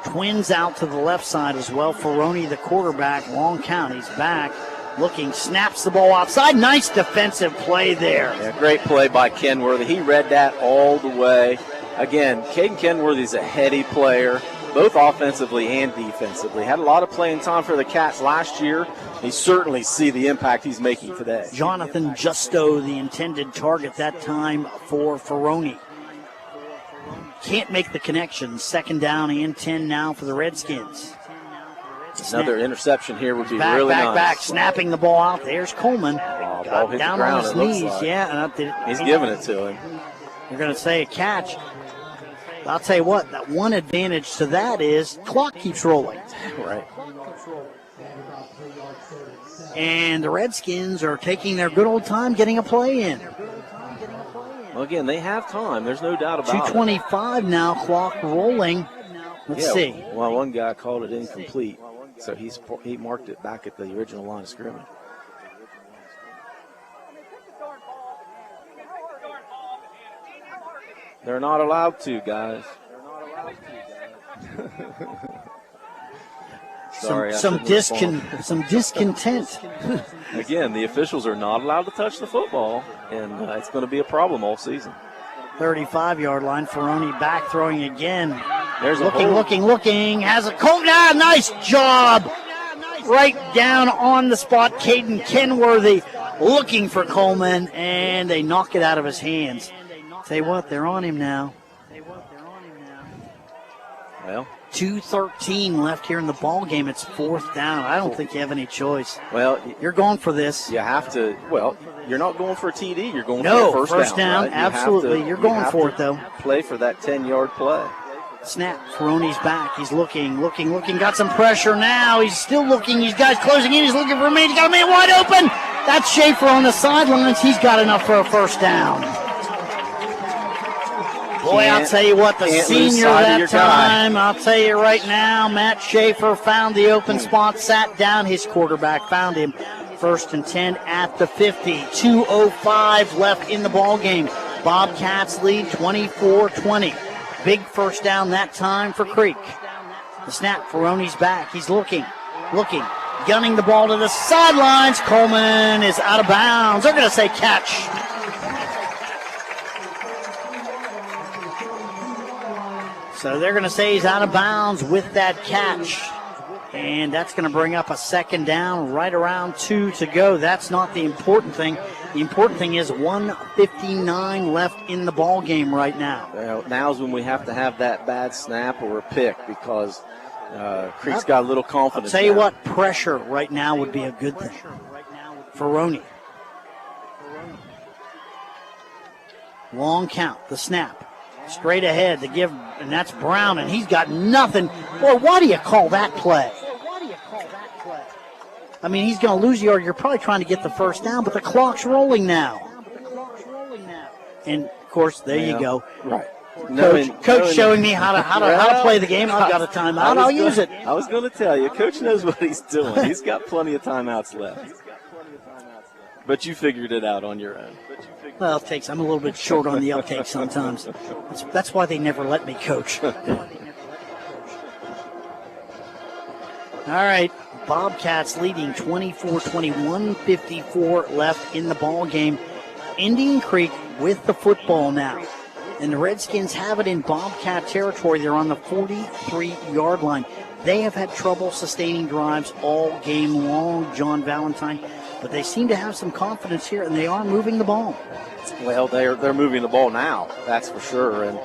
Twins out to the left side as well. Ferroni, the quarterback, long count. He's back. Looking, snaps the ball outside. Nice defensive play there. Yeah, great play by Kenworthy. He read that all the way. Again, Caden Kenworthy's a heady player, both offensively and defensively. Had a lot of playing time for the Cats last year. You certainly see the impact he's making today. Jonathan Justo, the intended target that time for Ferroni. Can't make the connection. 2nd down and 10 now for the Redskins. Another interception here would be really nice. Back, snapping the ball out. There's Coleman. Ball hit down the ground, on his knees. like. Yeah, he's giving it to him. You're going to say a catch. I'll tell you what, that one advantage to that is clock keeps rolling. Right. And the Redskins are taking their good old time getting a play in. Well, again, they have time. There's no doubt about it. 2:25 now, clock rolling. Let's see. Well, one guy called it incomplete, so he marked it back at the original line of scrimmage. They're not allowed to, guys. Sorry, some discontent. Again, the officials are not allowed to touch the football, and it's going to be a problem all season. 35-yard line. Ferroni back throwing again. There's looking. Has a nice job. Right down on the spot. Caden Kenworthy looking for Coleman, and they knock it out of his hands. Say what, they're on him now. Well, 2:13 left here in the ball game. It's 4th down. I don't think you have any choice. Well, you're going for this. You have to. Well, you're not going for a TD. You're going for a first down. Right? Absolutely. You're going for it, though. Play for that 10-yard play. Snap. Ferroni's back. He's looking. Got some pressure now. He's still looking. He's guys closing in. He's looking for a man. He's got a man wide open. That's Schaefer on the sidelines. He's got enough for a first down. Boy, I'll tell you what, the senior that time, I'll tell you right now, Matt Schaefer found the open spot, sat down, his quarterback found him. 1st and 10 at the 50. 2:05 left in the ball game. Bobcats lead 24-20. Big first down that time for Creek. The snap, Ferroni's back. He's looking, gunning the ball to the sidelines. Coleman is out of bounds. They're going to say catch. So they're going to say he's out of bounds with that catch. And that's going to bring up a second down, right around 2 to go. That's not the important thing. The important thing is 1:59 left in the ball game right now. Well, now's when we have to have that bad snap or a pick because Creek's got a little confidence. I'll tell you what, pressure right now would be a good thing for Roney. Long count, the snap. Straight ahead to give, and that's Brown, and he's got nothing. Boy, why do you call that play? I mean, he's going to lose yard. You're probably trying to get the first down, but the clock's rolling now. And, of course, there you go. Right. Coach showing me how to play the game. I've got a timeout. I'll use it. I was going to tell you, Coach knows what he's doing. He's got plenty of timeouts left. But you figured it out on your own. Well, I'm a little bit short on the uptake sometimes. That's why they never let me coach. All right, Bobcats leading 24-21, 54 left in the ball game. Indian Creek with the football now. And the Redskins have it in Bobcat territory. They're on the 43-yard line. They have had trouble sustaining drives all game long, John Valentine. But they seem to have some confidence here, and they are moving the ball. Well, they're moving the ball now, that's for sure. And,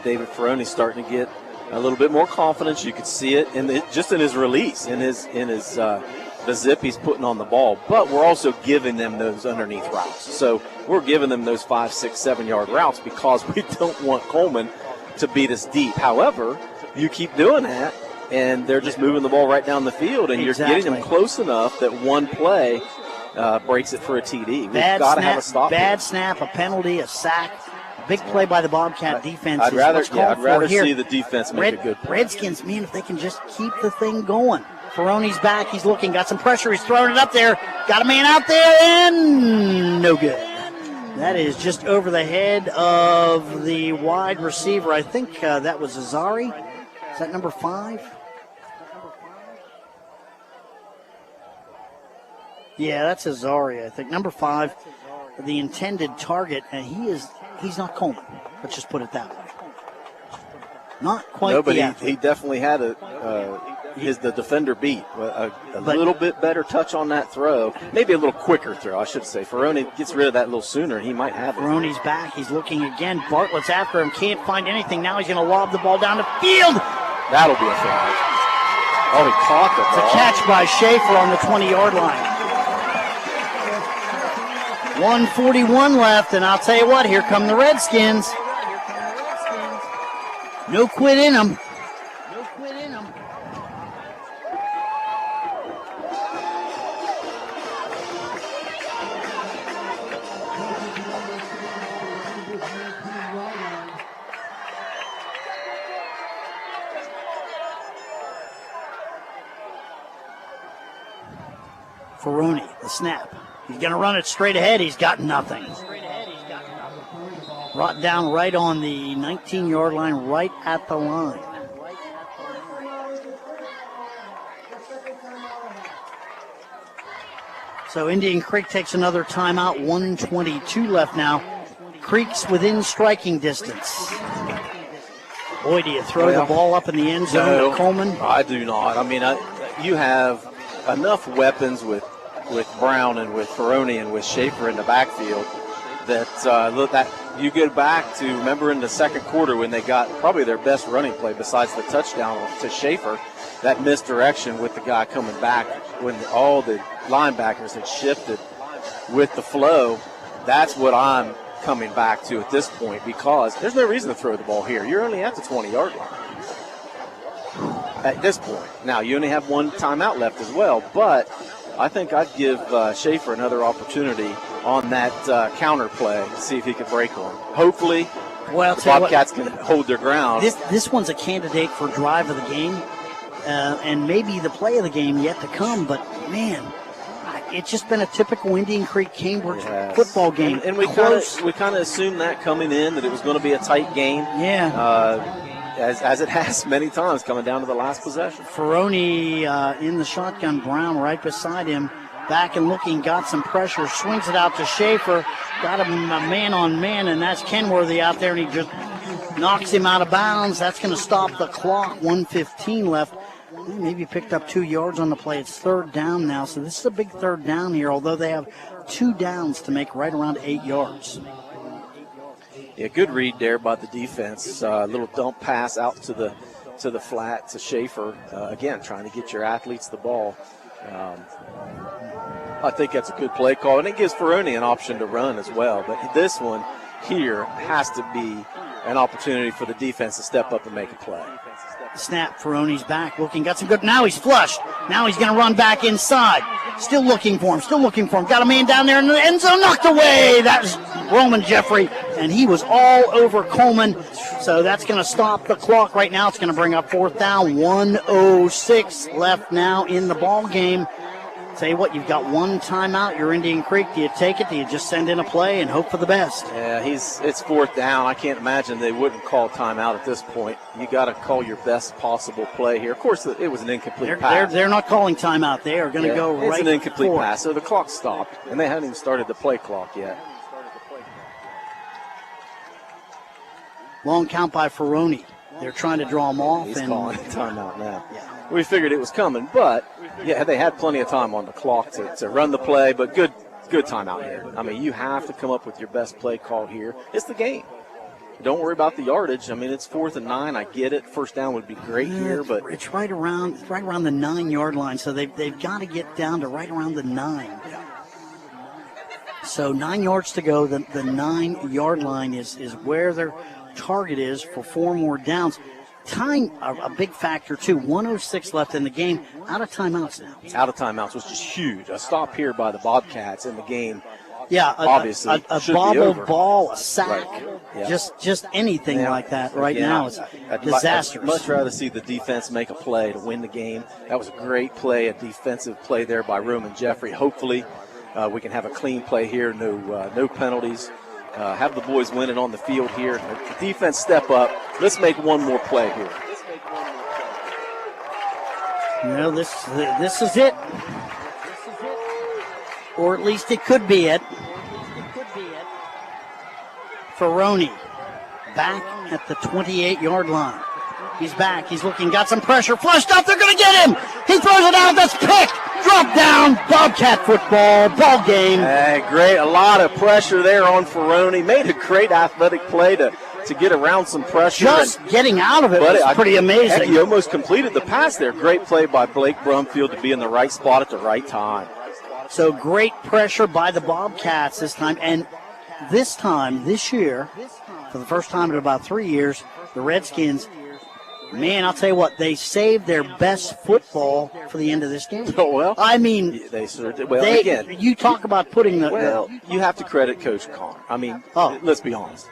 David Ferroni's starting to get a little bit more confidence. You could see it just in his release, in the zip he's putting on the ball. But we're also giving them those underneath routes. So we're giving them those 5, 6, 7-yard routes because we don't want Coleman to beat us deep. However, you keep doing that, and they're just moving the ball right down the field, and you're getting them close enough that one play breaks it for a TD. We've got to have a stop. Bad snap, a penalty, a sack, a big play by the Bobcat defense. I'd rather see the defense make a good play. Redskins, man, if they can just keep the thing going. Ferroni's back. He's looking, got some pressure. He's throwing it up there. Got a man out there, and no good. That is just over the head of the wide receiver. I think that was Azari. Is that number 5? Yeah, that's Azari, I think. Number 5, the intended target, and he's not Coleman. Let's just put it that way. Not quite. No, but he definitely had the defender beat. A little bit better touch on that throw. Maybe a little quicker throw, I should say. Ferroni gets rid of that a little sooner, and he might have it. Ferroni's back. He's looking again. Bartlett's after him. Can't find anything. Now he's going to lob the ball down the field. That'll be a flag. Oh, he caught the ball. It's a catch by Schaefer on the 20-yard line. 1:41 left, and I'll tell you what, here come the Redskins. No quit in them. Ferroni, the snap. He's going to run it straight ahead. He's got nothing. Brought down right on the 19-yard line, right at the line. So Indian Creek takes another timeout. 1:22 left now. Creek's within striking distance. Boy, do you throw the ball up in the end zone to Coleman? I do not. I mean, you have enough weapons with Brown and with Ferroni and with Schaefer in the backfield that you get back to, remember in the second quarter when they got probably their best running play besides the touchdown to Schaefer, that misdirection with the guy coming back when all the linebackers had shifted with the flow. That's what I'm coming back to at this point because there's no reason to throw the ball here. You're only at the 20-yard line at this point. Now, you only have one timeout left as well, but I think I'd give Schaefer another opportunity on that counter play to see if he could break one. Hopefully, the Bobcats can hold their ground. This one's a candidate for drive of the game, and maybe the play of the game yet to come. But, man, it's just been a typical Indian Creek Cambridge football game. And we kind of assumed that coming in, that it was going to be a tight game. Yeah. As it has many times, coming down to the last possession. Ferroni in the shotgun, Brown right beside him, back and looking, got some pressure, swings it out to Schaefer, got him a man-on-man, and that's Kenworthy out there, and he just knocks him out of bounds. That's going to stop the clock. 1:15 left. Maybe picked up 2 yards on the play. It's third down now, so this is a big third down here, although they have 2 downs to make right around 8 yards. Yeah, good read there by the defense. Little dump pass out to the flat to Schaefer. Again, trying to get your athletes the ball. I think that's a good play call, and it gives Ferroni an option to run as well. But this one here has to be an opportunity for the defense to step up and make a play. Snap, Ferroni's back, looking, got some good, now he's flushed. Now he's going to run back inside. Still looking for him. Got a man down there in the end zone, knocked away. That was Roman Jeffrey, and he was all over Coleman. So that's going to stop the clock right now. It's going to bring up fourth down. 1:06 left now in the ball game. Tell you what, you've got one timeout. You're Indian Creek. Do you take it? Do you just send in a play and hope for the best? Yeah, it's fourth down. I can't imagine they wouldn't call timeout at this point. You got to call your best possible play here. Of course, it was an incomplete pass. They're not calling timeout. They are going to go right. It's an incomplete for pass, so the clock stopped, and they haven't even started the play clock yet. Long count by Ferroni. They're trying to draw him off. He's calling timeout now. Yeah. We figured it was coming, but yeah, they had plenty of time on the clock to run the play, but good timeout here. I mean, you have to come up with your best play call here. It's the game. Don't worry about the yardage. I mean, it's 4th and 9. I get it. First down would be great here, but it's right around the 9-yard line. So they've got to get down to right around the 9. So 9 yards to go. The 9-yard line is where their target is for 4 more downs. Time, a big factor, too. 1:06 left in the game. Out of timeouts now. Out of timeouts, which is huge. A stop here by the Bobcats in the game. Yeah, obviously. A should bobble be over. Ball, a sack, right. Yeah. just anything like that right now is disastrous. I'd much rather see the defense make a play to win the game. That was a great play, a defensive play there by Roman Jeffrey. Hopefully we can have a clean play here, no penalties. Have the boys win it on the field here. The defense step up. Let's make one more play here. No, this is it. Or at least it could be it. Ferroni back at the 28-yard line. He's back. He's looking. Got some pressure. Flushed up. They're going to get him. He throws it out. That's picked. Drop down. Bobcat football. Ball game. Hey, great. A lot of pressure there on Ferroni. Made a great athletic play to get around some pressure. Just getting out of it was pretty amazing. Heck, he almost completed the pass there. Great play by Blake Brumfield to be in the right spot at the right time. So great pressure by the Bobcats this time. And this year, for the first time in about 3 years, the Redskins, man, I'll tell you what, they saved their best football for the end of this game. Oh, well. I mean, they sure did. Well, again, you talk about putting the... Well, you have to credit Coach Connor. I mean, let's be honest.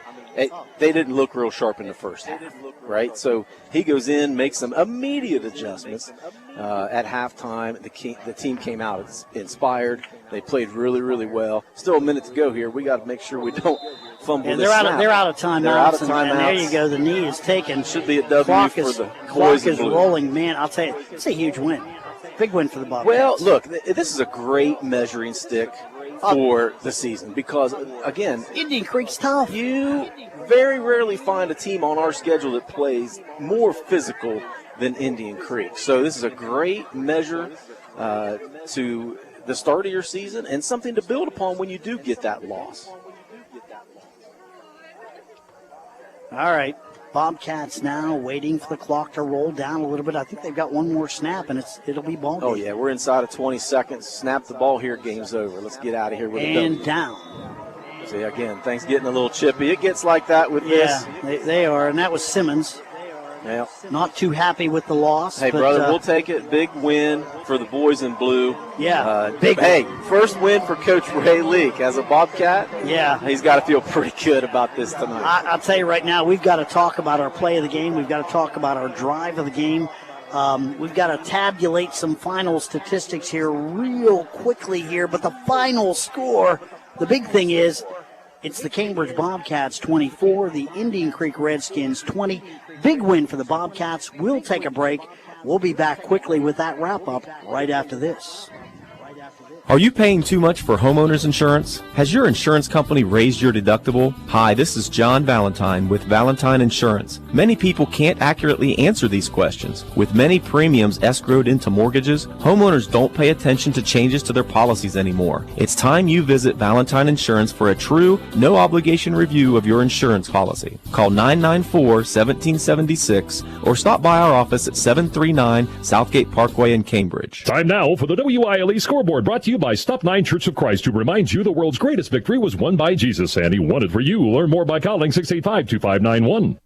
They didn't look real sharp in the first half, right? So he goes in, makes some immediate adjustments at halftime. The team came out inspired. They played really, really well. Still a minute to go here. We got to make sure we don't fumble this snap. They're out of timeouts. They're out of timeouts. And there you go. The knee is taken. Should be a W for the boys in blue. Clock is rolling. Man, I'll tell you, it's a huge win. Big win for the Bobcats. Well, look, this is a great measuring stick for the season because, again, Indian Creek's tough. You very rarely find a team on our schedule that plays more physical than Indian Creek. So this is a great measure to the start of your season and something to build upon when you do get that loss. All right. Bobcats now waiting for the clock to roll down a little bit. I think they've got one more snap, and it'll be ball game. Oh, yeah, we're inside of 20 seconds. Snap the ball here, game's over. Let's get out of here with a W. And down. See, again, things getting a little chippy. It gets like that with this. Yeah, they are, and that was Simmons. Yeah. Not too happy with the loss. Hey, brother, we'll take it. Big win for the boys in blue. Yeah, big. Hey, first win for Coach Ray Leak as a Bobcat. Yeah. He's got to feel pretty good about this tonight. I'll tell you right now, we've got to talk about our play of the game. We've got to talk about our drive of the game. We've got to tabulate some final statistics here real quickly here. But the final score, the big thing is, it's the Cambridge Bobcats 24, the Indian Creek Redskins 20. Big win for the Bobcats. We'll take a break. We'll be back quickly with that wrap-up right after this. Are you paying too much for homeowners insurance? Has your insurance company raised your deductible? Hi, this is John Valentine with Valentine Insurance. Many people can't accurately answer these questions. With many premiums escrowed into mortgages, homeowners don't pay attention to changes to their policies anymore. It's time you visit Valentine Insurance for a true, no-obligation review of your insurance policy. Call 994-1776 or stop by our office at 739 Southgate Parkway in Cambridge. Time now for the WILE scoreboard, brought to you by Stop 9 Church of Christ, to remind you the world's greatest victory was won by Jesus, and he won it for you. Learn more by calling 685-2591.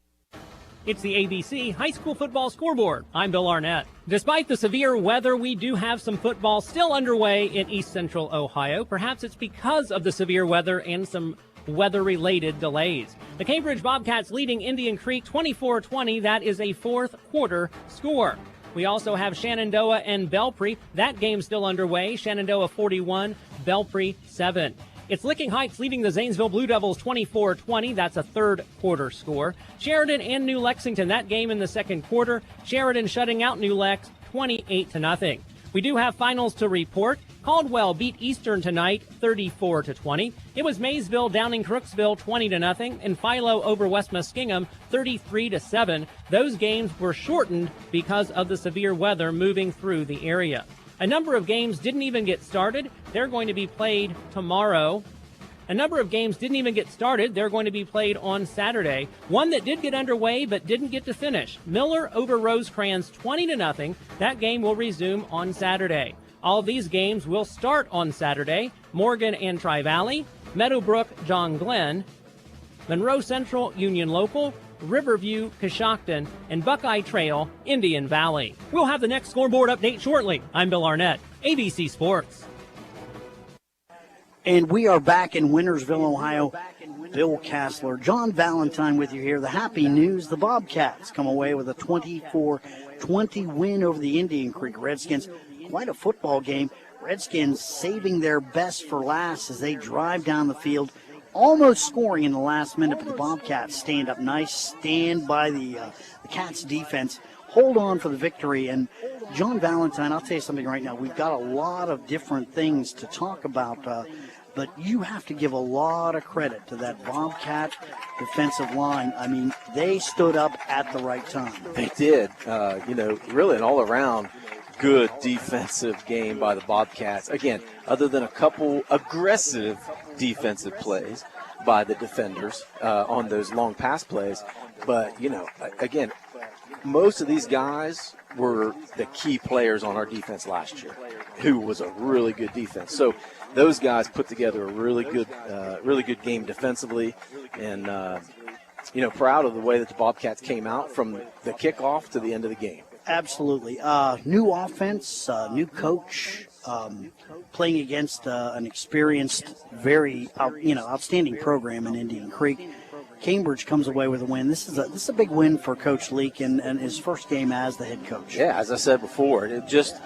It's the ABC High School Football Scoreboard. I'm Bill Arnett. Despite the severe weather, we do have some football still underway in East Central Ohio. Perhaps it's because of the severe weather and some weather-related delays. The Cambridge Bobcats leading Indian Creek 24-20. That is a fourth quarter score. We also have Shenandoah and Belpre. That game's still underway. Shenandoah 41, Belpre 7. It's Licking Heights leading the Zanesville Blue Devils 24-20. That's a third quarter score. Sheridan and New Lexington, that game in the second quarter. Sheridan shutting out New Lex 28-0. We do have finals to report. Caldwell beat Eastern tonight 34-20. It was Maysville down in Crooksville 20-0, and Philo over West Muskingum 33-7. Those games were shortened because of the severe weather moving through the area. A number of games didn't even get started. They're going to be played tomorrow. A number of games didn't even get started. They're going to be played on Saturday. One that did get underway but didn't get to finish. Miller over Rosecrans 20-0. That game will resume on Saturday. All of these games will start on Saturday. Morgan and Tri-Valley, Meadowbrook, John Glenn, Monroe Central, Union Local, Riverview, Coshocton, and Buckeye Trail, Indian Valley. We'll have the next scoreboard update shortly. I'm Bill Arnett, ABC Sports. And we are back in Wintersville, Ohio. Bill Kassler, John Valentine with you here. The happy news, the Bobcats come away with a 24-20 win over the Indian Creek Redskins. Quite a football game. Redskins saving their best for last as they drive down the field, almost scoring in the last minute, but the Bobcats stand up nice, stand by the Cats defense, hold on for the victory. And John Valentine, I'll tell you something right now. We've got a lot of different things to talk about, but you have to give a lot of credit to that Bobcat defensive line. I mean, they stood up at the right time. They did. Really an all-around good defensive game by the Bobcats. Again, other than a couple aggressive defensive plays by the defenders on those long pass plays. But, again, most of these guys were the key players on our defense last year, who was a really good defense. So those guys put together a really good game defensively, and proud of the way that the Bobcats came out from the kickoff to the end of the game. Absolutely. New offense, new coach, playing against an experienced, very outstanding program in Indian Creek. Cambridge comes away with a win. This is a big win for Coach Leak and his first game as the head coach. Yeah, as I said before, it just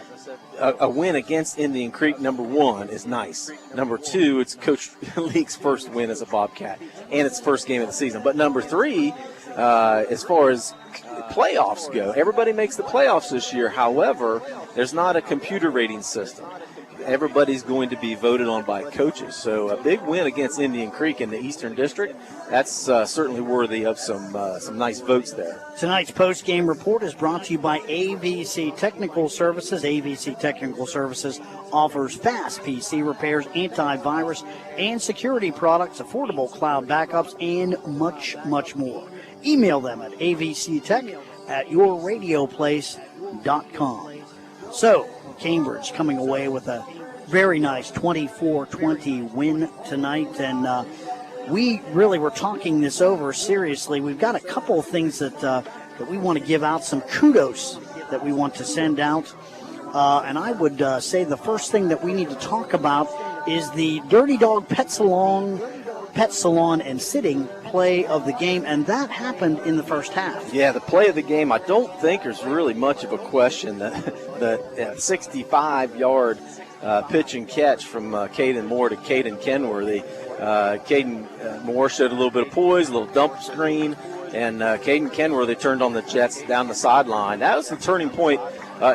a win against Indian Creek, number one, is nice. Number two, it's Coach Leak's first win as a Bobcat, and it's first game of the season. But number three, as far as playoffs go, everybody makes the playoffs this year. However, there's not a computer rating system. Everybody's going to be voted on by coaches. So a big win against Indian Creek in the Eastern District, that's certainly worthy of some nice votes there. Tonight's post-game report is brought to you by AVC Technical Services. AVC Technical Services offers fast PC repairs, antivirus, and security products, affordable cloud backups, and much, much more. Email them at avctech@yourradioplace.com. So, Cambridge coming away with a very nice 24-20 win tonight, and we really were talking this over seriously. We've got a couple of things that we want to give out, some kudos that we want to send out, and I would say the first thing that we need to talk about is the Dirty Dog Pet Salon and Sitting play of the game, and that happened in the first half. Yeah, the play of the game, I don't think there's really much of a question. The 65-yard pitch and catch from Caden Moore to Caden Kenworthy. Caden Moore showed a little bit of poise, a little dump screen, and Caden Kenworthy turned on the Jets down the sideline. That was the turning point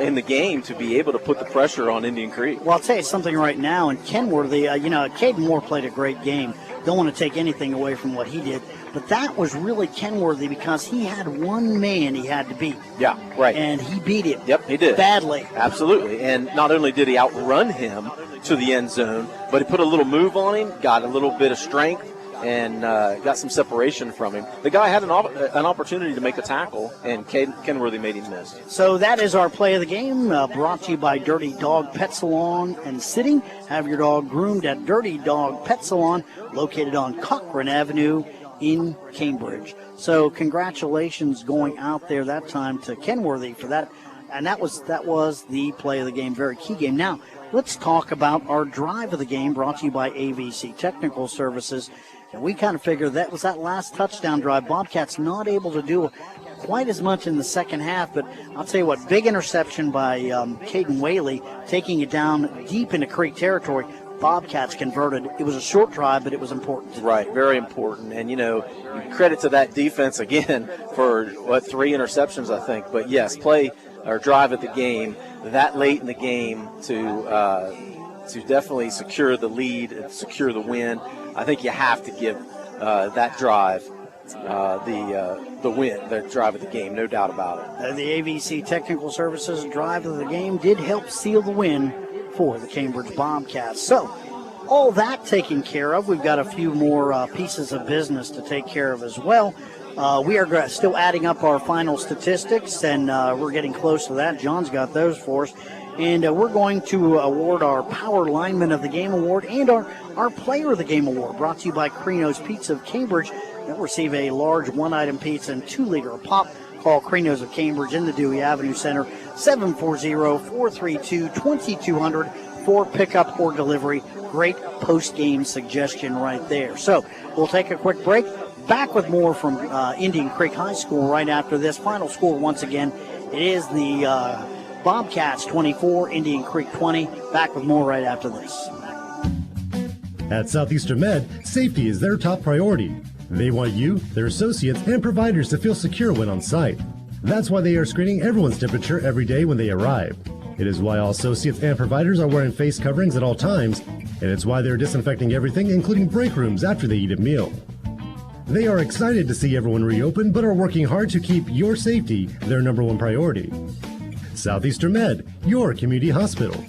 in the game to be able to put the pressure on Indian Creek. Well, I'll tell you something right now, and Kenworthy, Caden Moore played a great game. Don't want to take anything away from what he did, but that was really Kenworthy because he had one man he had to beat. Yeah, right. And he beat him. Yep, he did. Badly. Absolutely. And not only did he outrun him to the end zone, but he put a little move on him, got a little bit of strength, and got some separation from him. The guy had an opportunity to make a tackle, and Kenworthy made him miss. So that is our play of the game, brought to you by Dirty Dog Pet Salon and Sitting. Have your dog groomed at Dirty Dog Pet Salon, located on Cochrane Avenue in Cambridge. So congratulations going out there that time to Kenworthy for that. And that was the play of the game, very key game. Now, let's talk about our drive of the game, brought to you by AVC Technical Services. And we kind of figured that was that last touchdown drive. Bobcats not able to do quite as much in the second half, but I'll tell you what, big interception by Caden Whaley, taking it down deep into Creek territory. Bobcats converted. It was a short drive, but it was important. Right, very important. And, credit to that defense again for, 3 interceptions, I think. But, yes, play or drive at the game that late in the game to definitely secure the lead and secure the win. I think you have to give that drive the win, the drive of the game, no doubt about it. The AVC Technical Services drive of the game did help seal the win for the Cambridge Bobcats. So, all that taken care of, we've got a few more pieces of business to take care of as well. We are still adding up our final statistics, and we're getting close to that. John's got those for us. And we're going to award our Power Lineman of the Game Award and our Player of the Game Award, brought to you by Crino's Pizza of Cambridge. They'll receive a large 1-item pizza and 2-liter of pop. Call Crino's of Cambridge in the Dewey Avenue Center, 740-432-2200 for pickup or delivery. Great post-game suggestion right there. So we'll take a quick break. Back with more from Indian Creek High School right after this. Final score once again, it is the Bobcats 24, Indian Creek 20. Back with more right after this. At Southeastern Med, safety is their top priority. They want you, their associates, and providers to feel secure when on site. That's why they are screening everyone's temperature every day when they arrive. It is why all associates and providers are wearing face coverings at all times, and it's why they're disinfecting everything, including break rooms after they eat a meal. They are excited to see everyone reopen, but are working hard to keep your safety their number one priority. Southeastern Med, your community hospital.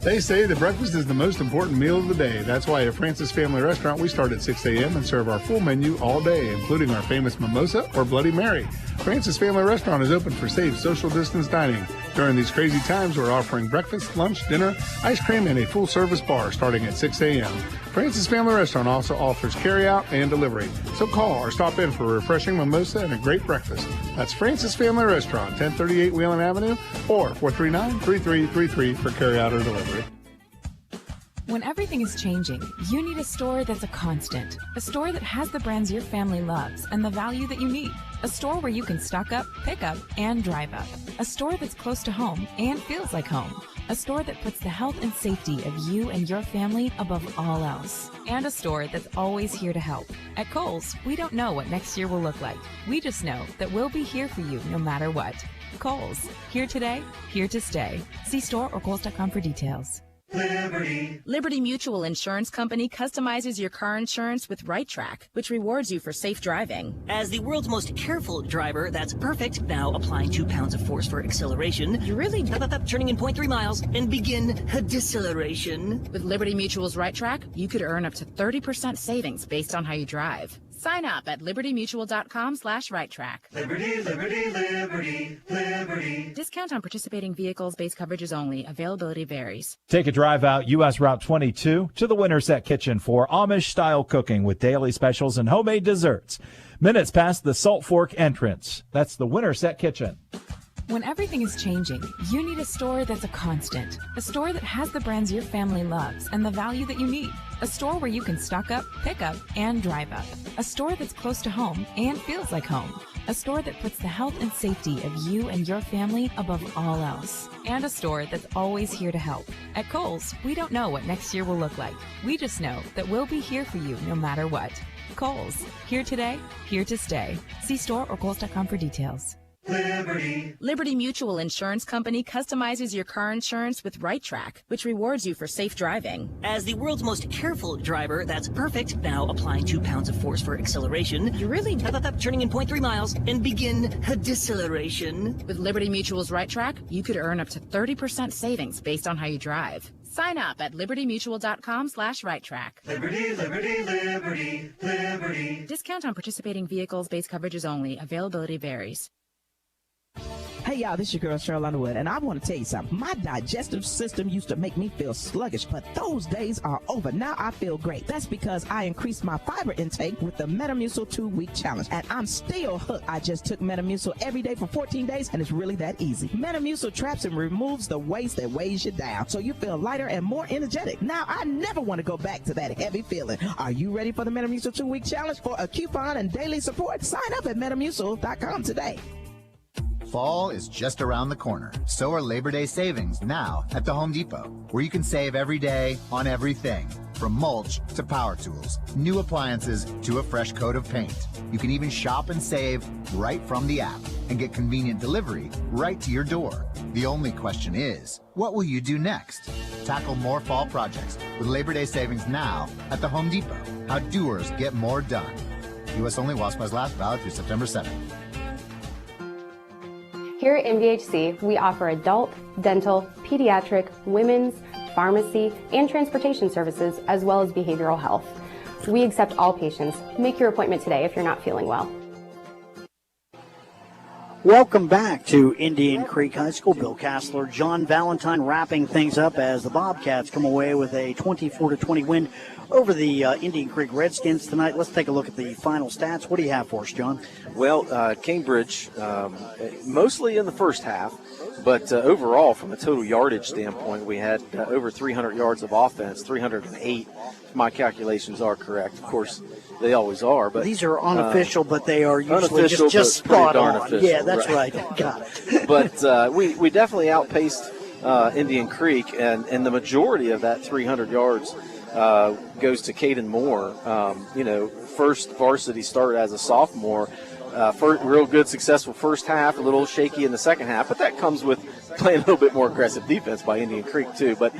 They say that breakfast is the most important meal of the day. That's why at Francis Family Restaurant we start at 6 a.m. and serve our full menu all day, including our famous mimosa or Bloody Mary. Francis Family Restaurant is open for safe social distance dining. During these crazy times, we're offering breakfast, lunch, dinner, ice cream, and a full-service bar starting at 6 a.m. Francis Family Restaurant also offers carry-out and delivery. So call or stop in for a refreshing mimosa and a great breakfast. That's Francis Family Restaurant, 1038 Wheeling Avenue, or 439-3333 for carry-out or delivery. When everything is changing, you need a store that's a constant. A store that has the brands your family loves and the value that you need. A store where you can stock up, pick up, and drive up. A store that's close to home and feels like home. A store that puts the health and safety of you and your family above all else. And a store that's always here to help. At Kohl's, we don't know what next year will look like. We just know that we'll be here for you no matter what. Kohl's, here today, here to stay. See store or Kohls.com for details. Liberty Mutual Insurance Company customizes your car insurance with Right Track, which rewards you for safe driving. As the world's most careful driver, that's perfect. Now applying 2 pounds of force for acceleration. You really turning in 0.3 miles and begin a deceleration. With Liberty Mutual's Right Track, you could earn up to 30% savings based on how you drive. Sign up at libertymutual.com/righttrack. Liberty, liberty, liberty, liberty. Discount on participating vehicles, base coverages only. Availability varies. Take a drive out U.S. Route 22 to the Winterset Kitchen for Amish-style cooking with daily specials and homemade desserts. Minutes past the Salt Fork entrance. That's the Winterset Kitchen. When everything is changing, you need a store that's a constant. A store that has the brands your family loves and the value that you need. A store where you can stock up, pick up, and drive up. A store that's close to home and feels like home. A store that puts the health and safety of you and your family above all else. And a store that's always here to help. At Kohl's, we don't know what next year will look like. We just know that we'll be here for you no matter what. Kohl's, here today, here to stay. See store or Kohls.com for details. Liberty. Liberty Mutual Insurance Company customizes your car insurance with Right Track, which rewards you for safe driving. As the world's most careful driver, that's perfect. Now applying 2 pounds of force for acceleration. You really turning in 0.3 miles and begin deceleration. With Liberty Mutual's Right Track, you could earn up to 30% savings based on how you drive. Sign up at libertymutual.com/righttrack. Liberty, liberty, liberty, liberty. Discount on participating vehicles, base coverages only. Availability varies. Hey y'all, this is your girl Cheryl Underwood, and I want to tell you something. My digestive system used to make me feel sluggish, but those days are over. Now I feel great. That's because I increased my fiber intake with the Metamucil 2-week challenge, and I'm still hooked. I just took Metamucil every day for 14 days, and it's really that easy. Metamucil traps and removes the waste that weighs you down, so you feel lighter and more energetic. Now I never want to go back to that heavy feeling. Are you ready for the Metamucil 2-week challenge? For a coupon and daily support, sign up at Metamucil.com today. Fall is just around the corner. So are Labor Day savings now at the Home Depot, where you can save every day on everything, from mulch to power tools, new appliances to a fresh coat of paint. You can even shop and save right from the app and get convenient delivery right to your door. The only question is, what will you do next? Tackle more fall projects with Labor Day savings now at the Home Depot. How doers get more done. U.S. only while supplies last, valid through September 7th. Here at MDHC, we offer adult, dental, pediatric, women's, pharmacy, and transportation services, as well as behavioral health. We accept all patients. Make your appointment today if you're not feeling well. Welcome back to Indian Creek High School. Bill Castler, John Valentine wrapping things up as the Bobcats come away with a 24-20 win over the Indian Creek Redskins tonight. Let's take a look at the final stats. What do you have for us, John? Well, Cambridge, mostly in the first half, but overall, from a total yardage standpoint, we had over 300 yards of offense, 308, if my calculations are correct. Of course, they always are. But these are unofficial, but they are usually just spot on. Official, yeah, that's right. Got it. But we definitely outpaced Indian Creek, and the majority of that 300 yards goes to Caden Moore. First varsity start as a sophomore. Real good, successful first half, a little shaky in the second half, but that comes with playing a little bit more aggressive defense by Indian Creek, too. But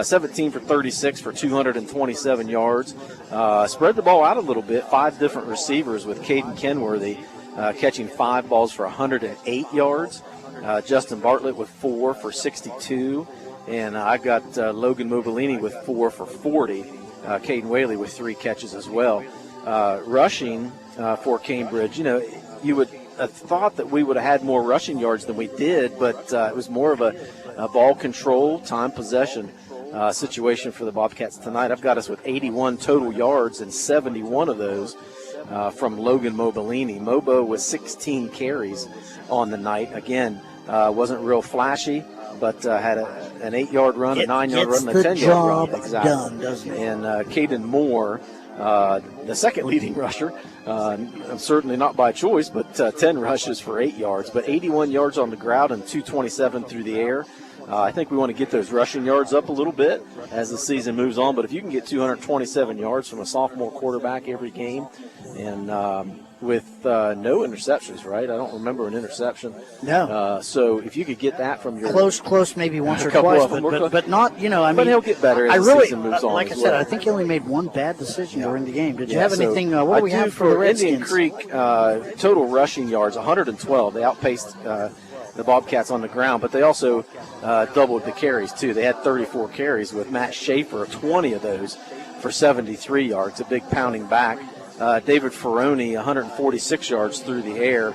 17 for 36 for 227 yards. Spread the ball out a little bit, 5 different receivers with Caden Kenworthy catching 5 balls for 108 yards. Justin Bartlett with 4 for 62. And I got Logan Mobilini with 4 for 40. Caden Whaley with 3 catches as well. Rushing for Cambridge, you would have thought that we would have had more rushing yards than we did, but it was more of a ball control, time possession situation for the Bobcats tonight. I've got us with 81 total yards, and 71 of those from Logan Mobilini. Mobo with 16 carries on the night. Again, wasn't real flashy, but had an 8-yard run, a 9-yard run, and a 10-yard run. Exactly. Done, doesn't it? And Caden Moore, the second leading rusher, certainly not by choice, but 10 rushes for 8 yards, but 81 yards on the ground and 227 through the air. I think we want to get those rushing yards up a little bit as the season moves on, but if you can get 227 yards from a sophomore quarterback every game, and with no interceptions, right? I don't remember an interception. No. So if you could get that from your close, maybe once or twice, but not. I mean, but he'll get better as the season moves on. Like I said, I think he only made one bad decision during the game. Did you have anything? What do we have for the Redskins? Indian Creek total rushing yards, 112. They outpaced the Bobcats on the ground, but they also doubled the carries too. They had 34 carries with Matt Schaefer, 20 of those for 73 yards, a big pounding back. David Ferroni, 146 yards through the air.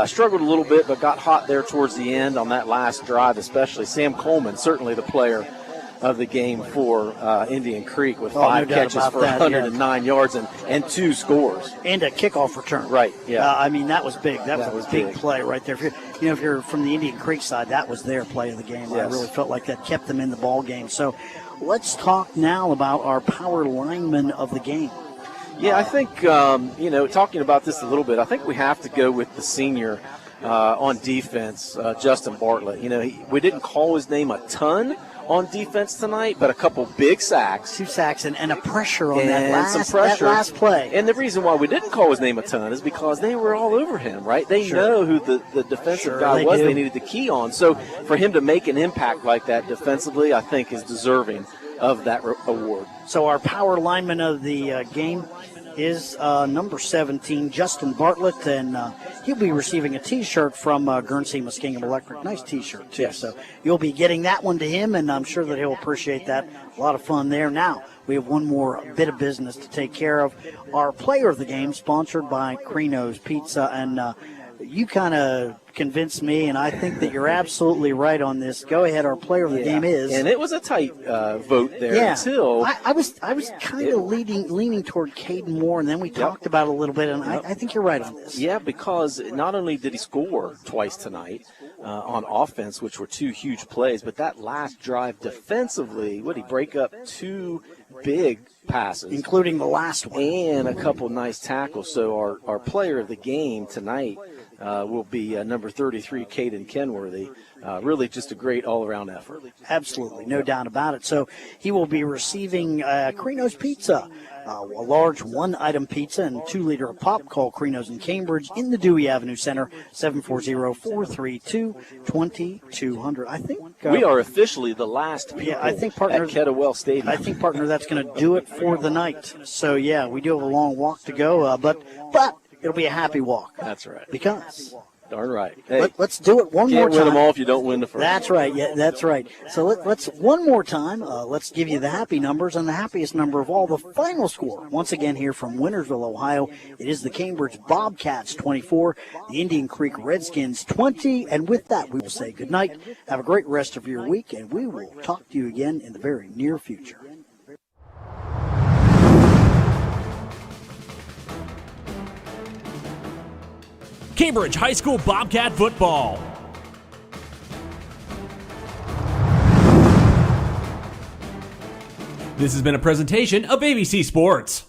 Struggled a little bit, but got hot there towards the end on that last drive especially. Sam Coleman, certainly the player of the game for Indian Creek with 5 catches for 109 yards and 2 scores. And a kickoff return. Right, yeah. I mean, that was big. That was a big play right there. If you're from the Indian Creek side, that was their play of the game. Yes. I really felt like that kept them in the ball game. So let's talk now about our power lineman of the game. Yeah, I think, talking about this a little bit, I think we have to go with the senior on defense, Justin Bartlett. We didn't call his name a ton on defense tonight, but a couple big sacks. 2 sacks and a pressure on And that some pressure. last play. And the reason why we didn't call his name a ton is because they were all over him, right? They know who the defensive guy was they needed to key on. So for him to make an impact like that defensively, I think is deserving of that award. So our power lineman of the game is number 17, Justin Bartlett, and he'll be receiving a T-shirt from Guernsey Muskingum Electric. Nice T-shirt, too. Yes. So you'll be getting that one to him, and I'm sure that he'll appreciate that. A lot of fun there. Now, we have one more bit of business to take care of. Our player of the game, sponsored by Crino's Pizza, and you kind of convinced me, and I think that you're absolutely right on this. Go ahead, our player of the game is. And it was a tight vote there until. I was kind of leaning toward Caden Moore, and then we talked about it a little bit, and I think you're right on this. Yeah, because not only did he score twice tonight on offense, which were 2 huge plays, but that last drive defensively, what did he break up 2 big passes, including the last one, and a couple nice tackles. So our player of the game tonight will be number 33, Caden Kenworthy. Really just a great all-around effort. Absolutely, no doubt about it. So he will be receiving Crino's Pizza, a large 1-item pizza and 2-liter of pop. Call Crino's in Cambridge in the Dewey Avenue Center, 740-432-2200. I think we are officially the last people I think, partner, at Kettlewell Stadium. I think, partner, that's going to do it for the night. So, yeah, we do have a long walk to go, but it'll be a happy walk. That's right. Because darn right. Hey, let's do it one more time. Can't win them all if you don't win the first. That's right. Yeah, that's right. So let's one more time. Let's give you the happy numbers and the happiest number of all. The final score, once again here from Wintersville, Ohio, it is the Cambridge Bobcats 24, the Indian Creek Redskins 20. And with that, we will say good night. Have a great rest of your week, and we will talk to you again in the very near future. Cambridge High School Bobcat football. This has been a presentation of ABC Sports.